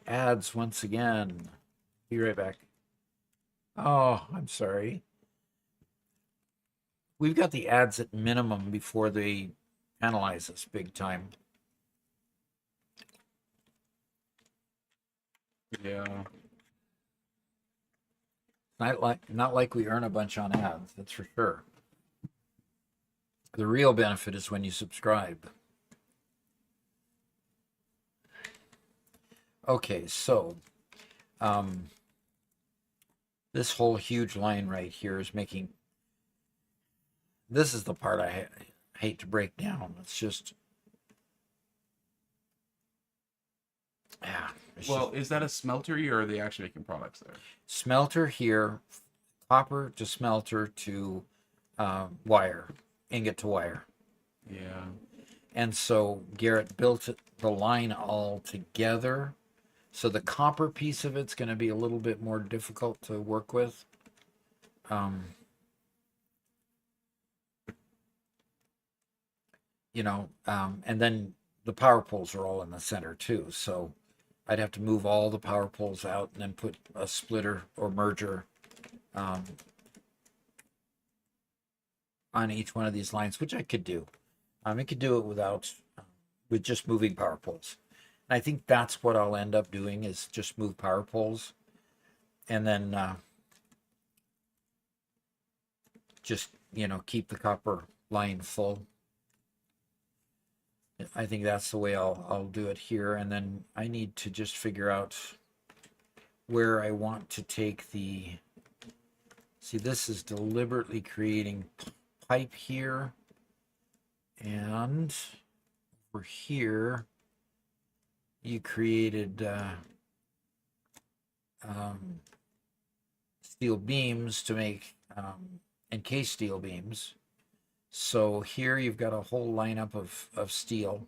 [SPEAKER 2] Ads once again. Be right back. Oh, I'm sorry. We've got the ads at minimum before they penalize us big time.
[SPEAKER 1] Yeah.
[SPEAKER 2] Not like we earn a bunch on ads, that's for sure. The real benefit is when you subscribe. Okay, so this whole huge line right here is making, this is the part I hate to break down. It's just, yeah.
[SPEAKER 1] Well, is that a smeltery, or are they actually making products there?
[SPEAKER 2] Smelter here, copper to smelter to wire, ingot to wire.
[SPEAKER 1] Yeah.
[SPEAKER 2] And so Garrett built the line all together. So the copper piece of it's going to be a little bit more difficult to work with. And then the power poles are all in the center too. So I'd have to move all the power poles out and then put a splitter or merger on each one of these lines, which I could do. I could do it with just moving power poles. And I think that's what I'll end up doing, is just move power poles, and then just keep the copper line full. I think that's the way I'll do it here, and then I need to just figure out where I want to take the. See, this is deliberately creating pipe here, and over here you created steel beams to make encased steel beams. So here you've got a whole lineup of steel.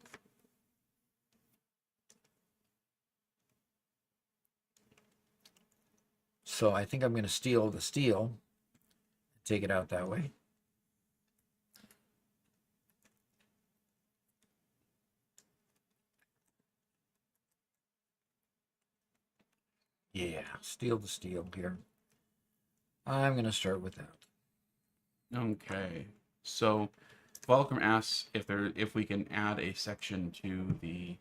[SPEAKER 2] So I think I'm going to steal the steel, take it out that way. Yeah, steal the steel here. I'm going to start with that.
[SPEAKER 1] Okay. So, Welcome asks if we can add a section to the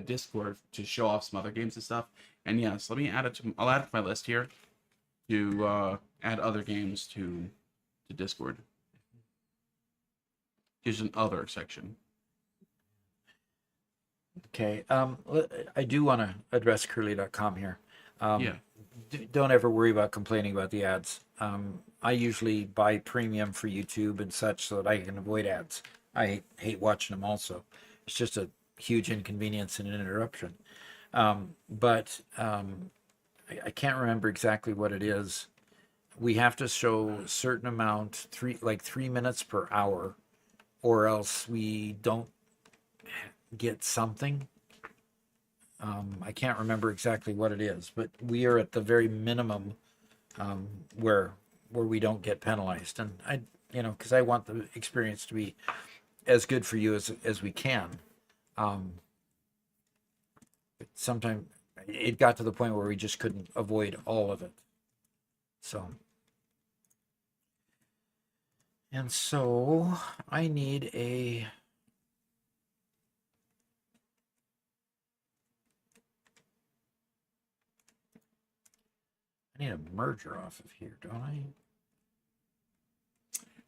[SPEAKER 1] Discord to show off some other games and stuff. And yes, let me add it to. I'll add it to my list here to add other games to Discord. There's an other section.
[SPEAKER 2] Okay. I do want to address curly.com here.
[SPEAKER 1] Yeah.
[SPEAKER 2] Don't ever worry about complaining about the ads. I usually buy premium for YouTube and such so that I can avoid ads. I hate watching them also. It's just a huge inconvenience and an interruption. But I can't remember exactly what it is. We have to show a certain amount, 3 minutes per hour, or else we don't get something. I can't remember exactly what it is, but we are at the very minimum where we don't get penalized. And because I want the experience to be as good for you as we can. But sometimes it got to the point where we just couldn't avoid all of it. So I need a merger off of here, don't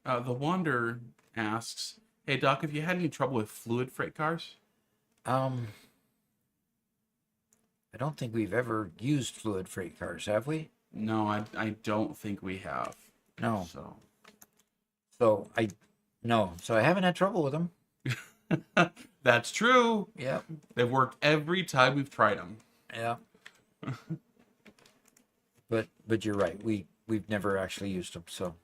[SPEAKER 2] I?
[SPEAKER 1] The Wander asks, "Hey Doc, have you had any trouble with fluid freight cars?"
[SPEAKER 2] I don't think we've ever used fluid freight cars, have we?
[SPEAKER 1] No, I don't think we have.
[SPEAKER 2] No.
[SPEAKER 1] So
[SPEAKER 2] So I haven't had trouble with them.
[SPEAKER 1] that's true.
[SPEAKER 2] Yeah.
[SPEAKER 1] They've worked every time we've tried them.
[SPEAKER 2] Yeah. But you're right. We've never actually used them. So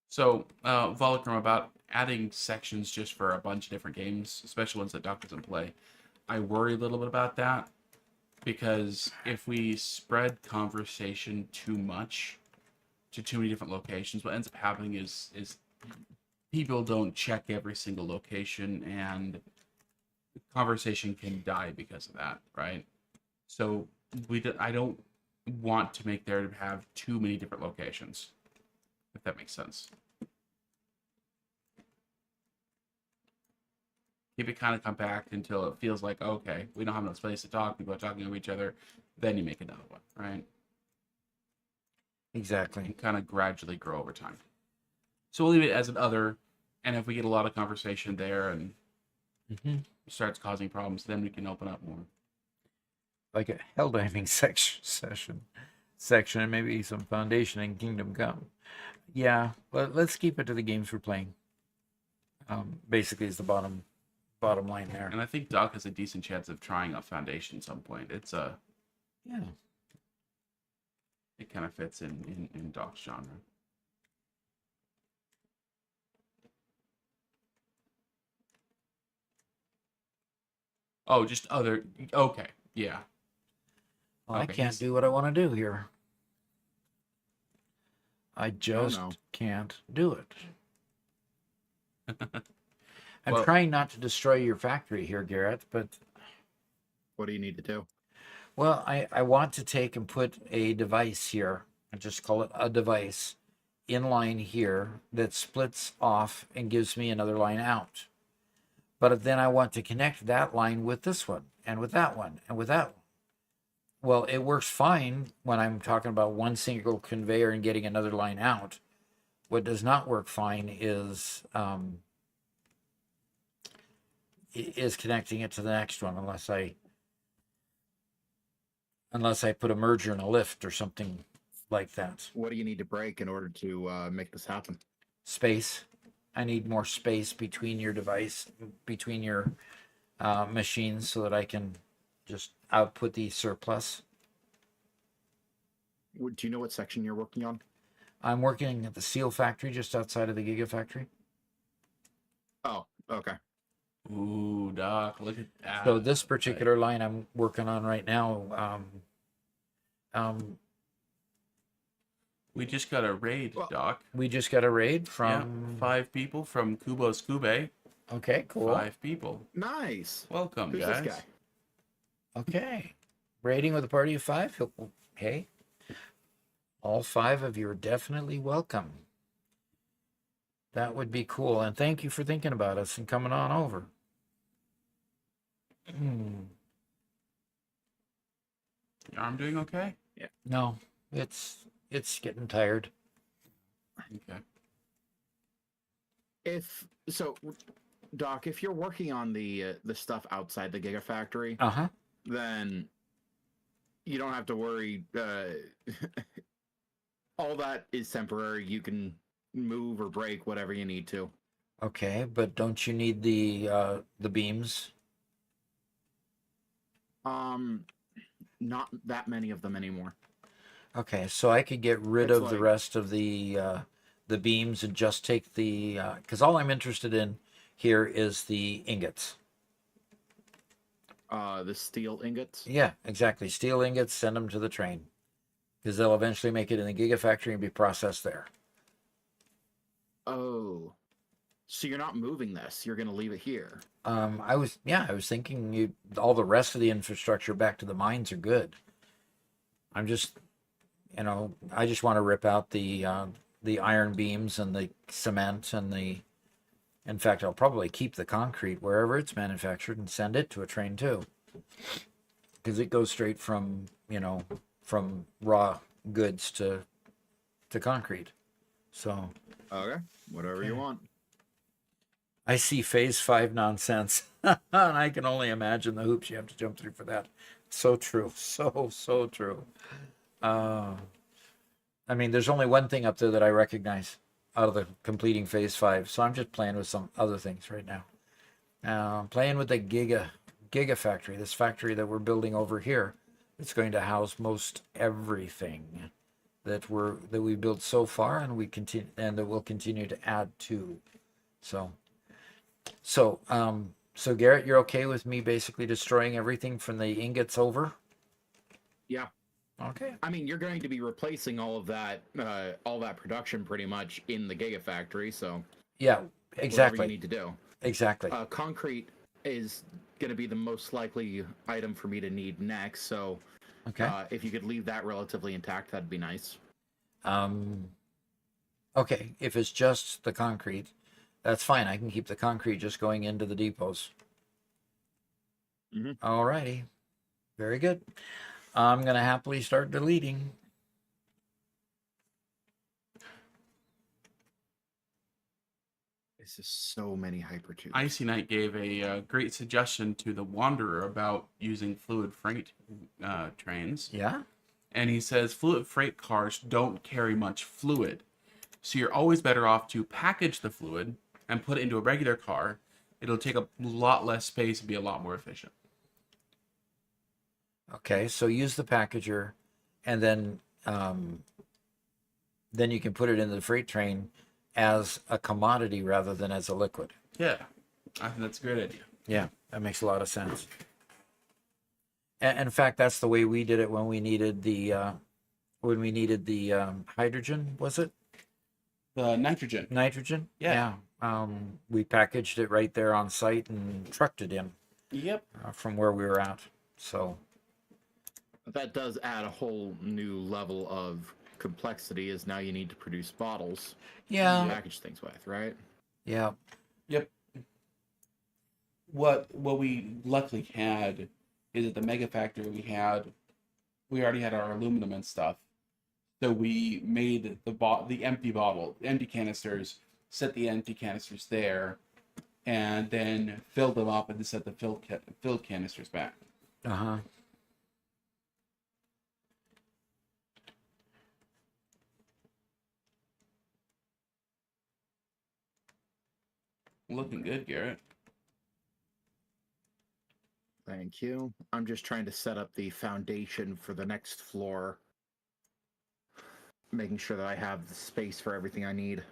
[SPEAKER 1] So, Volcrum, about adding sections just for a bunch of different games, especially ones that Doc doesn't play. I worry a little bit about that because if we spread conversation too much to too many different locations, what ends up happening is people don't check every single location, and the conversation can die because of that, right? So I don't want to make there to have too many different locations, if that makes sense. Keep it kind of compact until it feels like, okay, we don't have enough space to talk. People are talking over each other. Then you make another one, right?
[SPEAKER 2] exactly.
[SPEAKER 1] And kind of gradually grow over time. So we'll leave it as an other. And if we get a lot of conversation there and starts causing problems, then we can open up more.
[SPEAKER 2] Like a hell diving section, and maybe some foundation in Kingdom Come. Yeah, let's keep it to the games we're playing. Basically, is the bottom line there.
[SPEAKER 1] And I think Doc has a decent chance of trying out Foundation at some point. It kind of fits in Doc's genre. Oh, just other. Okay, yeah.
[SPEAKER 2] Well, I
[SPEAKER 1] Okay,
[SPEAKER 2] can't do what I want to do here. I just can't do it. I'm trying not to destroy your factory here, Garrett, but
[SPEAKER 3] What do you need to do?
[SPEAKER 2] well, I want to take and put a device here, and just call it a device, in line here that splits off and gives me another line out. But then I want to connect that line with this one, and with that one, and with that one. Well, it works fine when I'm talking about one single conveyor and getting another line out. What does not work fine is connecting it to the next one, unless I put a merger and a lift or something like that.
[SPEAKER 3] What do you need to break in order to make this happen?
[SPEAKER 2] Space. I need more space between your machines so that I can just output the surplus.
[SPEAKER 3] Do you know what section you're working on?
[SPEAKER 2] I'm working at the seal factory just outside of the Gigafactory.
[SPEAKER 3] Oh, okay.
[SPEAKER 1] Ooh, Doc, look at that.
[SPEAKER 2] So this particular line I'm working on right now,
[SPEAKER 1] we just got a raid, Doc.
[SPEAKER 2] we just got a raid from...
[SPEAKER 1] Yeah, 5 people from Kubo's Kube.
[SPEAKER 2] Okay, cool.
[SPEAKER 1] 5 people.
[SPEAKER 3] Nice.
[SPEAKER 1] Welcome,
[SPEAKER 3] Who's
[SPEAKER 1] guys.
[SPEAKER 3] this guy?
[SPEAKER 2] Okay. Raiding with a party of 5? Okay. All 5 of you are definitely welcome. That would be cool. And thank you for thinking about us and coming on over.
[SPEAKER 1] Your arm doing okay?
[SPEAKER 2] No, it's getting tired.
[SPEAKER 1] Okay.
[SPEAKER 3] If so, Doc, if you're working on the stuff outside the Gigafactory,
[SPEAKER 2] Uh-huh.
[SPEAKER 3] then you don't have to worry. All that is temporary. You can move or break whatever you need to.
[SPEAKER 2] Okay, but don't you need the beams?
[SPEAKER 3] Not that many of them anymore.
[SPEAKER 2] Okay, so I could get rid
[SPEAKER 3] It's
[SPEAKER 2] of the
[SPEAKER 3] like-
[SPEAKER 2] rest of the beams and just take the because all I'm interested in here is the ingots.
[SPEAKER 3] The steel ingots.
[SPEAKER 2] Yeah, exactly. Steel ingots, send them to the train because they'll eventually make it in the Gigafactory and be processed there.
[SPEAKER 3] Oh, so you're not moving this? You're gonna leave it here?
[SPEAKER 2] I was thinking all the rest of the infrastructure back to the mines are good. I'm just, I just want to rip out the iron beams and the cement and in fact, I'll probably keep the concrete wherever it's manufactured and send it to a train too. Because it goes straight from raw goods to concrete. So
[SPEAKER 3] Okay, whatever you want.
[SPEAKER 2] I see phase 5 nonsense. And I can only imagine the hoops you have to jump through for that. So true. So true. I mean, there's only one thing up there that I recognize out of the completing phase 5. So I'm just playing with some other things right now. I'm playing with the Gigafactory, this factory that we're building over here. It's going to house most everything that we built so far, and that we'll continue to add to. So Garrett, you're okay with me basically destroying everything from the ingots over?
[SPEAKER 3] Yeah.
[SPEAKER 2] Okay.
[SPEAKER 3] I mean, you're going to be replacing all that production pretty much in the Gigafactory. So
[SPEAKER 2] Yeah,
[SPEAKER 3] whatever
[SPEAKER 2] exactly.
[SPEAKER 3] you need to do.
[SPEAKER 2] Exactly.
[SPEAKER 3] Concrete is going to be the most likely item for me to need next. So
[SPEAKER 2] Okay.
[SPEAKER 3] if you could leave that relatively intact, that'd be nice.
[SPEAKER 2] Okay, if it's just the concrete, that's fine. I can keep the concrete just going into the depots.
[SPEAKER 3] Mhm.
[SPEAKER 2] Alrighty. Very good. I'm going to happily start deleting.
[SPEAKER 3] This is so many hypertubes.
[SPEAKER 1] Icy Knight gave a great suggestion to the Wanderer about using fluid freight trains.
[SPEAKER 2] Yeah?
[SPEAKER 1] And he says fluid freight cars don't carry much fluid. So you're always better off to package the fluid and put it into a regular car. It'll take a lot less space and be a lot more efficient.
[SPEAKER 2] Okay, so use the packager, and then you can put it in the freight train as a commodity rather than as a liquid.
[SPEAKER 1] Yeah, I think that's a great idea.
[SPEAKER 2] Yeah, that makes a lot of sense. And in fact, that's the way we did it when we needed the hydrogen, was it?
[SPEAKER 1] The nitrogen.
[SPEAKER 2] Nitrogen?
[SPEAKER 1] Yeah.
[SPEAKER 2] We packaged it right there on site and trucked it in
[SPEAKER 1] Yep.
[SPEAKER 2] from where we were at. So
[SPEAKER 3] That does add a whole new level of complexity, as now you need to produce bottles to
[SPEAKER 2] yeah,
[SPEAKER 3] package things with, right?
[SPEAKER 2] yeah.
[SPEAKER 1] Yep. What we luckily had is at the mega factory we already had our aluminum and stuff. So we made the empty canisters, set the empty canisters there, and then filled them up and then set the filled canisters back.
[SPEAKER 2] Uh-huh.
[SPEAKER 1] Looking good, Garrett.
[SPEAKER 3] Thank you. I'm just trying to set up the foundation for the next floor, making sure that I have the space for everything I need.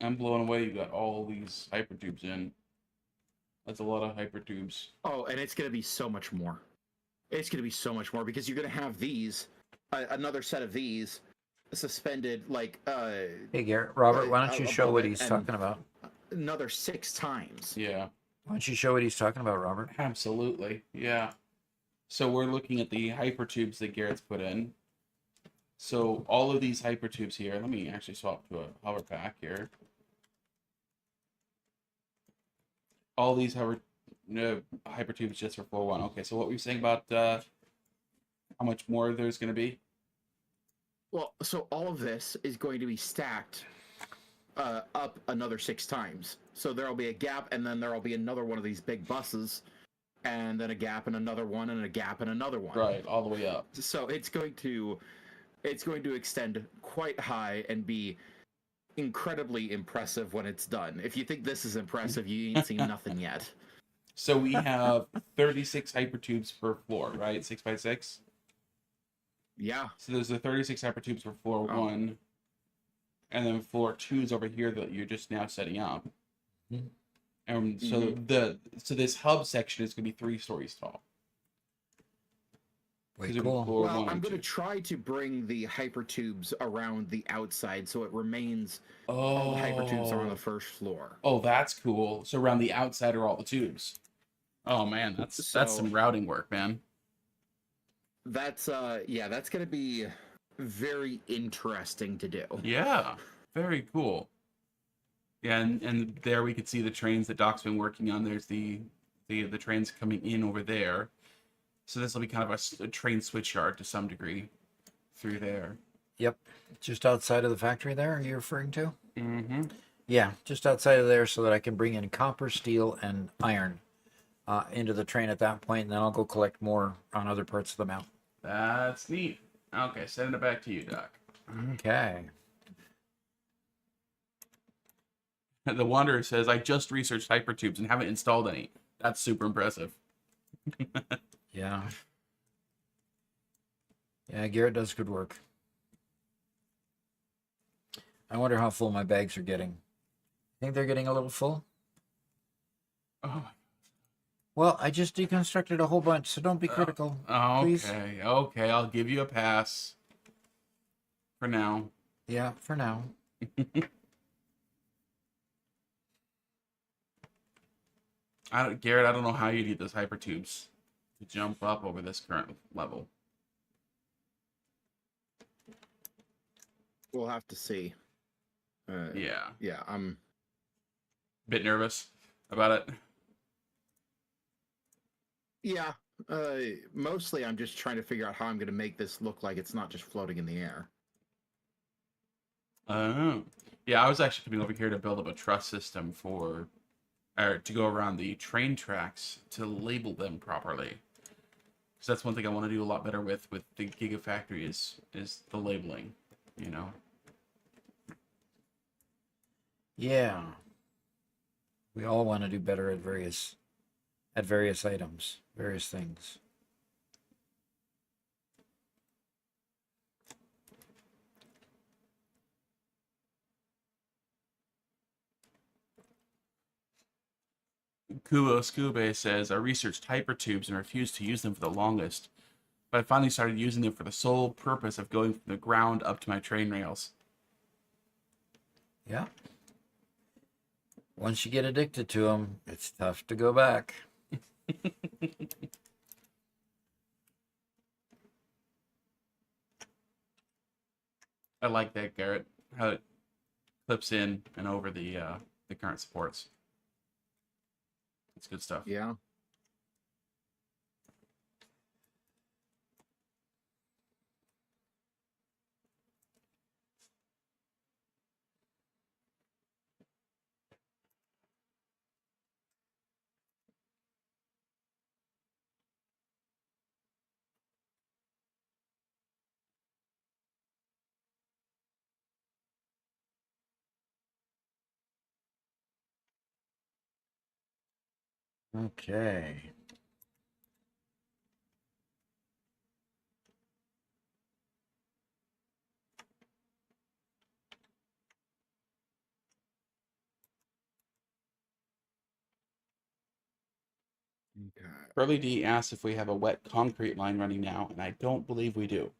[SPEAKER 1] I'm blown away you got all these hypertubes in. That's a lot of hypertubes.
[SPEAKER 3] Oh, and it's going to be so much more. It's going to be so much more because you're going to have these, another set of these, suspended like.
[SPEAKER 2] Hey, Garrett, Robert, why don't you show
[SPEAKER 3] above
[SPEAKER 2] what
[SPEAKER 3] it,
[SPEAKER 2] he's
[SPEAKER 3] and
[SPEAKER 2] talking about?
[SPEAKER 3] Another 6 times.
[SPEAKER 1] Yeah.
[SPEAKER 2] Why don't you show what he's talking about, Robert?
[SPEAKER 1] Absolutely. Yeah. So we're looking at the hypertubes that Garrett's put in. So all of these hypertubes here, let me actually swap to a hover pack here. All these hypertubes just for floor 1. Okay, so what were you saying about how much more there's going to be?
[SPEAKER 3] Well, so all of this is going to be stacked up another 6 times. So there'll be a gap, and then there'll be another one of these big buses, and then a gap and another one, and a gap and another one.
[SPEAKER 1] Right, all the way up.
[SPEAKER 3] So it's going to extend quite high and be incredibly impressive when it's done. If you think this is impressive, you ain't seen nothing yet.
[SPEAKER 1] So we have 36 hypertubes per floor, right? 6 by 6.
[SPEAKER 3] Yeah.
[SPEAKER 1] So there's the 36 hypertubes for floor 1, and then floor 2 is over here that you're just now setting up. And so this hub section is going to be 3 stories tall.
[SPEAKER 2] Way cool.
[SPEAKER 3] Well, I'm going to try to bring the hypertubes around the outside so it remains all the hypertubes are on the first floor.
[SPEAKER 1] Oh, that's cool. So around the outside are all the tubes. Oh man, that's some routing work, man.
[SPEAKER 3] That's that's going to be very interesting to do.
[SPEAKER 1] Yeah, very cool. Yeah, and there we could see the trains that Doc's been working on. There's the trains coming in over there. So this will be kind of a train switch yard to some degree through there.
[SPEAKER 2] Yep. Just outside of the factory there, are you referring to?
[SPEAKER 1] Mm-hmm.
[SPEAKER 2] Yeah, just outside of there so that I can bring in copper, steel, and iron into the train at that point, and then I'll go collect more on other parts of the mount.
[SPEAKER 1] That's neat. Okay, sending it back to you, Doc.
[SPEAKER 2] Okay.
[SPEAKER 1] The Wanderer says, I just researched hypertubes and haven't installed any. That's super impressive.
[SPEAKER 2] Yeah. Yeah, Garrett does good work. I wonder how full my bags are getting. Think they're getting a little full?
[SPEAKER 1] Oh.
[SPEAKER 2] Well, I just deconstructed a whole bunch, so don't be critical. Please.
[SPEAKER 1] Okay, I'll give you a pass. For now.
[SPEAKER 2] Yeah, for now.
[SPEAKER 1] Garrett, I don't know how you need those hypertubes to jump up over this current level.
[SPEAKER 3] We'll have to see. Yeah, I'm
[SPEAKER 1] a bit nervous about it.
[SPEAKER 3] Yeah, mostly I'm just trying to figure out how I'm going to make this look like it's not just floating in the air.
[SPEAKER 1] Oh. Yeah, I was actually coming over here to build up a truss system to go around the train tracks to label them properly. Because that's one thing I want to do a lot better with the Gigafactory is the labeling, you know?
[SPEAKER 2] Yeah. We all want to do better at various items, various things.
[SPEAKER 1] Kubo Scube says, I researched hypertubes and refused to use them for the longest, but I finally started using them for the sole purpose of going from the ground up to my train rails.
[SPEAKER 2] Yeah. Once you get addicted to them, it's tough to go back.
[SPEAKER 1] I like that, Garrett, how it clips in and over the current supports. It's good stuff.
[SPEAKER 3] Yeah.
[SPEAKER 2] Okay.
[SPEAKER 3] Okay.
[SPEAKER 1] Curly D asks if we have a wet concrete line running now, and I don't believe we do.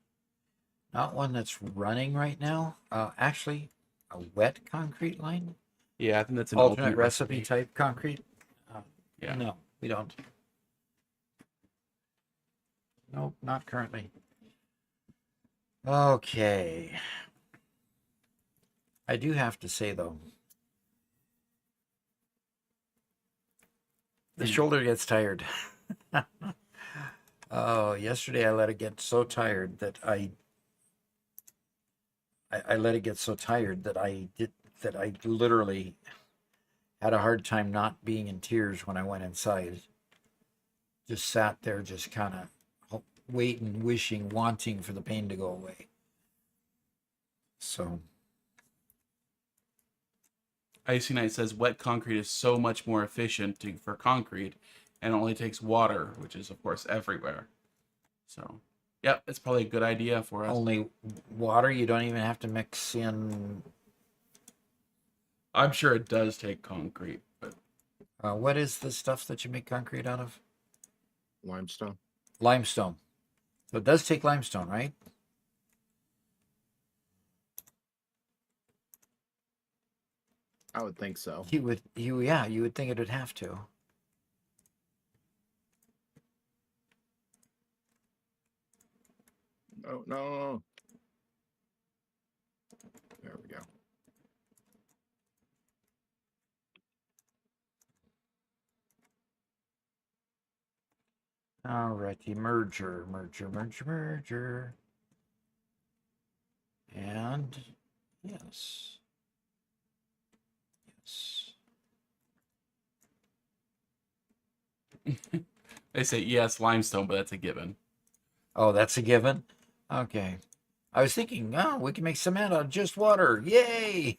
[SPEAKER 2] Not one that's running right now. Actually, a wet concrete line?
[SPEAKER 1] Yeah, I think that's an
[SPEAKER 2] alternate recipe type concrete.
[SPEAKER 1] Yeah.
[SPEAKER 2] No, we don't. Nope, not currently. Okay. I do have to say, though, the shoulder gets tired. Oh, yesterday I let it get so tired that I let it get so tired that I literally had a hard time not being in tears when I went inside. Just sat there, just kind of waiting, wishing, wanting for the pain to go away. So,
[SPEAKER 1] Icy Knight says wet concrete is so much more efficient for concrete and only takes water, which is, of course, everywhere. So, yeah, it's probably a good idea for us.
[SPEAKER 2] only water, you don't even have to mix in.
[SPEAKER 1] I'm sure it does take concrete, but
[SPEAKER 2] What is the stuff that you make concrete out of?
[SPEAKER 3] Limestone.
[SPEAKER 2] Limestone. So it does take limestone, right?
[SPEAKER 3] I would think so.
[SPEAKER 2] You would think it would have to.
[SPEAKER 3] Oh no. There we go.
[SPEAKER 2] Alrighty, merger. And yes.
[SPEAKER 1] they say yes, limestone, but that's a given.
[SPEAKER 2] Oh, that's a given? Okay. I was thinking, oh, we can make cement out of just water. Yay!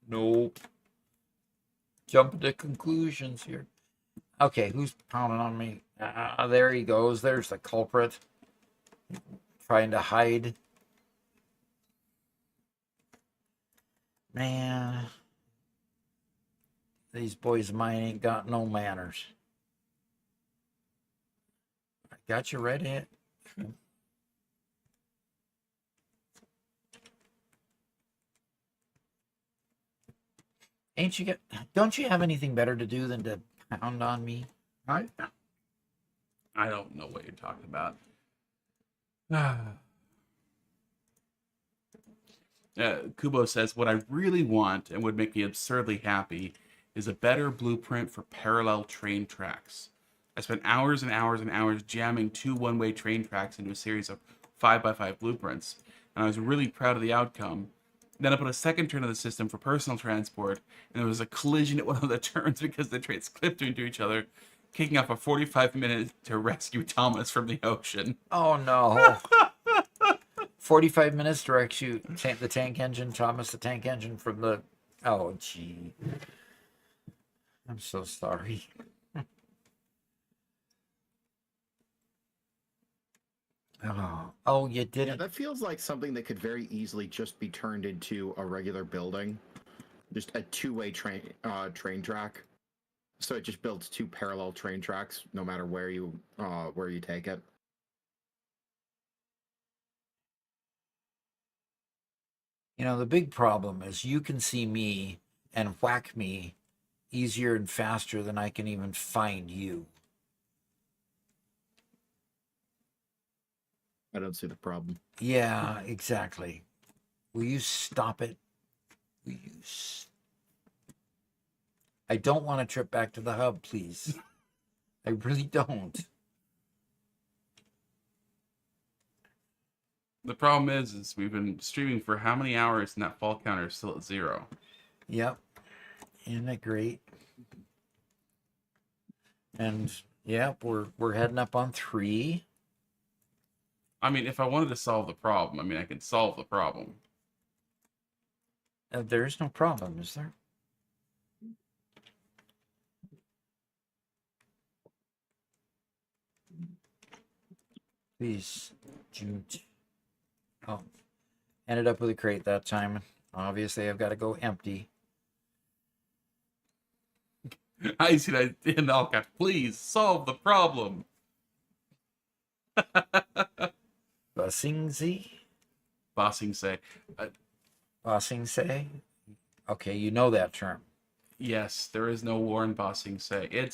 [SPEAKER 2] Nope. Jumping to conclusions here. Okay, who's pounding on me? There he goes. There's the culprit. Trying to hide. Man. These boys of mine ain't got no manners. I got you right in. Don't you have anything better to do than to pound on me?
[SPEAKER 1] I don't know what you're talking about. Kubo says, what I really want and would make me absurdly happy is a better blueprint for parallel train tracks. I spent hours and hours and hours jamming 2 one-way train tracks into a series of 5x5 blueprints, and I was really proud of the outcome. Then I put a second turn of the system for personal transport, and there was a collision at one of the turns because the trains clipped into each other, kicking off a 45-minute to rescue Thomas from the ocean.
[SPEAKER 2] Oh no. 45 minutes to rescue the tank engine, Thomas the tank engine from the... Oh, gee. I'm so sorry. Oh, you
[SPEAKER 3] Yeah,
[SPEAKER 2] didn't.
[SPEAKER 3] that feels like something that could very easily just be turned into a regular building, just a two-way train track. So it just builds 2 parallel train tracks, no matter where you take it.
[SPEAKER 2] You know, the big problem is you can see me and whack me easier and faster than I can even find you.
[SPEAKER 3] I don't see the problem.
[SPEAKER 2] Yeah, exactly. Will you stop it? Will you? I don't want to trip back to the hub, please. I really don't.
[SPEAKER 1] The problem is we've been streaming for how many hours and that fall counter is still at 0.
[SPEAKER 2] Yep. Isn't it great? And yep, we're heading up on 3.
[SPEAKER 1] I mean, if I wanted to solve the problem, I mean, I could solve the problem.
[SPEAKER 2] There is no problem, is there? Please, Jute. Oh, ended up with a crate that time. Obviously, I've got to go empty.
[SPEAKER 1] I see that in Alcat. Please solve the problem.
[SPEAKER 2] Bossing
[SPEAKER 1] Bossing say.
[SPEAKER 2] Bossing say? Okay, you know that term.
[SPEAKER 1] Yes, there is no war in Bossing say.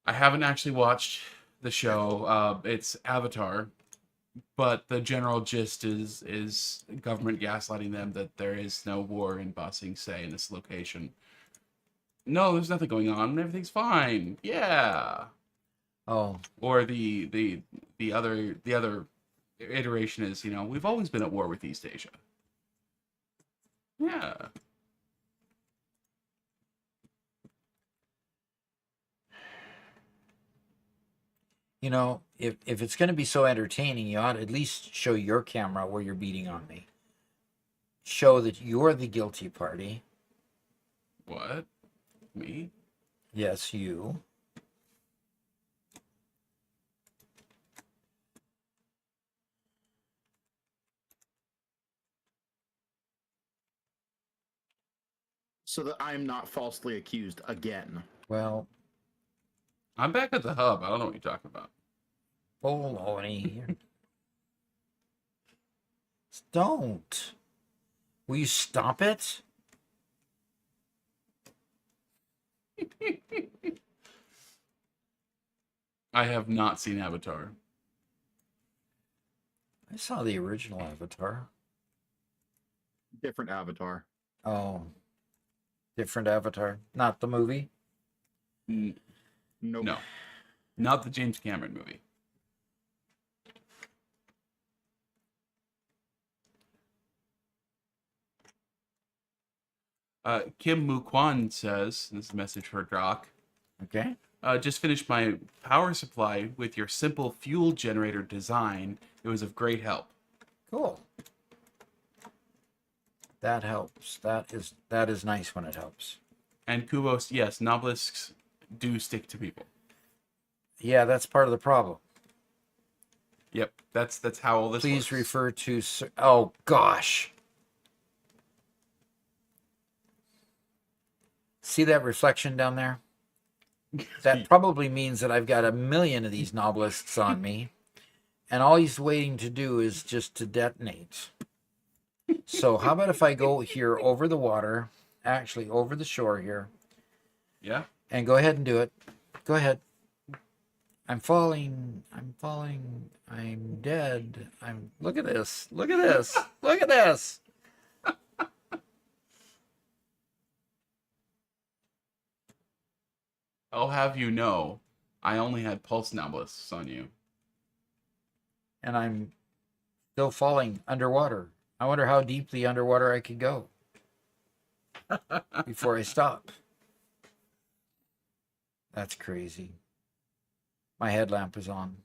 [SPEAKER 1] I haven't actually watched the show. It's Avatar. But the general gist is government gaslighting them that there is no war in Basing Se in this location. No, there's nothing going on. Everything's fine. Yeah.
[SPEAKER 2] Oh,
[SPEAKER 1] Or the other iteration is, we've always been at war with East Asia. Yeah.
[SPEAKER 2] if it's going to be so entertaining, you ought to at least show your camera where you're beating on me. Show that you're the guilty party.
[SPEAKER 1] What? Me?
[SPEAKER 2] Yes, you.
[SPEAKER 3] So that I'm not falsely accused again.
[SPEAKER 2] Well,
[SPEAKER 1] I'm back at the hub. I don't know what you're talking about.
[SPEAKER 2] baloney. Don't. Will you stop it?
[SPEAKER 1] I have not seen Avatar.
[SPEAKER 2] I saw the original Avatar.
[SPEAKER 3] Different avatar.
[SPEAKER 2] Oh, different Avatar. Not the movie?
[SPEAKER 1] Nope.
[SPEAKER 3] Nope.
[SPEAKER 1] No, not the James Cameron movie. Kim Moo Kwan says, this is a message for Doc.
[SPEAKER 2] Okay.
[SPEAKER 1] Just finished my power supply with your simple fuel generator design. It was of great help.
[SPEAKER 2] Cool. That helps. That is nice when it helps.
[SPEAKER 1] And Kubos, yes, nobelisks do stick to people.
[SPEAKER 2] Yeah, that's part of the problem.
[SPEAKER 1] Yep, that's how all this
[SPEAKER 2] Please
[SPEAKER 1] works.
[SPEAKER 2] refer to... Oh, gosh. See that reflection down there? That probably means that I've got a million of these nobelisks on me. And all he's waiting to do is just to detonate. So how about if I go here over the water, actually over the shore here,
[SPEAKER 1] Yeah?
[SPEAKER 2] and go ahead and do it. Go ahead. I'm falling. I'm dead. Look at this. Look at this. Look at this.
[SPEAKER 1] I'll have you know, I only had pulse nobelisks on you.
[SPEAKER 2] And I'm still falling underwater. I wonder how deeply underwater I could go before I stop. That's crazy. My headlamp is on.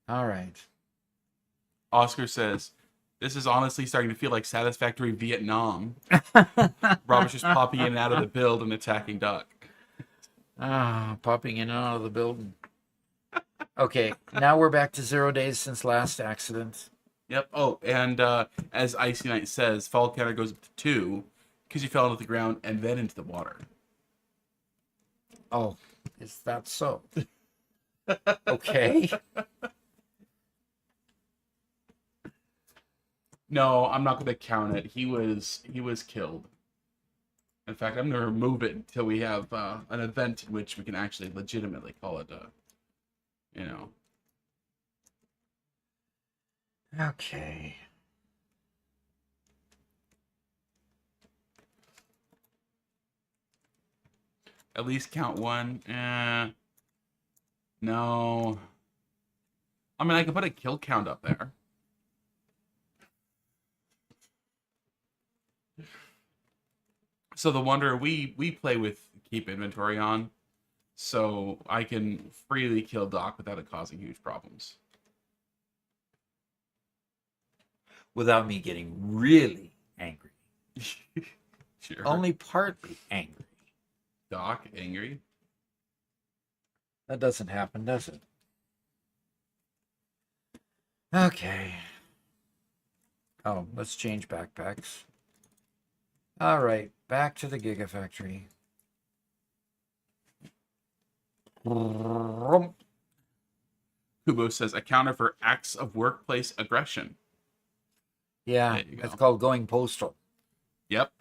[SPEAKER 2] All right.
[SPEAKER 1] Oscar says, this is honestly starting to feel like Satisfactory Vietnam. Robert's just popping in and out of the build and attacking Doc.
[SPEAKER 2] Popping in and out of the building. Okay, now we're back to 0 days since last accident.
[SPEAKER 1] Yep. Oh, and as Icy Knight says, fall counter goes up to 2 because you fell into the ground and then into the water.
[SPEAKER 2] Oh, is that so? Okay.
[SPEAKER 1] No, I'm not going to count it. He was killed. In fact, I'm going to remove it until we have an event in which we can actually legitimately call it
[SPEAKER 2] Okay.
[SPEAKER 1] At least count 1. No. I mean, I could put a kill count up there. So the wonder we play with keep inventory on, so I can freely kill Doc without it causing huge problems.
[SPEAKER 2] Without me getting really angry.
[SPEAKER 1] Sure.
[SPEAKER 2] Only partly angry.
[SPEAKER 1] Doc angry.
[SPEAKER 2] That doesn't happen, does it? Okay. Oh, let's change backpacks. All right, back to the Gigafactory.
[SPEAKER 1] Kubo says a counter for acts of workplace aggression.
[SPEAKER 2] Yeah,
[SPEAKER 1] There you
[SPEAKER 2] that's
[SPEAKER 1] go.
[SPEAKER 2] called going postal.
[SPEAKER 1] Yep.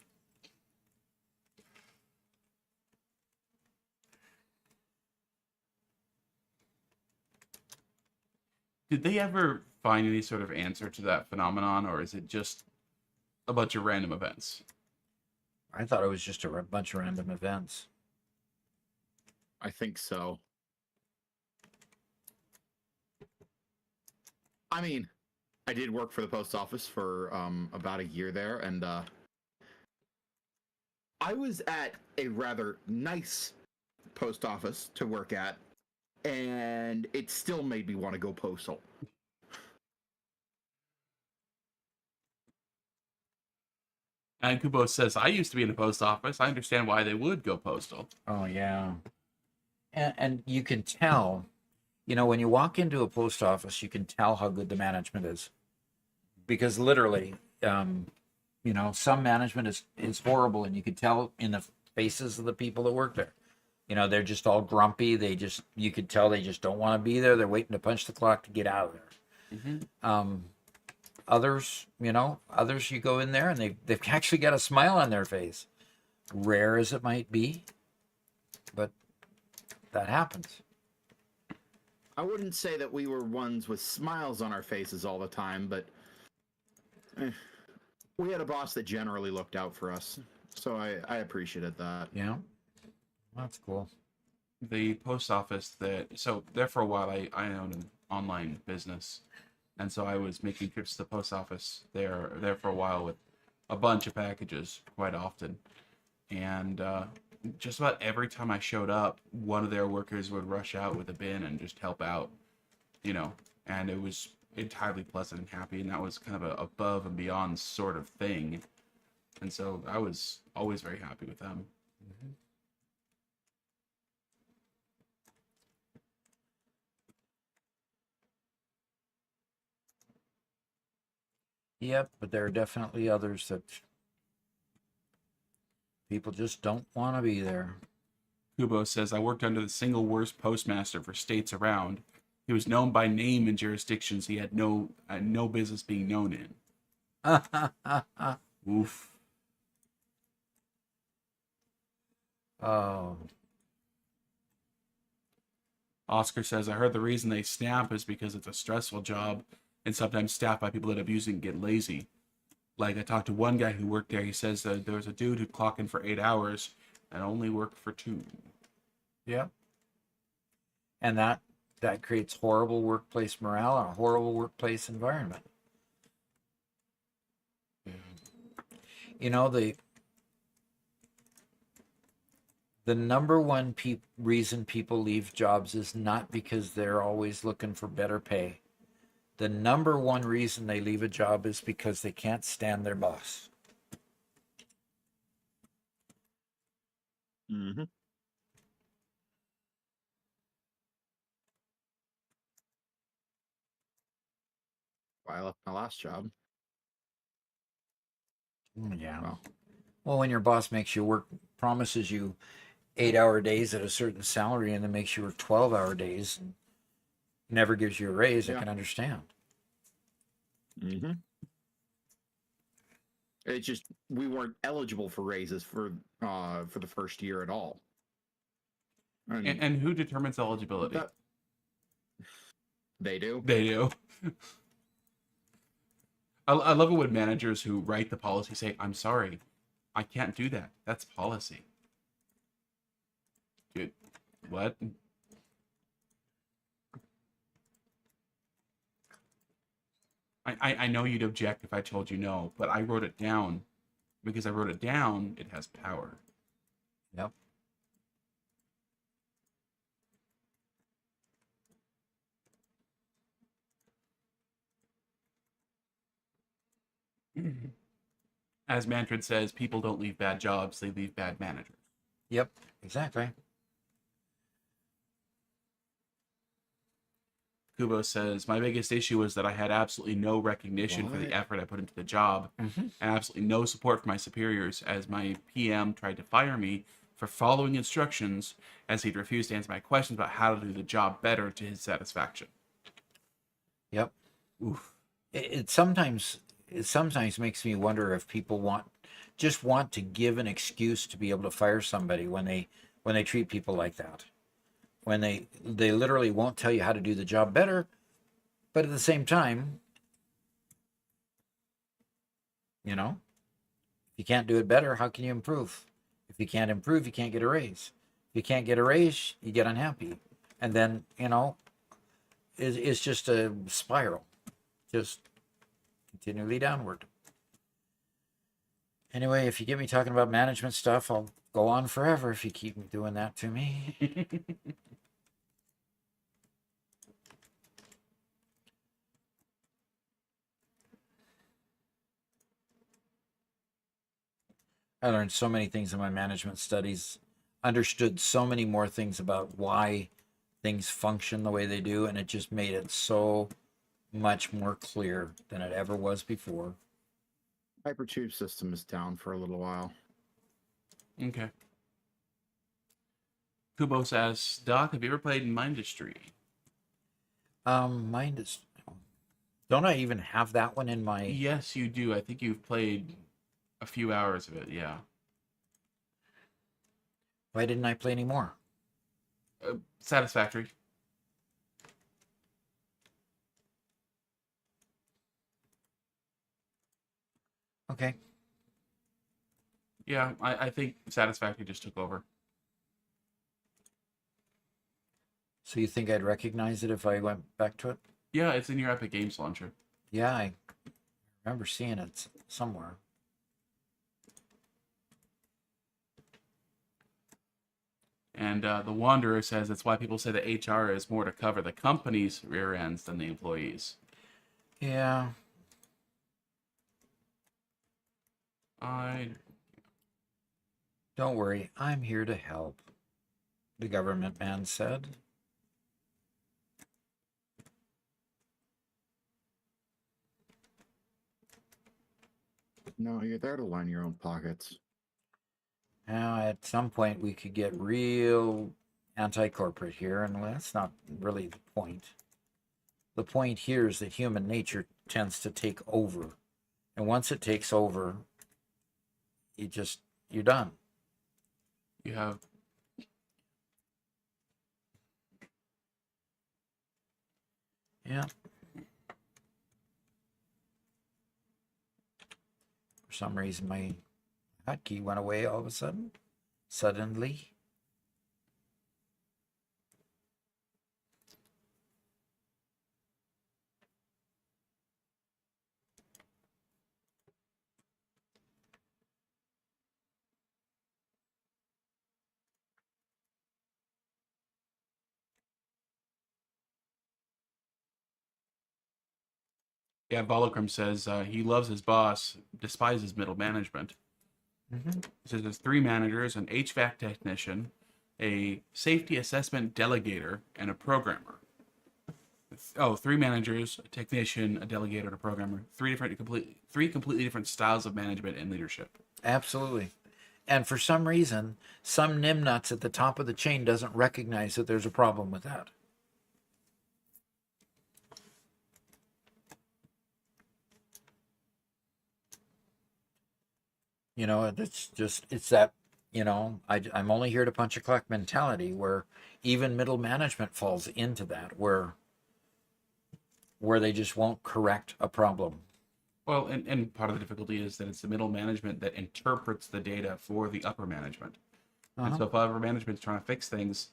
[SPEAKER 1] Did they ever find any sort of answer to that phenomenon, or is it just a bunch of random events?
[SPEAKER 2] I thought it was just a bunch of random events.
[SPEAKER 3] I think so. I mean, I did work for the post office for about a year there, and I was at a rather nice post office to work at, and it still made me want to go postal.
[SPEAKER 1] And Kubo says, I used to be in the post office. I understand why they would go postal.
[SPEAKER 2] Oh yeah, and you can tell, when you walk into a post office, you can tell how good the management is, because literally, some management is horrible, and you can tell in the faces of the people that work there. They're just all grumpy. You could tell they just don't want to be there. They're waiting to punch the clock to get out of there.
[SPEAKER 1] Mm-hmm.
[SPEAKER 2] Others you go in there and they've actually got a smile on their face. Rare as it might be, but that happens.
[SPEAKER 3] I wouldn't say that we were ones with smiles on our faces all the time, but we had a boss that generally looked out for us, so I appreciated that.
[SPEAKER 2] Yeah, that's cool.
[SPEAKER 1] The post office so there for a while, I owned an online business. And so I was making trips to the post office there for a while with a bunch of packages quite often. And just about every time I showed up, one of their workers would rush out with a bin and just help out, and it was entirely pleasant and happy. And that was kind of a above and beyond sort of thing. And so I was always very happy with them.
[SPEAKER 2] Mm-hmm. Yep, but there are definitely others that people just don't want to be there.
[SPEAKER 1] Kubo says, I worked under the single worst postmaster for states around. He was known by name in jurisdictions he had no business being known in. Oof.
[SPEAKER 2] Oh.
[SPEAKER 1] Oscar says, I heard the reason they snap is because it's a stressful job and sometimes staffed by people that abuse it and get lazy. Like, I talked to one guy who worked there. He says that there was a dude who'd clock in for 8 hours and only work for 2.
[SPEAKER 2] Yeah. And that creates horrible workplace morale and a horrible workplace environment. The number one reason people leave jobs is not because they're always looking for better pay. The number one reason they leave a job is because they can't stand their boss.
[SPEAKER 3] Mm-hmm. I left my last job.
[SPEAKER 2] Yeah. Well, when your boss makes you work, promises you 8-hour days at a certain salary, and then makes you work 12-hour days, and never gives you a raise, I can understand.
[SPEAKER 3] Mm-hmm. It's just we weren't eligible for raises for the first year at all.
[SPEAKER 1] And who determines eligibility?
[SPEAKER 3] They do.
[SPEAKER 1] They do. I love it when managers who write the policy say, I'm sorry, I can't do that. That's policy. Dude, what? I know you'd object if I told you no, but I wrote it down. Because I wrote it down, it has power.
[SPEAKER 2] Yep.
[SPEAKER 1] As Mantrid says, people don't leave bad jobs, they leave bad managers.
[SPEAKER 2] Yep, exactly.
[SPEAKER 1] Kubo says, my biggest issue was that I had absolutely no recognition for the effort I put into the job, and absolutely no support from my superiors, as my PM tried to fire me for following instructions, as he'd refused to answer my questions about how to do the job better to his satisfaction.
[SPEAKER 2] Yep.
[SPEAKER 1] Oof.
[SPEAKER 2] It sometimes makes me wonder if people want to give an excuse to be able to fire somebody when they treat people like that. When they literally won't tell you how to do the job better, But at the same time, if you can't do it better, how can you improve? If you can't improve, you can't get a raise. If you can't get a raise, you get unhappy. And then, it's just a spiral, just continually downward. Anyway, if you get me talking about management stuff, I'll go on forever if you keep doing that to me. I learned so many things in my management studies, understood so many more things about why things function the way they do, and it just made it so much more clear than it ever was before.
[SPEAKER 3] Hypertube system is down for a little while.
[SPEAKER 1] Okay. Kubo says, Doc, have you ever played Mindustry?
[SPEAKER 2] Mine is. Don't I even have that one in my?
[SPEAKER 1] Yes, you do. I think you've played a few hours of it, yeah.
[SPEAKER 2] Why didn't I play any more?
[SPEAKER 1] Satisfactory.
[SPEAKER 2] Okay.
[SPEAKER 1] Yeah, I think Satisfactory just took over.
[SPEAKER 2] So you think I'd recognize it if I went back to it?
[SPEAKER 1] Yeah, it's in your Epic Games launcher.
[SPEAKER 2] Yeah, I remember seeing it somewhere.
[SPEAKER 1] And the Wanderer says that's why people say that HR is more to cover the company's rear ends than the employees.
[SPEAKER 2] Yeah. Don't worry, I'm here to help, the government man said.
[SPEAKER 3] No, you're there to line your own pockets.
[SPEAKER 2] Now, at some point, we could get real anti-corporate here, and that's not really the point. The point here is that human nature tends to take over. And once it takes over, you're done.
[SPEAKER 1] You have...
[SPEAKER 2] Yeah. For some reason, my hotkey went away all of a sudden. Suddenly.
[SPEAKER 1] Yeah, Bolokrum says he loves his boss, despises middle management.
[SPEAKER 2] Mm-hmm.
[SPEAKER 1] He says there's 3 managers, an HVAC technician, a safety assessment delegator, and a programmer. 3 managers, a technician, a delegator, and a programmer. 3 completely different styles of management and leadership.
[SPEAKER 2] Absolutely. And for some reason, some nimnuts at the top of the chain doesn't recognize that there's a problem with that. It's that, I'm only here to punch a clock mentality where even middle management falls into that, where they just won't correct a problem.
[SPEAKER 1] Well, and part of the difficulty is that it's the middle management that interprets the data for the upper management. And so if upper management's trying to fix things,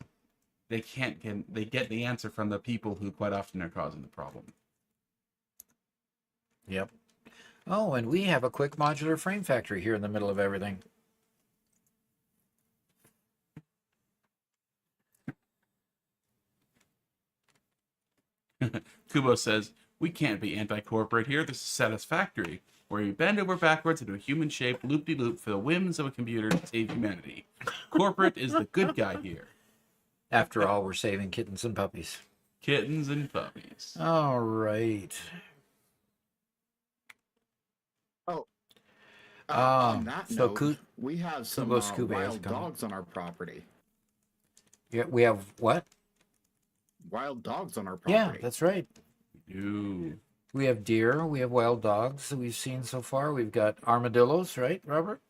[SPEAKER 1] they get the answer from the people who quite often are causing the problem.
[SPEAKER 2] Yep. Oh, and we have a quick modular frame factory here in the middle of everything.
[SPEAKER 1] Kubo says, we can't be anti-corporate here. This is Satisfactory, where you bend over backwards into a human-shaped loop-de-loop for the whims of a computer to save humanity. Corporate is the good guy here.
[SPEAKER 2] After all, we're saving kittens and puppies.
[SPEAKER 1] Kittens and puppies.
[SPEAKER 2] All right.
[SPEAKER 3] On that
[SPEAKER 2] so
[SPEAKER 3] note, we have some wild dogs on our property.
[SPEAKER 2] Yeah, we have what?
[SPEAKER 3] Wild dogs on our property.
[SPEAKER 2] Yeah, that's right.
[SPEAKER 1] Ooh.
[SPEAKER 2] We have deer. We have wild dogs that we've seen so far. We've got armadillos, right, Robert?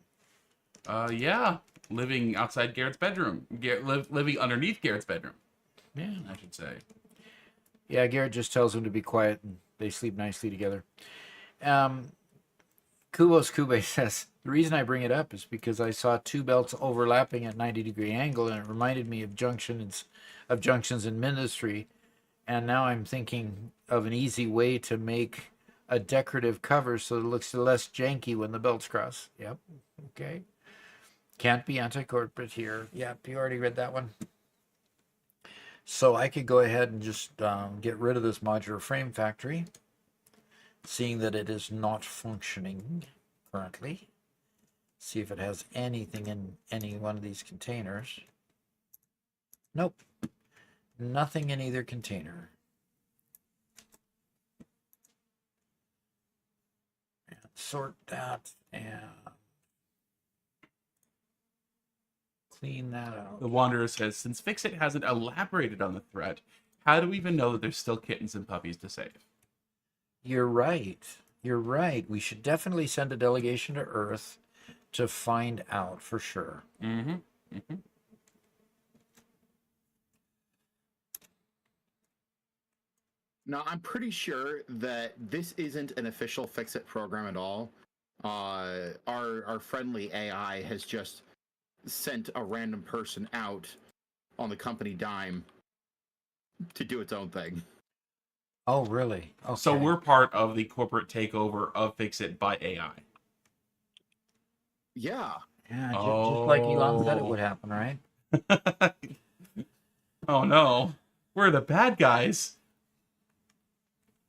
[SPEAKER 1] Yeah. Living outside Garrett's bedroom. Living underneath Garrett's bedroom.
[SPEAKER 2] Yeah.
[SPEAKER 1] I should say.
[SPEAKER 2] Yeah, Garrett just tells them to be quiet and they sleep nicely together. Um, Kubos Kube says, the reason I bring it up is because I saw two belts overlapping at 90-degree angle and it reminded me of junctions in ministry. And now I'm thinking of an easy way to make a decorative cover so it looks less janky when the belts cross. Yep. Okay. Can't be anti-corporate here. Yep, you already read that one. So I could go ahead and just get rid of this modular frame factory, seeing that it is not functioning currently. See if it has anything in any one of these containers. Nope. Nothing in either container. And sort that and clean that out.
[SPEAKER 1] The Wanderer says, since Fixit hasn't elaborated on the threat, how do we even know that there's still kittens and puppies to save?
[SPEAKER 2] You're right. You're right. We should definitely send a delegation to Earth to find out for sure.
[SPEAKER 1] Mm-hmm. Mm-hmm.
[SPEAKER 3] Now, I'm pretty sure that this isn't an official Fix-It program at all. Our friendly AI has just sent a random person out on the company dime to do its own thing.
[SPEAKER 2] Oh, really? Okay.
[SPEAKER 1] So we're part of the corporate takeover of Fixit by AI.
[SPEAKER 3] Yeah.
[SPEAKER 2] Yeah, just like Elon said it would happen, right?
[SPEAKER 1] Oh no, we're the bad guys.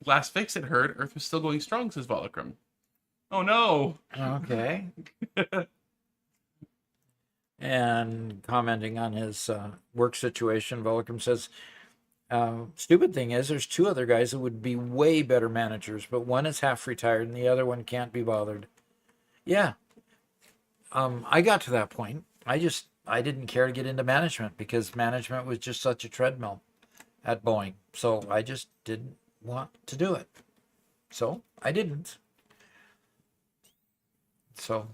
[SPEAKER 1] Last Fixit heard Earth was still going strong, says Volocrum. Oh no.
[SPEAKER 2] Okay. And commenting on his work situation, Volcom says, stupid thing is there's two other guys that would be way better managers, but one is half retired and the other one can't be bothered. Yeah. I got to that point. I didn't care to get into management because management was just such a treadmill at Boeing. So I just didn't want to do it. So I didn't. So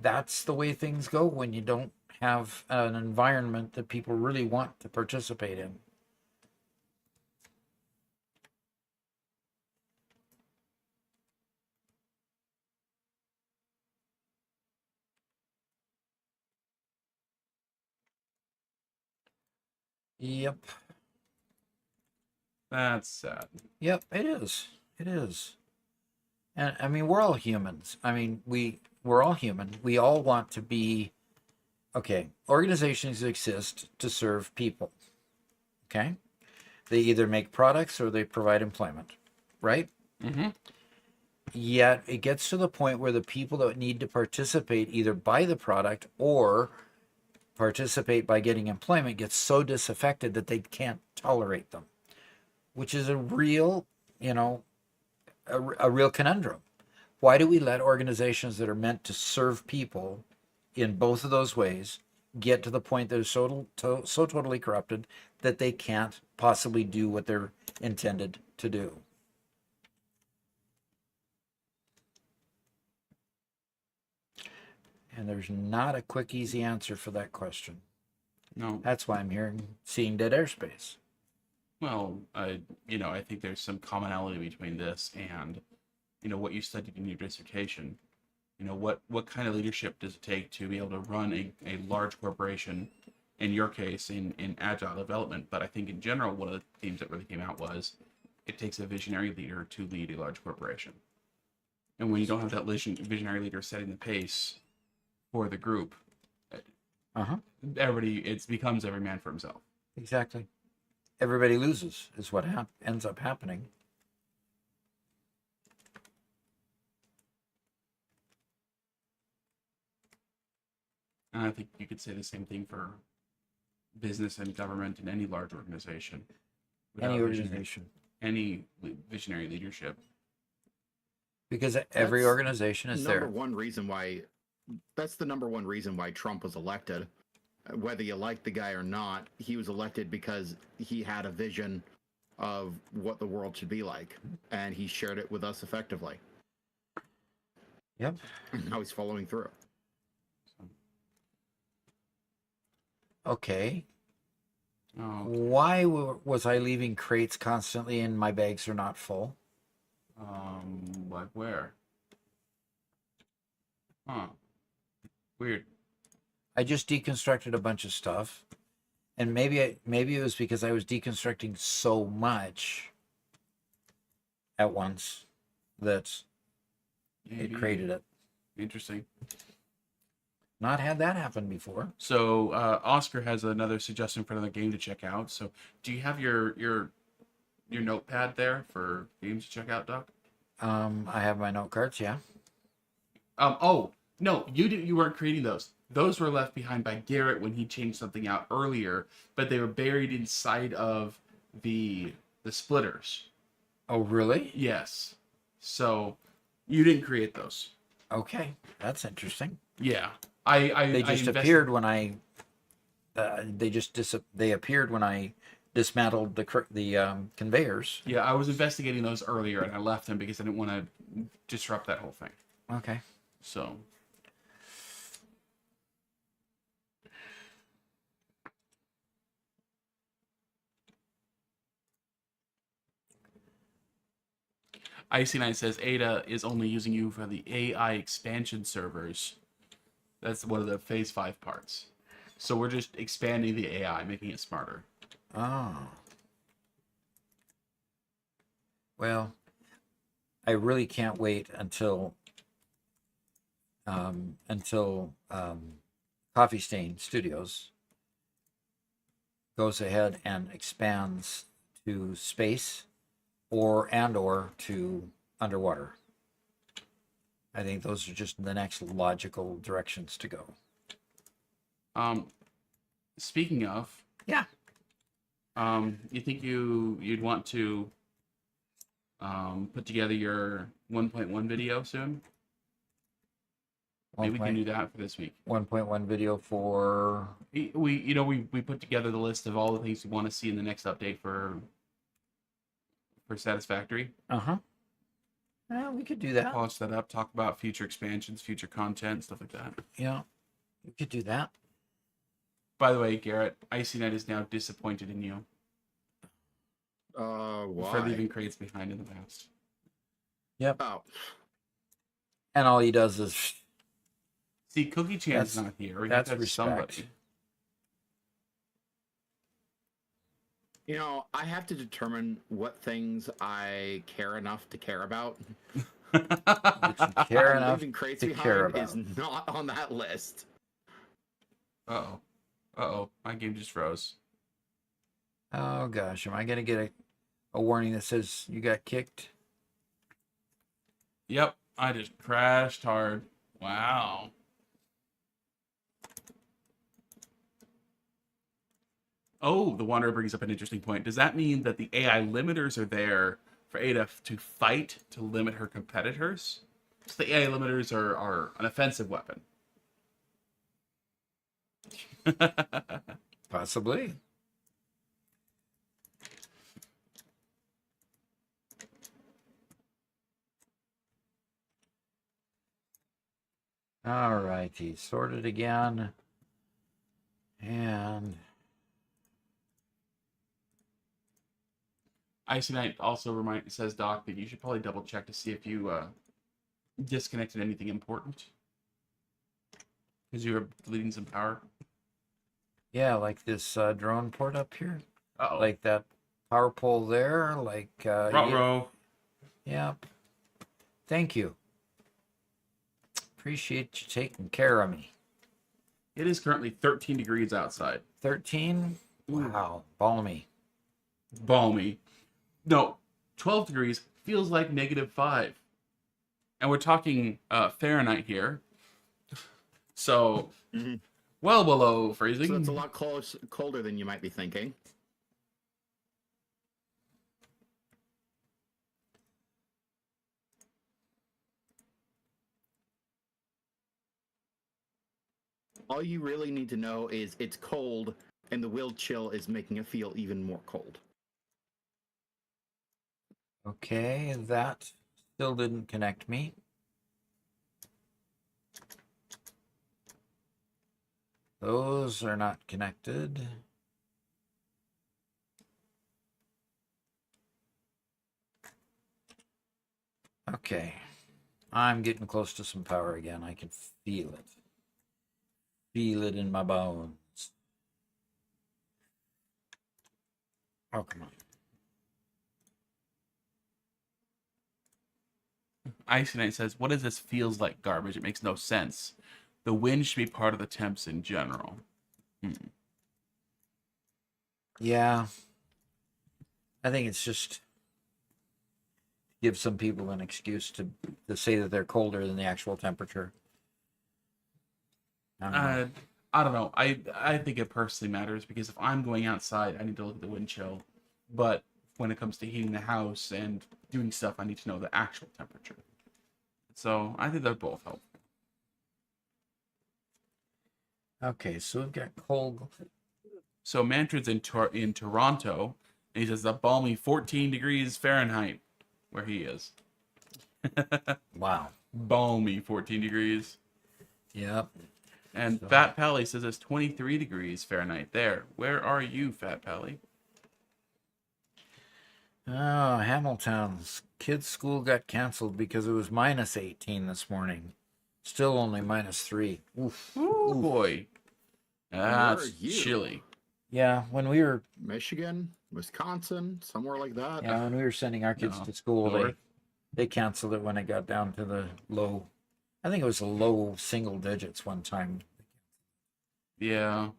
[SPEAKER 2] that's the way things go when you don't have an environment that people really want to participate in. Yep.
[SPEAKER 1] That's sad.
[SPEAKER 2] Yep, it is. It is. And I mean, we're all humans. I mean, we're all human. We all want to be okay. Organizations exist to serve people. Okay? They either make products or they provide employment, right?
[SPEAKER 1] Mm-hmm.
[SPEAKER 2] Yet it gets to the point where the people that need to participate either buy the product or participate by getting employment get so disaffected that they can't tolerate them, which is a real, a real conundrum. Why do we let organizations that are meant to serve people in both of those ways get to the point that they're so totally corrupted that they can't possibly do what they're intended to do? And there's not a quick, easy answer for that question.
[SPEAKER 1] No.
[SPEAKER 2] That's why I'm seeing dead airspace.
[SPEAKER 1] Well, I think there's some commonality between this and, what you studied in your dissertation. What kind of leadership does it take to be able to run a large corporation, in your case, in agile development? But I think in general, one of the themes that really came out was it takes a visionary leader to lead a large corporation. And when you don't have that visionary leader setting the pace for the group, it becomes every man for himself.
[SPEAKER 2] Exactly. Everybody loses is what ends up happening.
[SPEAKER 1] And I think you could say the same thing for business and government and any large organization.
[SPEAKER 2] Any organization.
[SPEAKER 1] Any visionary leadership.
[SPEAKER 2] Because every organization is there.
[SPEAKER 3] That's the number one reason why Trump was elected. Whether you like the guy or not, he was elected because he had a vision of what the world should be like, and he shared it with us effectively.
[SPEAKER 2] Yep.
[SPEAKER 3] Now he's following through.
[SPEAKER 2] Okay.
[SPEAKER 1] Oh,
[SPEAKER 2] Why was I leaving crates constantly and my bags are not full?
[SPEAKER 1] like where? Huh. Weird.
[SPEAKER 2] I just deconstructed a bunch of stuff, and maybe it was because I was deconstructing so much at once that it
[SPEAKER 1] Maybe.
[SPEAKER 2] created it.
[SPEAKER 1] Interesting.
[SPEAKER 2] Not had that happen before.
[SPEAKER 1] So Oscar has another suggestion for another game to check out. So do you have your notepad there for games to check out, Doc?
[SPEAKER 2] I have my note cards, yeah.
[SPEAKER 1] Oh no, you weren't creating those. Those were left behind by Garrett when he changed something out earlier, but they were buried inside of the splitters.
[SPEAKER 2] Oh, really?
[SPEAKER 1] Yes. So you didn't create those.
[SPEAKER 2] Okay, that's interesting.
[SPEAKER 1] Yeah.
[SPEAKER 2] They just appeared when I. They appeared when I dismantled the conveyors.
[SPEAKER 1] Yeah, I was investigating those earlier, and I left them because I didn't want to disrupt that whole thing.
[SPEAKER 2] Okay.
[SPEAKER 1] So. Icy9 says Ada is only using you for the AI expansion servers. That's one of the phase 5 parts. So we're just expanding the AI, making it smarter.
[SPEAKER 2] Oh. Well, I really can't wait until Coffee Stain Studios goes ahead and expands to space or to underwater. I think those are just the next logical directions to go.
[SPEAKER 1] Speaking of,
[SPEAKER 2] Yeah.
[SPEAKER 1] you think you'd want to put together your 1.1 video soon? Maybe we can do that for this week.
[SPEAKER 2] 1.1 video for
[SPEAKER 1] We put together the list of all the things we want to see in the next update for Satisfactory.
[SPEAKER 2] Yeah, we could do that.
[SPEAKER 1] Polish that up, talk about future expansions, future content, stuff like that.
[SPEAKER 2] Yeah, we could do that.
[SPEAKER 1] By the way, Garrett, Icy Knight is now disappointed in you
[SPEAKER 3] Why?
[SPEAKER 1] for leaving crates behind in the past.
[SPEAKER 2] Yep.
[SPEAKER 3] Oh,
[SPEAKER 2] And all he does is
[SPEAKER 1] See, Cookie Chan's not here.
[SPEAKER 2] that's
[SPEAKER 1] That's
[SPEAKER 2] respect.
[SPEAKER 1] somebody.
[SPEAKER 3] I have to determine what things I care enough to care about.
[SPEAKER 2] that you care
[SPEAKER 3] And
[SPEAKER 2] enough
[SPEAKER 3] leaving crates
[SPEAKER 2] to
[SPEAKER 3] behind
[SPEAKER 2] care about.
[SPEAKER 3] is not on that list.
[SPEAKER 1] Uh-oh. My game just froze.
[SPEAKER 2] Oh gosh, am I gonna get a warning that says you got kicked?
[SPEAKER 1] Yep, I just crashed hard. Wow. Oh, the Wanderer brings up an interesting point. Does that mean that the AI limiters are there for Ada to fight to limit her competitors? So the AI limiters are an offensive weapon.
[SPEAKER 2] Possibly. All righty, sorted again. And
[SPEAKER 1] Icy Knight also says, Doc, that you should probably double check to see if you disconnected anything important. Because you were deleting some power.
[SPEAKER 2] yeah, like this drone port up here.
[SPEAKER 1] Uh-oh.
[SPEAKER 2] Like that power pole there. Like
[SPEAKER 1] Ruh-roh.
[SPEAKER 2] Yep. Thank you. Appreciate you taking care of me.
[SPEAKER 1] It is currently 13 degrees outside.
[SPEAKER 2] 13? Wow. Balmy.
[SPEAKER 1] Balmy. No, 12 degrees feels like -5. And we're talking Fahrenheit here. So, well below freezing.
[SPEAKER 3] So that's a lot colder than you might be thinking. All you really need to know is it's cold, and the wind chill is making it feel even more cold.
[SPEAKER 2] Okay, that still didn't connect me. Those are not connected. Okay. I'm getting close to some power again. I can feel it. Feel it in my bones. Oh, come on.
[SPEAKER 1] Icy Knight says, "What is this feels like garbage? It makes no sense. The wind should be part of the temps in general."
[SPEAKER 2] Yeah. I think it's just give some people an excuse to say that they're colder than the actual temperature. I don't know.
[SPEAKER 1] I don't know. I think it personally matters because if I'm going outside, I need to look at the wind chill. But when it comes to heating the house and doing stuff, I need to know the actual temperature. So I think they're both helpful.
[SPEAKER 2] Okay, so we've got cold.
[SPEAKER 1] So Mantrid's in Toronto, and he says the balmy 14 degrees Fahrenheit where he is.
[SPEAKER 2] Wow.
[SPEAKER 1] Balmy 14 degrees.
[SPEAKER 2] Yep.
[SPEAKER 1] And
[SPEAKER 2] So-
[SPEAKER 1] Fat Pally says it's 23 degrees Fahrenheit there. Where are you, Fat Pally?
[SPEAKER 2] Oh, Hamilton's kids' school got canceled because it was minus 18 this morning. Still only minus 3. Oof.
[SPEAKER 1] Oh boy. That's
[SPEAKER 3] are you?
[SPEAKER 1] chilly.
[SPEAKER 2] Yeah, when we were
[SPEAKER 3] Michigan, Wisconsin, somewhere like that.
[SPEAKER 2] when we were sending our kids
[SPEAKER 1] No,
[SPEAKER 2] to school,
[SPEAKER 1] north.
[SPEAKER 2] they canceled it when it got down to the low. I think it was the low single digits one time.
[SPEAKER 1] Yeah.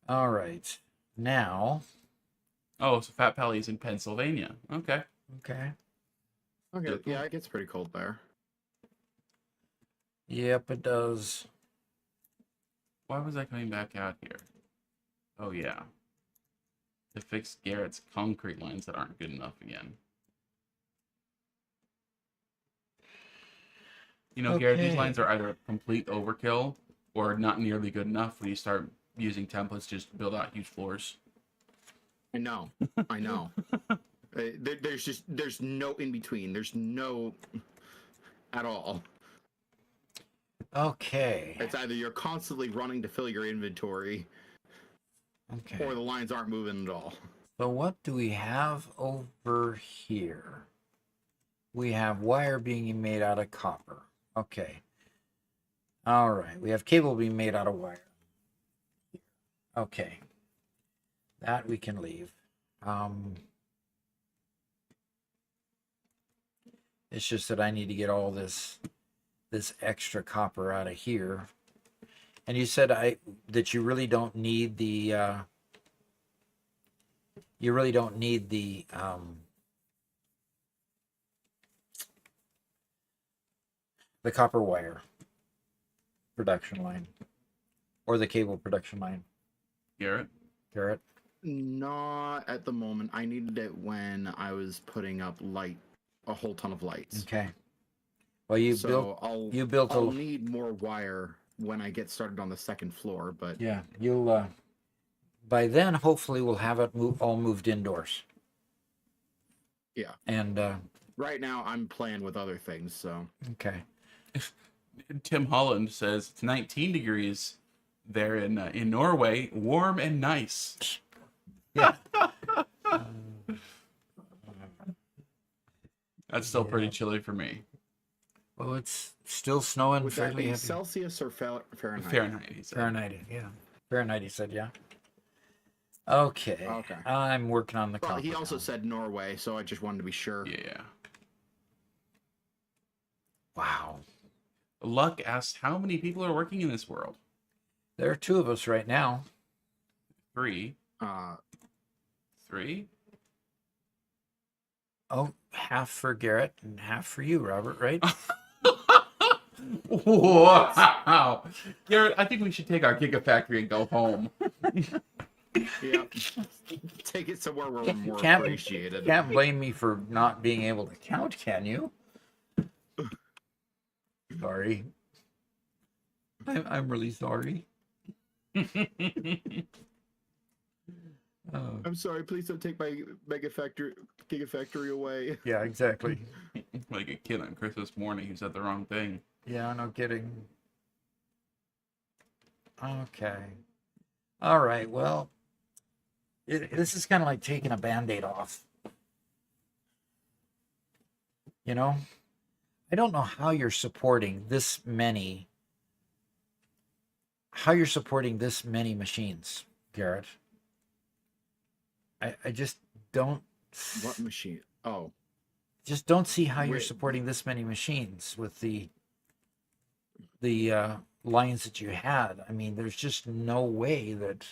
[SPEAKER 2] All right. Now,
[SPEAKER 1] Oh, so Fat Pally's in Pennsylvania. Okay.
[SPEAKER 2] okay.
[SPEAKER 3] Okay, yeah, it gets pretty cold there.
[SPEAKER 2] Yep, it does.
[SPEAKER 1] Why was I coming back out here? Oh, yeah. To fix Garrett's concrete lines that aren't good enough again. You know, Garrett, these
[SPEAKER 2] Okay.
[SPEAKER 1] lines are either complete overkill or not nearly good enough when you start using templates just to build out huge floors.
[SPEAKER 3] I know. I know. There's no in between. There's no at all.
[SPEAKER 2] Okay.
[SPEAKER 3] It's either you're constantly running to fill your inventory,
[SPEAKER 2] Okay.
[SPEAKER 3] or the lines aren't moving at all.
[SPEAKER 2] So what do we have over here? We have wire being made out of copper. Okay. All right. We have cable being made out of wire. Okay. That we can leave. It's just that I need to get all this extra copper out of here. And you said that you really don't need the the copper wire production line or the cable production line.
[SPEAKER 1] Garrett?
[SPEAKER 2] Garrett?
[SPEAKER 3] Not at the moment. I needed it when I was putting up a whole ton of lights.
[SPEAKER 2] Okay. Well, you
[SPEAKER 3] So
[SPEAKER 2] built
[SPEAKER 3] I'll
[SPEAKER 2] a
[SPEAKER 3] need more wire when I get started on the second floor, but
[SPEAKER 2] yeah. You'll by then hopefully we'll have it all moved indoors.
[SPEAKER 3] Yeah.
[SPEAKER 2] And
[SPEAKER 3] right now I'm playing with other things, so
[SPEAKER 2] okay.
[SPEAKER 1] Tim Holland says it's 19 degrees there in Norway, warm and nice.
[SPEAKER 2] Yeah.
[SPEAKER 1] That's still pretty chilly for me.
[SPEAKER 2] Well, it's still snowing
[SPEAKER 3] would that
[SPEAKER 2] fairly
[SPEAKER 3] be
[SPEAKER 2] heavy.
[SPEAKER 3] Celsius or Fahrenheit?
[SPEAKER 1] Fahrenheit, he said.
[SPEAKER 2] Fahrenheit, yeah. Fahrenheit, he said, yeah. Okay.
[SPEAKER 3] Okay.
[SPEAKER 2] I'm working on the
[SPEAKER 3] Well,
[SPEAKER 2] copper
[SPEAKER 3] he also
[SPEAKER 2] now.
[SPEAKER 3] said Norway, so I just wanted to be sure.
[SPEAKER 1] Yeah.
[SPEAKER 2] Wow.
[SPEAKER 1] Luck asks, how many people are working in this world?
[SPEAKER 2] There are 2 of us right now.
[SPEAKER 1] 3.
[SPEAKER 3] Uh,
[SPEAKER 1] 3?
[SPEAKER 2] Oh, half for Garrett and half for you, Robert, right?
[SPEAKER 1] Wow. Garrett, I think we should take our Gigafactory and go home.
[SPEAKER 3] yeah. Take it somewhere where we're more
[SPEAKER 2] Can't-
[SPEAKER 3] appreciated.
[SPEAKER 2] Can't blame me for not being able to count, can you? Sorry. I'm really sorry. Oh,
[SPEAKER 3] I'm sorry, please don't take my Gigafactory away.
[SPEAKER 2] yeah, exactly.
[SPEAKER 1] Like a kid on Christmas morning who said the wrong thing.
[SPEAKER 2] Yeah, no kidding. Okay. All right. Well, this is kind of like taking a Band-Aid off. You know, I don't know how you're supporting this many. How you're supporting this many machines, Garrett. I just don't.
[SPEAKER 3] What machine? Oh,
[SPEAKER 2] Just don't see how you're
[SPEAKER 3] wait.
[SPEAKER 2] supporting this many machines with the lines that you had. I mean, there's just no way that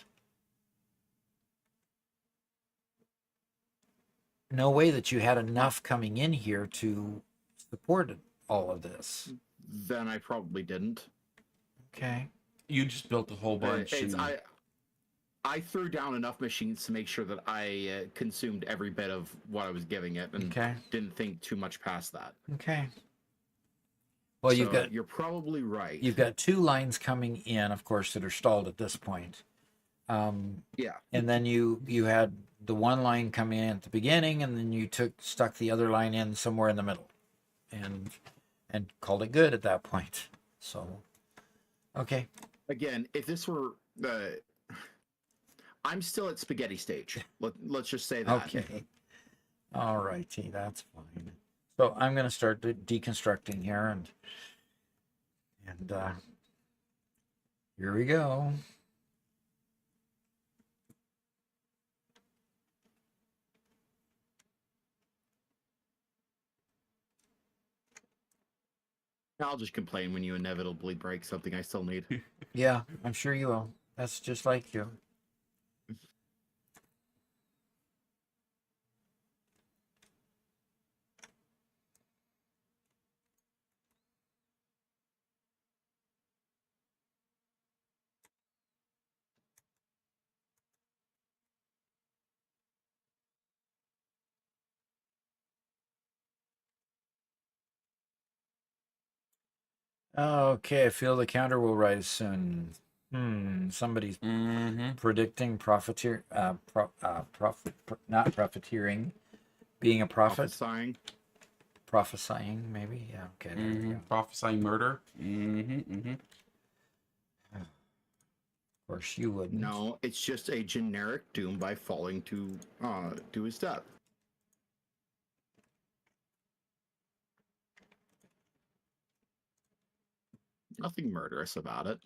[SPEAKER 2] you had enough coming in here to support all of this.
[SPEAKER 3] Then I probably didn't.
[SPEAKER 2] Okay.
[SPEAKER 1] You just built a whole bunch.
[SPEAKER 3] It's
[SPEAKER 1] and-
[SPEAKER 3] I threw down enough machines to make sure that I consumed every bit of what I was giving it, and
[SPEAKER 2] Okay.
[SPEAKER 3] didn't think too much past that.
[SPEAKER 2] Okay. Well,
[SPEAKER 3] So you're probably right.
[SPEAKER 2] you've got 2 lines coming in, of course, that are stalled at this point.
[SPEAKER 3] Yeah.
[SPEAKER 2] And then you had the one line come in at the beginning, and then you stuck the other line in somewhere in the middle, and called it good at that point. So, okay.
[SPEAKER 3] Again, if this were I'm still at spaghetti stage. Let's just say that.
[SPEAKER 2] Okay. All righty, that's fine. So I'm going to start deconstructing here, and here we go.
[SPEAKER 3] I'll just complain when you inevitably break something I still need.
[SPEAKER 2] Yeah, I'm sure you will. That's just like you. Okay, I feel the counter will rise soon. Somebody's predicting not profiteering, being a prophet. Prophesying, maybe. Yeah, okay. There we go.
[SPEAKER 1] Prophesying murder.
[SPEAKER 2] Of course, you wouldn't.
[SPEAKER 3] No, it's just a generic doom by falling to his death. Nothing murderous about it.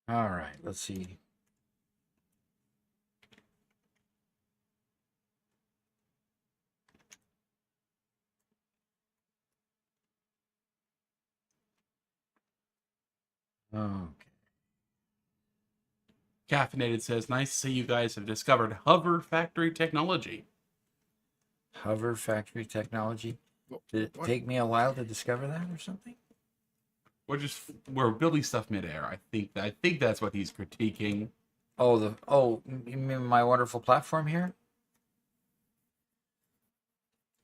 [SPEAKER 2] All right, let's see. Okay.
[SPEAKER 1] Caffeinated says, nice to see you guys have discovered hover factory technology.
[SPEAKER 2] Hover factory technology. Did it
[SPEAKER 3] What?
[SPEAKER 2] take me a while to discover that or something?
[SPEAKER 1] We're building stuff midair. I think that's what he's critiquing.
[SPEAKER 2] Oh, you mean my wonderful platform here?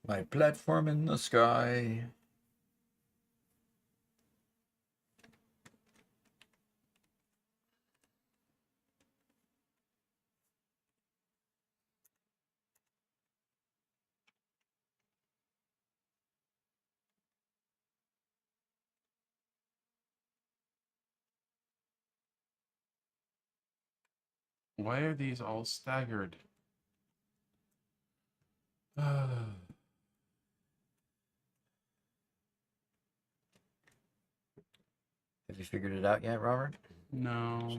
[SPEAKER 2] My platform in the sky.
[SPEAKER 1] Why are these all staggered?
[SPEAKER 2] Have you figured it out yet, Robert?
[SPEAKER 1] No.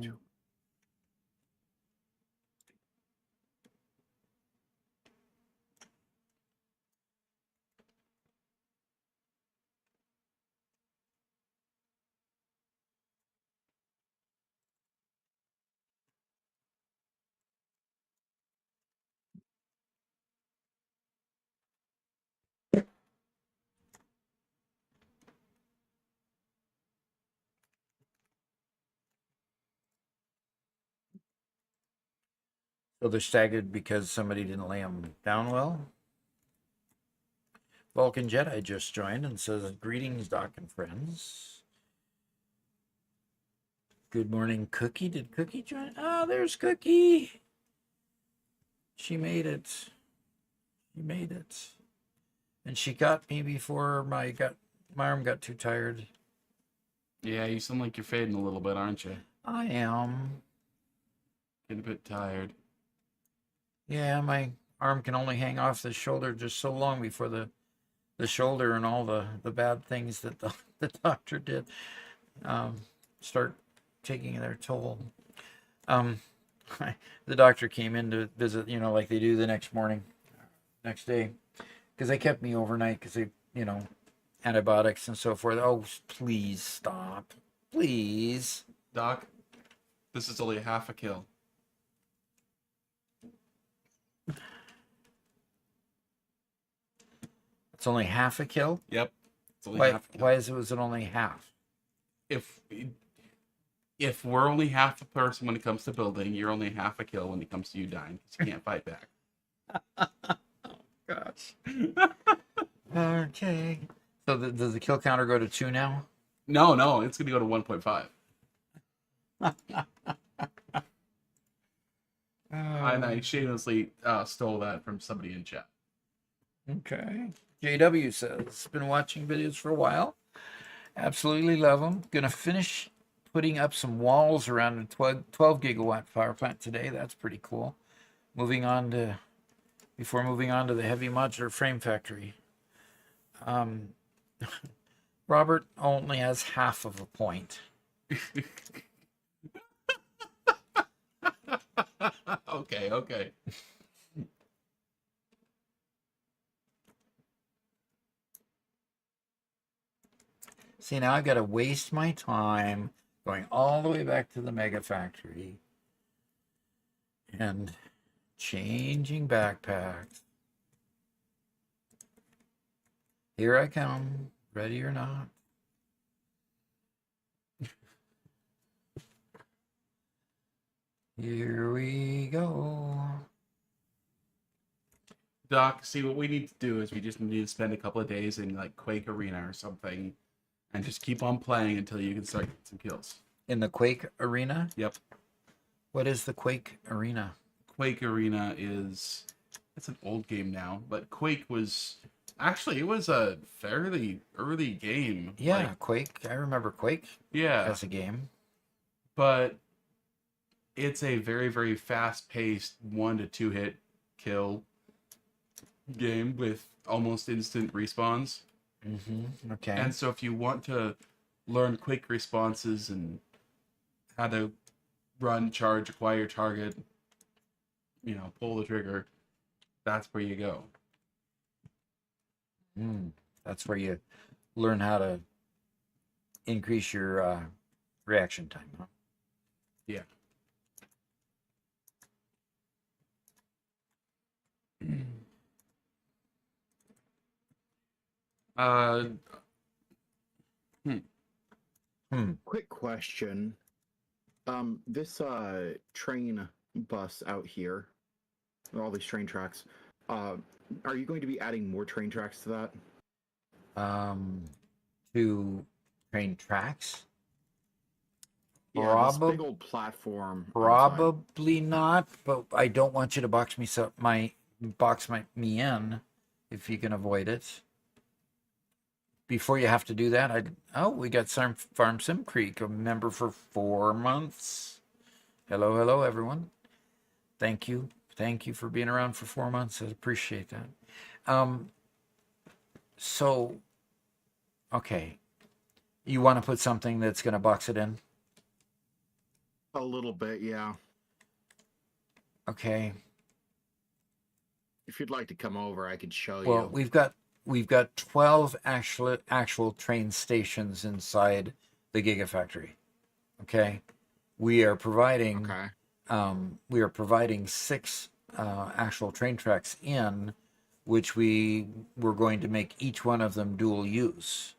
[SPEAKER 2] So they're staggered because somebody didn't lay them down well? Vulcan Jedi just joined and says, greetings, Doc and friends. Good morning, Cookie. Did Cookie join? Oh, there's Cookie. She made it. She made it. And she got me before my arm got too tired.
[SPEAKER 1] Yeah, you sound like you're fading a little bit, aren't you?
[SPEAKER 2] I am.
[SPEAKER 1] Getting a bit tired.
[SPEAKER 2] Yeah, my arm can only hang off the shoulder just so long before the shoulder and all the bad things that the doctor did start taking their toll. Um, the doctor came in to visit, like they do the next day, because they kept me overnight because they, antibiotics and so forth. Oh, please stop. Please.
[SPEAKER 1] Doc, this is only half a kill.
[SPEAKER 2] It's only half a kill?
[SPEAKER 1] Yep. It's only
[SPEAKER 2] Why,
[SPEAKER 1] half a kill.
[SPEAKER 2] why was it only half?
[SPEAKER 1] If we're only half a person when it comes to building, you're only half a kill when it comes to you dying, because you can't fight back.
[SPEAKER 2] Gosh. Okay. So does the kill counter go to 2 now?
[SPEAKER 1] No, it's going to go to 1.5. And I shamelessly stole that from somebody in chat.
[SPEAKER 2] Okay. JW says, been watching videos for a while. Absolutely love them. Gonna finish putting up some walls around a 12 gigawatt power plant today. That's pretty cool. Before moving on to the heavy modular frame factory. Robert only has half of a point.
[SPEAKER 1] Okay.
[SPEAKER 2] See, now I've got to waste my time going all the way back to the mega factory and changing backpacks. Here I come, ready or not. Here we go.
[SPEAKER 1] Doc, see, what we need to do is we just need to spend a couple of days in like Quake Arena or something and just keep on playing until you can start getting some kills.
[SPEAKER 2] In the Quake Arena?
[SPEAKER 1] Yep.
[SPEAKER 2] What is the Quake Arena?
[SPEAKER 1] Quake Arena it's an old game now, but Quake was actually, it was a fairly early game.
[SPEAKER 2] Yeah,
[SPEAKER 1] like,
[SPEAKER 2] Quake. I remember Quake
[SPEAKER 1] yeah,
[SPEAKER 2] as a game.
[SPEAKER 1] but it's a very, very fast-paced 1 to 2 hit kill game with almost instant respawns.
[SPEAKER 2] Mm-hmm. Okay.
[SPEAKER 1] And so if you want to learn quick responses and how to run, charge, acquire target, pull the trigger, that's where you go.
[SPEAKER 2] That's where you learn how to increase your reaction time, huh?
[SPEAKER 1] Yeah.
[SPEAKER 3] Quick question. This train bus out here, all these train tracks, are you going to be adding more train tracks to that?
[SPEAKER 2] To train tracks?
[SPEAKER 3] Yeah, this big old platform. outside.
[SPEAKER 2] Probably not, but I don't want you to box me me in if you can avoid it. Before you have to do that, we got Farm Sim Creek, a member for 4 months. Hello, everyone. Thank you for being around for 4 months. I appreciate that. So, okay, you want to put something that's going to box it in?
[SPEAKER 3] A little bit, yeah.
[SPEAKER 2] Okay.
[SPEAKER 3] If you'd like to come over, I could show
[SPEAKER 2] Well,
[SPEAKER 3] you.
[SPEAKER 2] we've got 12 actual train stations inside the Gigafactory. Okay, we are providing 6 actual train tracks in, which we're going to make each one of them dual use.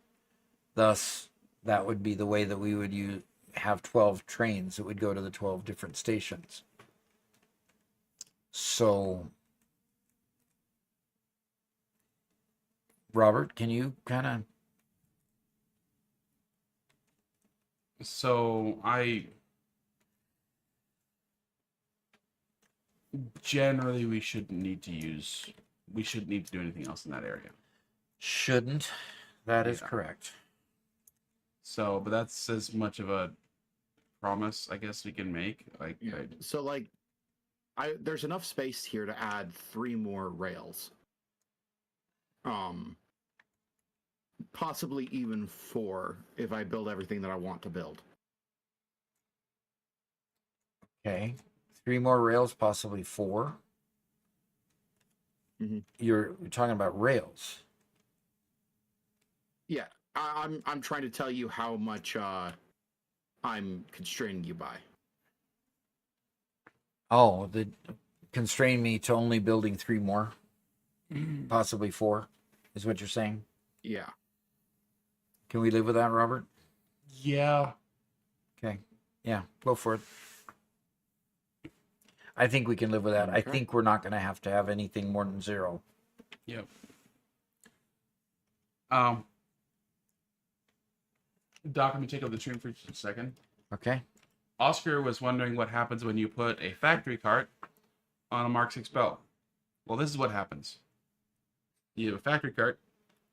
[SPEAKER 2] Thus, that would be the way that we would have 12 trains that would go to the 12 different stations. So, Robert, can you kind of...
[SPEAKER 1] So generally we shouldn't need to do anything else in that area.
[SPEAKER 2] Shouldn't. That is
[SPEAKER 1] Yeah.
[SPEAKER 2] correct.
[SPEAKER 1] So, but that's as much of a promise, I guess, we can make.
[SPEAKER 3] So, like, There's enough space here to add 3 more rails. Possibly even 4 if I build everything that I want to build.
[SPEAKER 2] Okay. 3 more rails, possibly 4.
[SPEAKER 3] Mm-hmm.
[SPEAKER 2] You're talking about rails.
[SPEAKER 3] Yeah, I'm trying to tell you how much I'm constraining you by.
[SPEAKER 2] Oh, the constrain me to only building 3 more, possibly 4, is what you're saying.
[SPEAKER 3] Yeah.
[SPEAKER 2] Can we live with that, Robert?
[SPEAKER 1] Yeah.
[SPEAKER 2] Okay. Yeah, go for it. I think we can live with that. I
[SPEAKER 3] Okay.
[SPEAKER 2] think we're not going to have anything more than 0.
[SPEAKER 1] Yep. Doc, let me take over the tune for just a second.
[SPEAKER 2] Okay.
[SPEAKER 1] Oscar was wondering what happens when you put a factory cart on a Mark 6 belt. Well, this is what happens. You have a factory cart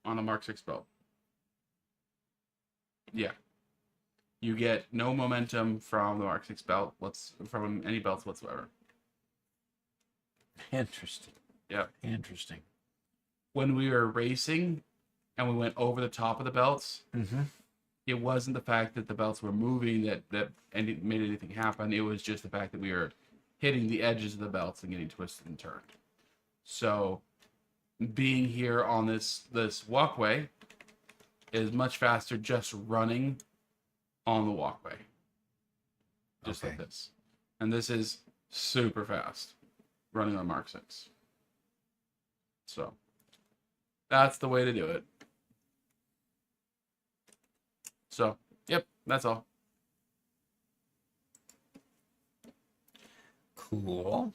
[SPEAKER 1] on a Mark 6 belt. Yeah. You get no momentum from the Mark 6 belt, from any belts whatsoever.
[SPEAKER 2] Interesting.
[SPEAKER 1] Yeah.
[SPEAKER 2] Interesting.
[SPEAKER 1] When we were racing and we went over the top of the belts,
[SPEAKER 2] Mm-hmm.
[SPEAKER 1] it wasn't the fact that the belts were moving that made anything happen. It was just the fact that we were hitting the edges of the belts and getting twisted and turned. So being here on this walkway is much faster just running on the walkway. Just like
[SPEAKER 2] Okay.
[SPEAKER 1] this. And this is super fast running on Mark 6. So that's the way to do it. So, yep, that's all.
[SPEAKER 2] Cool.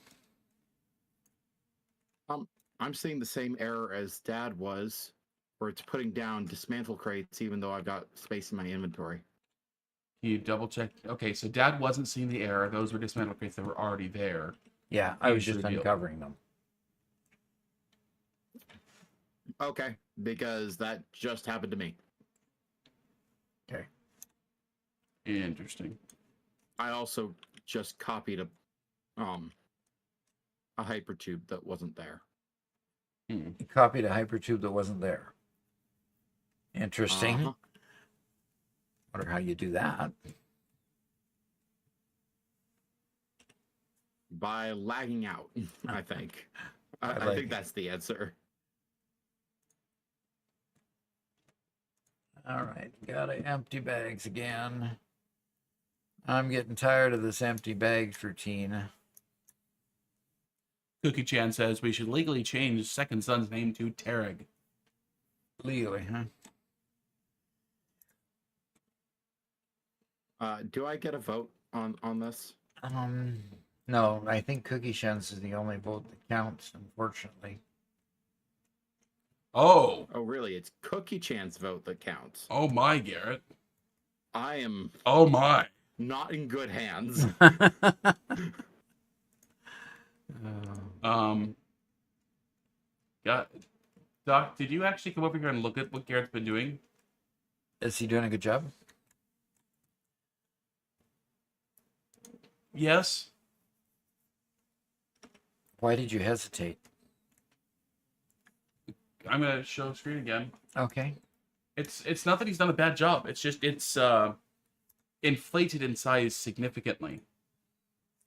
[SPEAKER 3] I'm seeing the same error as Dad was, where it's putting down dismantle crates even though I've got space in my inventory.
[SPEAKER 1] You double check. Okay, so Dad wasn't seeing the error. Those were dismantle crates that were already there.
[SPEAKER 2] Yeah, I was just
[SPEAKER 1] Revealed.
[SPEAKER 2] uncovering them.
[SPEAKER 3] Okay, because that just happened to me.
[SPEAKER 2] Okay.
[SPEAKER 1] Interesting.
[SPEAKER 3] I also just copied a hypertube that wasn't there.
[SPEAKER 2] You copied a hypertube that wasn't there. Interesting.
[SPEAKER 3] Uh-huh.
[SPEAKER 2] Wonder how you do that.
[SPEAKER 3] By lagging out, I think. I
[SPEAKER 2] lagging.
[SPEAKER 3] think that's the answer.
[SPEAKER 2] All right, gotta empty bags again. I'm getting tired of this empty bags routine.
[SPEAKER 1] Cookie Chan says we should legally change second son's name to Tarek.
[SPEAKER 2] Legally, huh?
[SPEAKER 3] Do I get a vote on this?
[SPEAKER 2] No, I think Cookie Shen's is the only vote that counts, unfortunately.
[SPEAKER 1] Oh.
[SPEAKER 3] Oh, really? It's Cookie Chan's vote that counts.
[SPEAKER 1] Oh my, Garrett.
[SPEAKER 3] I am
[SPEAKER 1] Oh my.
[SPEAKER 3] not in good hands.
[SPEAKER 1] Yeah. Doc, did you actually come over here and look at what Garrett's been doing?
[SPEAKER 2] Is he doing a good job?
[SPEAKER 1] Yes.
[SPEAKER 2] Why did you hesitate?
[SPEAKER 1] I'm gonna show screen again.
[SPEAKER 2] Okay.
[SPEAKER 1] It's not that he's done a bad job. It's just it's inflated in size significantly.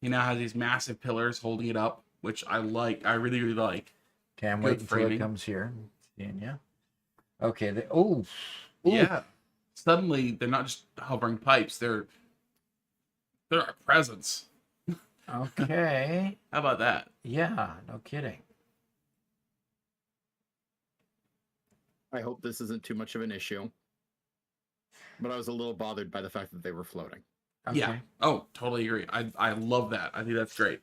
[SPEAKER 1] He now has these massive pillars holding it up, which I like. I really, really like.
[SPEAKER 2] Okay, I'm
[SPEAKER 1] Good
[SPEAKER 2] waiting until
[SPEAKER 1] framing.
[SPEAKER 2] it comes here. Seeing ya. Okay. Ooh.
[SPEAKER 1] Yeah. Suddenly, they're not just hovering pipes. They're a presence.
[SPEAKER 2] Okay.
[SPEAKER 1] How about that?
[SPEAKER 2] Yeah. No kidding.
[SPEAKER 3] I hope this isn't too much of an issue. But I was a little bothered by the fact that they were floating.
[SPEAKER 2] Okay.
[SPEAKER 1] Yeah. Oh, totally agree. I love that. I think that's great.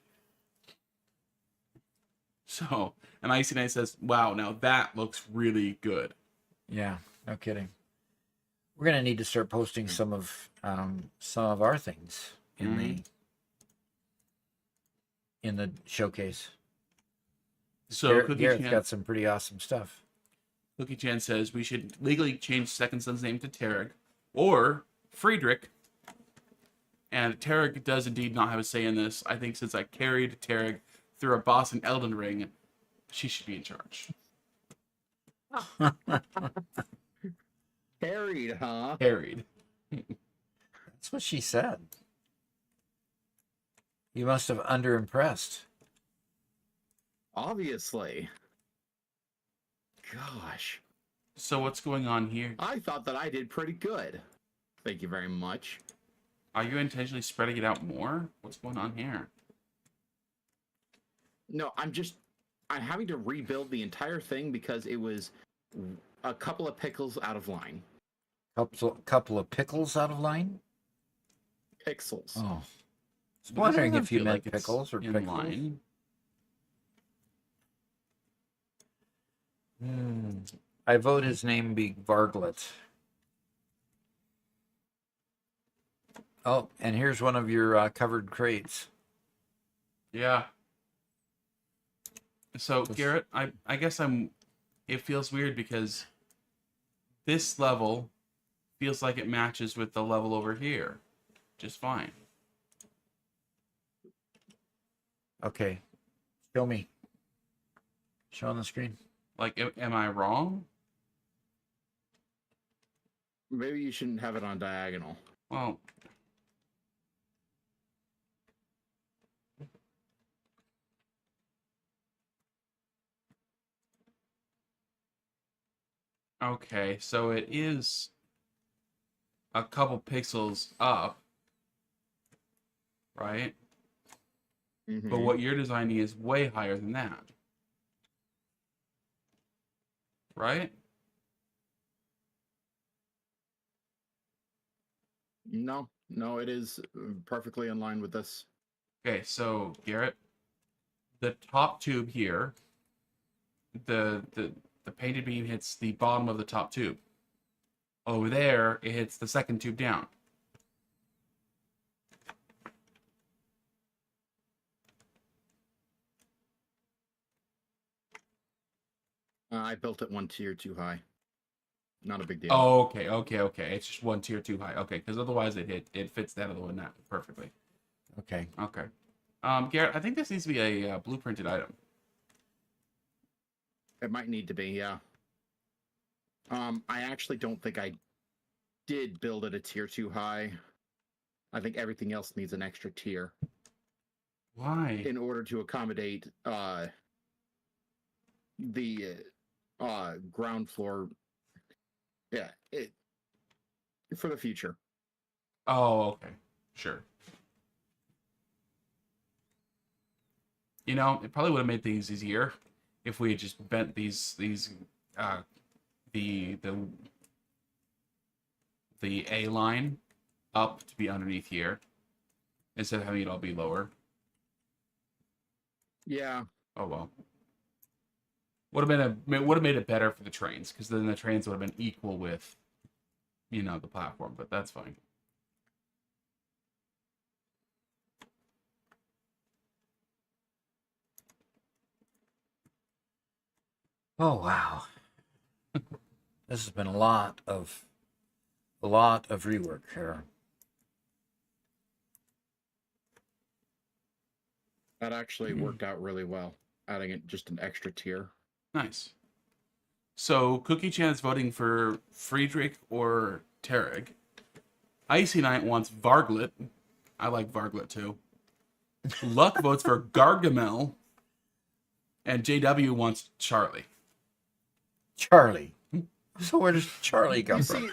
[SPEAKER 1] So, and Icy Knight says, "Wow, now that looks really good."
[SPEAKER 2] Yeah. No kidding. We're gonna need to start posting some of our things in the showcase.
[SPEAKER 1] So Cookie
[SPEAKER 2] Garrett's
[SPEAKER 1] Chan,
[SPEAKER 2] got some pretty awesome stuff.
[SPEAKER 1] Cookie Chan says we should legally change second son's name to Tarek or Friedrich. And Tarek does indeed not have a say in this. I think since I carried Tarek through a boss in Elden Ring, she should be in charge.
[SPEAKER 3] Carried, huh?
[SPEAKER 1] Carried.
[SPEAKER 2] That's what she said. You must have underimpressed.
[SPEAKER 3] Obviously. Gosh.
[SPEAKER 1] So what's going on here?
[SPEAKER 3] I thought that I did pretty good. Thank you very much.
[SPEAKER 1] Are you intentionally spreading it out more? What's going on here?
[SPEAKER 3] No, I'm having to rebuild the entire thing because it was a couple of pickles out of line.
[SPEAKER 2] Couple of pickles out of line?
[SPEAKER 3] Pixels.
[SPEAKER 2] Oh. I was
[SPEAKER 1] But
[SPEAKER 2] wondering
[SPEAKER 1] doesn't
[SPEAKER 2] if you
[SPEAKER 1] feel
[SPEAKER 2] meant
[SPEAKER 1] like it's
[SPEAKER 2] pickles or
[SPEAKER 1] in
[SPEAKER 2] pickles.
[SPEAKER 1] line.
[SPEAKER 2] I vote his name be Varglet. Oh, and here's one of your covered crates.
[SPEAKER 1] Yeah. So Garrett, I guess it feels weird because this level feels like it matches with the level over here. Just fine.
[SPEAKER 2] Okay. Show me. Show on the screen.
[SPEAKER 1] Like, am I wrong?
[SPEAKER 3] Maybe you shouldn't have it on diagonal.
[SPEAKER 1] Well, okay, so it is a couple pixels up, right?
[SPEAKER 3] Mm-hmm.
[SPEAKER 1] But what you're designing is way higher than that. Right?
[SPEAKER 3] No, it is perfectly in line with this.
[SPEAKER 1] Okay, so Garrett, the top tube here, the painted beam hits the bottom of the top tube. Over there, it hits the second tube down.
[SPEAKER 3] I built it one tier too high. Not a big deal.
[SPEAKER 1] Oh, okay. It's just one tier too high. Okay, because otherwise it fits that other one perfectly.
[SPEAKER 2] Okay.
[SPEAKER 1] Okay. Garrett, I think this needs to be a blueprinted item.
[SPEAKER 3] It might need to be, yeah. I actually don't think I did build it a tier too high. I think everything else needs an extra tier
[SPEAKER 1] Why?
[SPEAKER 3] in order to accommodate the ground floor. Yeah, for the future.
[SPEAKER 1] Oh, okay. Sure. You know, it probably would have made things easier if we had just bent these the A line up to be underneath here instead of having it all be lower.
[SPEAKER 3] Yeah.
[SPEAKER 1] Oh well. Would have made it better for the trains because then the trains would have been equal with, you know, the platform. But that's fine.
[SPEAKER 2] Oh wow. This has been a lot of rework here.
[SPEAKER 3] That actually worked out really well, adding it just an extra tier.
[SPEAKER 1] Nice. So Cookie Chan is voting for Friedrich or Tarek. Icy Knight wants Varglet. I like Varglet too. Luck votes for Gargamel. And JW wants Charlie.
[SPEAKER 2] Charlie. So where does Charlie come
[SPEAKER 3] You
[SPEAKER 2] from?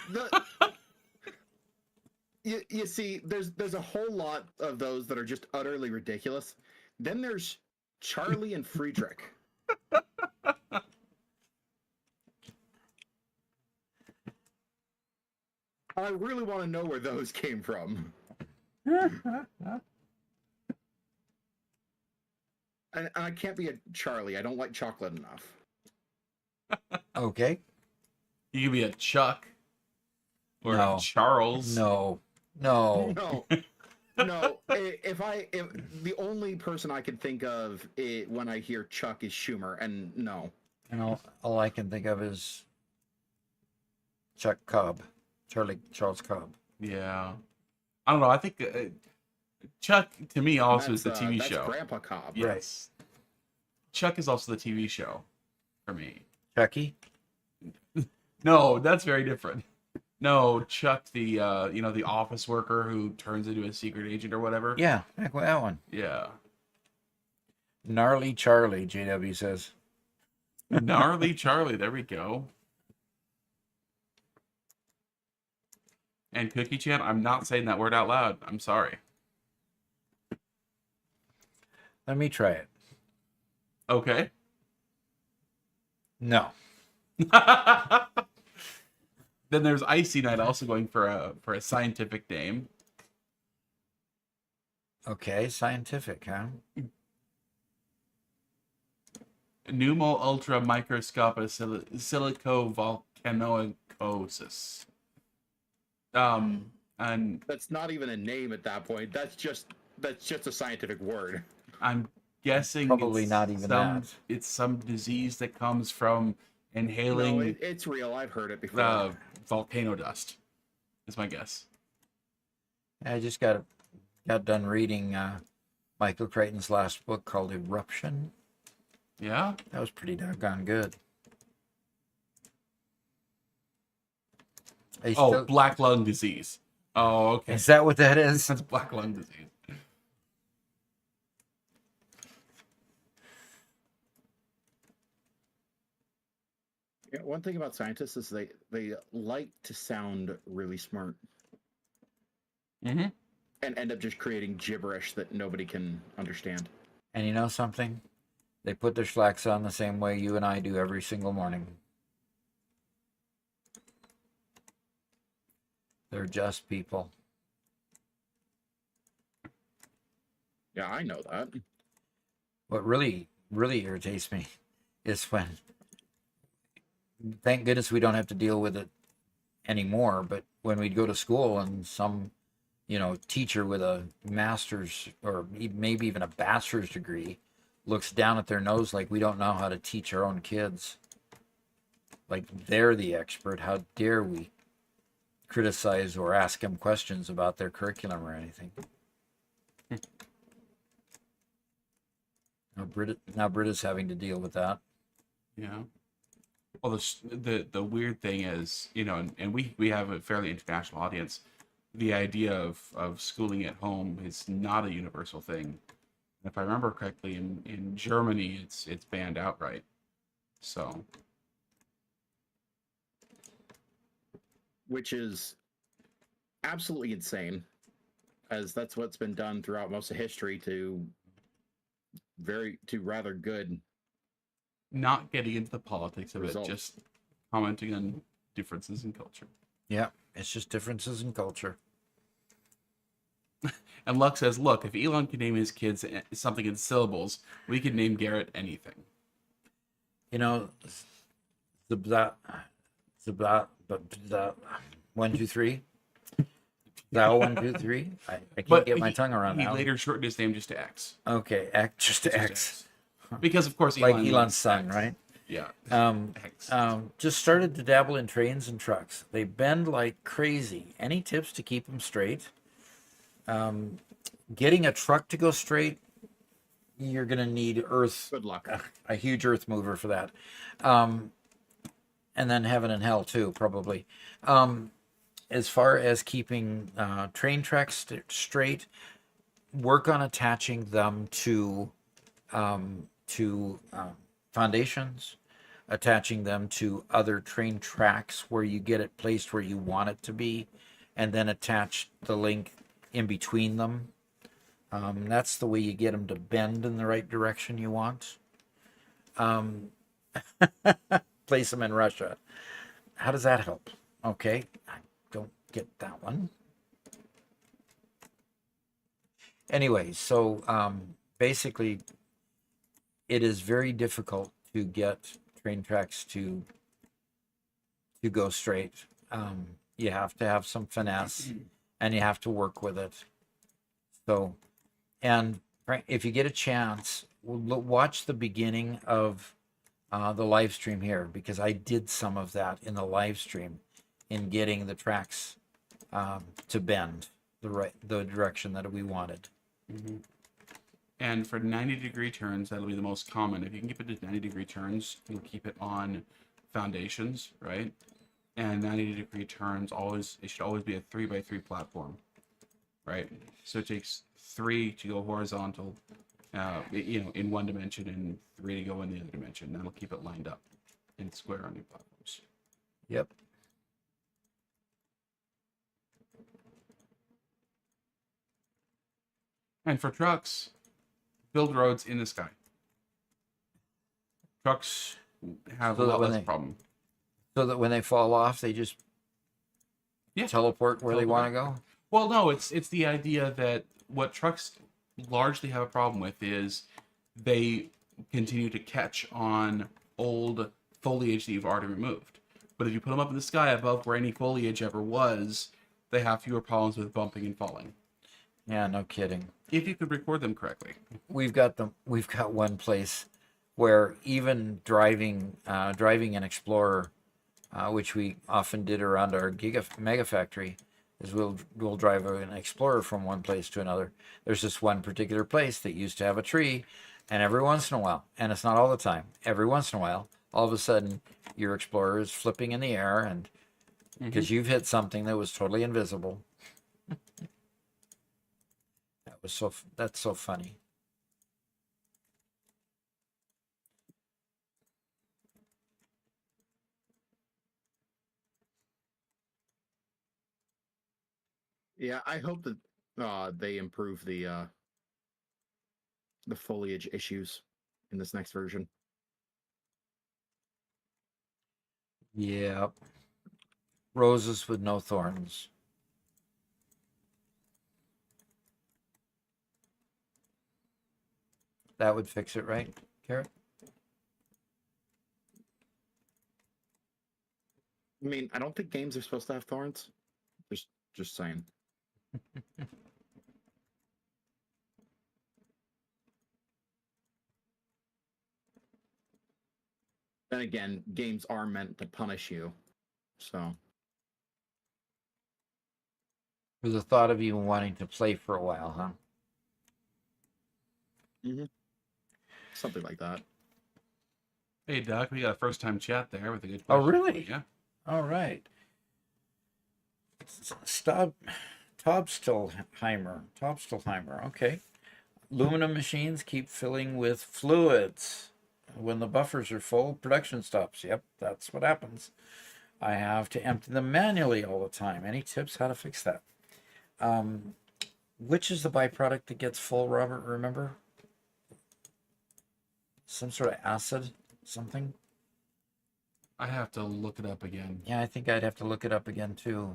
[SPEAKER 3] see, you see, there's a whole lot of those that are just utterly ridiculous. Then there's Charlie and Friedrich. I really want to know where those came from. And I can't be a Charlie. I don't like chocolate enough.
[SPEAKER 2] Okay.
[SPEAKER 1] You could be a Chuck. Or
[SPEAKER 2] No.
[SPEAKER 1] a Charles.
[SPEAKER 2] No.
[SPEAKER 3] No. If the only person I can think of when I hear Chuck is Schumer, and no.
[SPEAKER 2] And all I can think of is Chuck Cobb. Charles Cobb.
[SPEAKER 1] Yeah. I don't know. I think Chuck to me also
[SPEAKER 3] That's,
[SPEAKER 1] is the TV
[SPEAKER 3] that's
[SPEAKER 1] show.
[SPEAKER 3] Grandpa Cobb.
[SPEAKER 1] Yes. Chuck is also the TV show for me.
[SPEAKER 2] Chucky?
[SPEAKER 1] No, that's very different. No, Chuck, the the office worker who turns into a secret agent or whatever.
[SPEAKER 2] Yeah, that one.
[SPEAKER 1] Yeah.
[SPEAKER 2] Gnarly Charlie, JW says.
[SPEAKER 1] Gnarly Charlie, there we go. And Cookie Chan, I'm not saying that word out loud. I'm sorry.
[SPEAKER 2] Let me try it.
[SPEAKER 1] Okay.
[SPEAKER 2] No.
[SPEAKER 1] Then there's Icy Knight also going for a scientific name.
[SPEAKER 2] Okay, scientific, huh?
[SPEAKER 1] Pneumo ultra microscopic silicovolcanoicosis. And
[SPEAKER 3] That's not even a name at that point. That's just a scientific word.
[SPEAKER 1] I'm guessing
[SPEAKER 2] Probably
[SPEAKER 1] it's
[SPEAKER 2] not even
[SPEAKER 1] some,
[SPEAKER 2] that.
[SPEAKER 1] It's some disease that comes from inhaling
[SPEAKER 3] No, it's real. I've heard it before.
[SPEAKER 1] volcano dust. Is my guess.
[SPEAKER 2] I just got done reading Michael Crichton's last book called Eruption.
[SPEAKER 1] Yeah.
[SPEAKER 2] That was pretty doggone good.
[SPEAKER 1] Black lung disease. Oh, okay.
[SPEAKER 2] Is that what that is?
[SPEAKER 1] That's black lung disease.
[SPEAKER 3] Yeah, one thing about scientists is they like to sound really smart
[SPEAKER 1] Mm-hmm.
[SPEAKER 3] and end up just creating gibberish that nobody can understand.
[SPEAKER 2] And you know something? They put their slacks on the same way you and I do every single morning. They're just people.
[SPEAKER 3] Yeah, I know that.
[SPEAKER 2] What really, really irritates me is when, thank goodness we don't have to deal with it anymore, but when we'd go to school and some, teacher with a master's or maybe even a bachelor's degree looks down at their nose like we don't know how to teach our own kids. Like they're the expert. How dare we criticize or ask them questions about their curriculum or anything? Now Britta's having to deal with that.
[SPEAKER 1] Yeah. Well, the weird thing is, and we have a fairly international audience. The idea of schooling at home is not a universal thing. If I remember correctly, in Germany, it's banned outright. So.
[SPEAKER 3] Which is absolutely insane, as that's what's been done throughout most of history to rather good.
[SPEAKER 1] Not getting into the politics of
[SPEAKER 3] Results.
[SPEAKER 1] it, just commenting on differences in culture.
[SPEAKER 2] Yeah, it's just differences in culture.
[SPEAKER 1] And Luck says, look, if Elon could name his kids something in syllables, we could name Garrett anything.
[SPEAKER 2] The 1, 2, 3. Thou 1, 2, 3. I can't get my tongue around that.
[SPEAKER 1] He
[SPEAKER 2] one.
[SPEAKER 1] later shortened his name just to X.
[SPEAKER 2] Okay, just to X.
[SPEAKER 1] Because of course
[SPEAKER 2] Like
[SPEAKER 1] Elon
[SPEAKER 2] Elon's son,
[SPEAKER 1] X.
[SPEAKER 2] right?
[SPEAKER 1] Yeah. X.
[SPEAKER 2] Just started to dabble in trains and trucks. They bend like crazy. Any tips to keep them straight? Getting a truck to go straight, you're going to need
[SPEAKER 3] Good luck.
[SPEAKER 2] a huge earth mover for that. And then heaven and hell too, probably. As far as keeping train tracks straight, work on attaching them to foundations, attaching them to other train tracks where you get it placed where you want it to be, and then attach the link in between them. That's the way you get them to bend in the right direction you want. Place them in Russia. How does that help? Okay, I don't get that one. Anyway, so basically, it is very difficult to get train tracks to go straight. You have to have some finesse, and you have to work with it. So, and if you get a chance, watch the beginning of the live stream here, because I did some of that in the live stream in getting the tracks to bend the direction that we wanted.
[SPEAKER 1] Mm-hmm. And for 90-degree turns, that'll be the most common. If you can keep it to 90-degree turns, you'll keep it on foundations, right? And 90-degree turns it should always be a 3x3 platform, right? So it takes 3 to go horizontal, in one dimension, and 3 to go in the other dimension. That'll keep it lined up and square on your platforms.
[SPEAKER 2] Yep.
[SPEAKER 1] And for trucks, build roads in the sky. Trucks have
[SPEAKER 2] So
[SPEAKER 1] a
[SPEAKER 2] that
[SPEAKER 1] lot
[SPEAKER 2] when
[SPEAKER 1] less
[SPEAKER 2] they-
[SPEAKER 1] problem.
[SPEAKER 2] So that when they fall off, they just teleport where they want to go.
[SPEAKER 1] Well, no, it's the idea that what trucks largely have a problem with is they continue to catch on old foliage that you've already removed. But if you put them up in the sky above where any foliage ever was, they have fewer problems with bumping and falling.
[SPEAKER 2] Yeah, no kidding.
[SPEAKER 1] If you could record them correctly.
[SPEAKER 2] We've got one place where even driving an Explorer, which we often did around our mega factory, is we'll drive an Explorer from one place to another. There's this one particular place that used to have a tree, and every once in a while, and it's not all the time, every once in a while, all of a sudden your Explorer is flipping in the air, and because you've hit something that was totally invisible. That's so funny.
[SPEAKER 3] Yeah, I hope that they improve the foliage issues in this next version.
[SPEAKER 2] Yep. Roses with no thorns. That would fix it, right, Carrot?
[SPEAKER 3] I mean, I don't think games are supposed to have thorns. Just saying. Then again, games are meant to punish you, so.
[SPEAKER 2] For the thought of you wanting to play for a while, huh?
[SPEAKER 3] Something like that.
[SPEAKER 1] Hey, Doc, we got a first-time chat there with a good
[SPEAKER 2] Oh,
[SPEAKER 1] question.
[SPEAKER 2] really?
[SPEAKER 1] Yeah.
[SPEAKER 2] All right. Tobstelheimer. Okay. Aluminum machines keep filling with fluids. When the buffers are full, production stops. Yep, that's what happens. I have to empty them manually all the time. Any tips how to fix that? Which is the byproduct that gets full, Robert? Remember? Some sort of acid, something?
[SPEAKER 1] I have to look it up again.
[SPEAKER 2] Yeah, I think I'd have to look it up again too.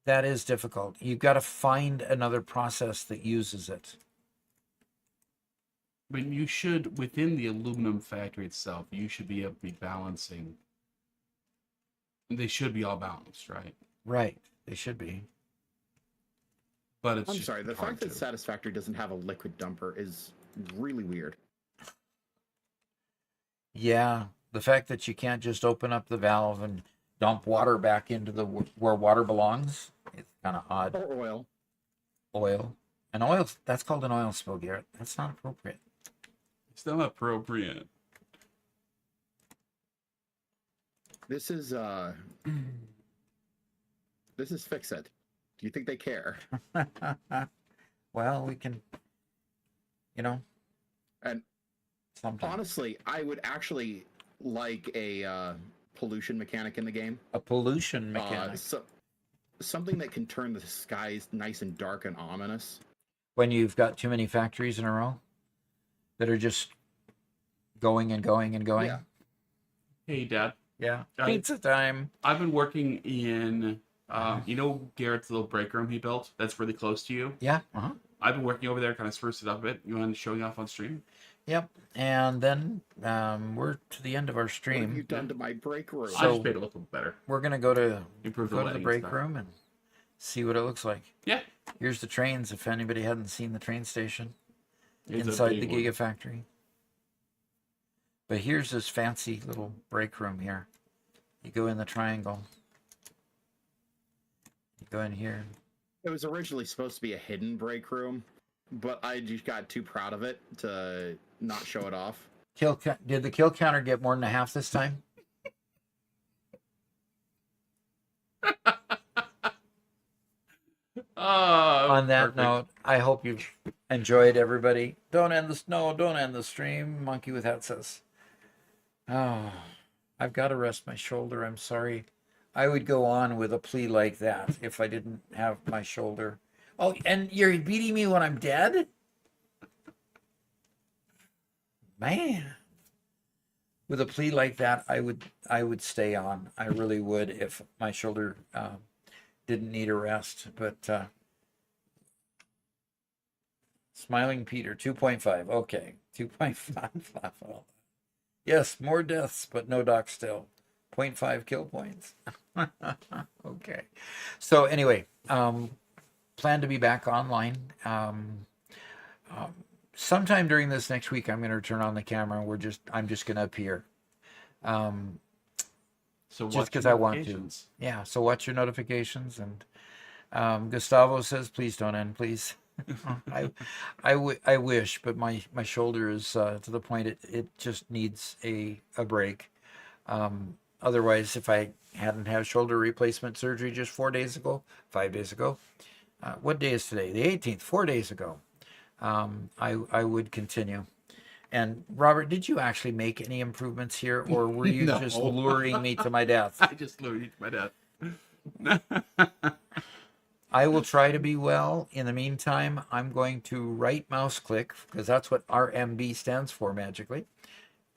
[SPEAKER 2] That is difficult. You've got to find another process that uses it.
[SPEAKER 1] But you should, within the aluminum factory itself, you should be able to be balancing. They should be all balanced, right?
[SPEAKER 2] Right. They should be.
[SPEAKER 1] But it's
[SPEAKER 3] I'm
[SPEAKER 1] just
[SPEAKER 3] sorry, the
[SPEAKER 1] hard
[SPEAKER 3] fact that
[SPEAKER 1] to.
[SPEAKER 3] Satisfactory doesn't have a liquid dumper is really weird.
[SPEAKER 2] Yeah. The fact that you can't just open up the valve and dump water back into where water belongs, it's kind of odd.
[SPEAKER 3] Or oil.
[SPEAKER 2] Oil. An oil, that's called an oil spill, Garrett. That's not appropriate.
[SPEAKER 1] It's not appropriate.
[SPEAKER 3] This is Fix It. Do you think they care?
[SPEAKER 2] Well, we can,
[SPEAKER 3] And
[SPEAKER 2] sometimes.
[SPEAKER 3] honestly, I would actually like a pollution mechanic in the game.
[SPEAKER 2] A pollution mechanic.
[SPEAKER 3] Something that can turn the skies nice and dark and ominous.
[SPEAKER 2] When you've got too many factories in a row that are just going and going and going.
[SPEAKER 3] Yeah.
[SPEAKER 1] Hey, Dad.
[SPEAKER 2] Yeah. Pizza time.
[SPEAKER 1] I've been working in, Garrett's little break room he built that's really close to you?
[SPEAKER 2] Yeah. Uh-huh.
[SPEAKER 1] I've been working over there, kind of spruced it up a bit. You want to show you off on stream?
[SPEAKER 2] Yep. And then we're to the end of our
[SPEAKER 3] What have
[SPEAKER 2] stream.
[SPEAKER 3] you done to my break room?
[SPEAKER 1] I just made it look a little better.
[SPEAKER 2] We're going to go to
[SPEAKER 1] Improve the
[SPEAKER 2] the
[SPEAKER 1] lighting
[SPEAKER 2] break
[SPEAKER 1] stuff.
[SPEAKER 2] room and see what it looks like.
[SPEAKER 1] Yeah.
[SPEAKER 2] Here's the trains if anybody hadn't seen the train station
[SPEAKER 1] It's a
[SPEAKER 2] inside the
[SPEAKER 1] big one.
[SPEAKER 2] Gigafactory. But here's this fancy little break room here. You go in the triangle. Go in here.
[SPEAKER 3] It was originally supposed to be a hidden break room, but I just got too proud of it to not show it off.
[SPEAKER 2] Did the kill counter get more than a half this time? On that
[SPEAKER 1] perfect.
[SPEAKER 2] note, I hope you've enjoyed, everybody. Don't end the stream. Monkey with hat says. Oh, I've got to rest my shoulder. I'm sorry. I would go on with a plea like that if I didn't have my shoulder. Oh, and you're beating me when I'm dead? Man. With a plea like that, I would stay on. I really would if my shoulder didn't need a rest. But Smiling Peter, 2.5. Okay, 2.5. Well, yes, more deaths, but no doc still. 0.5 kill points. Okay. So anyway, plan to be back online. Sometime during this next week, I'm going to turn on the camera and I'm just going to appear.
[SPEAKER 1] So
[SPEAKER 2] just because I want to. Yeah. So watch your notifications. And Gustavo says, please don't end, please. I wish, but my shoulder is to the point it just needs a break. Otherwise, if I hadn't had shoulder replacement surgery just 5 days ago, what day is today? The 18th, 4 days ago, I would continue. And Robert, did you actually make any improvements here, or were you
[SPEAKER 1] No.
[SPEAKER 2] just luring me to my death?
[SPEAKER 1] I just lured you to my death.
[SPEAKER 2] I will try to be well. In the meantime, I'm going to right mouse click, because that's what RMB stands for magically,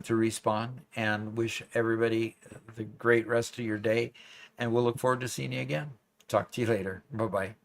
[SPEAKER 2] to respawn, and wish everybody the great rest of your day. And we'll look forward to seeing you again. Talk to you later. Bye-bye.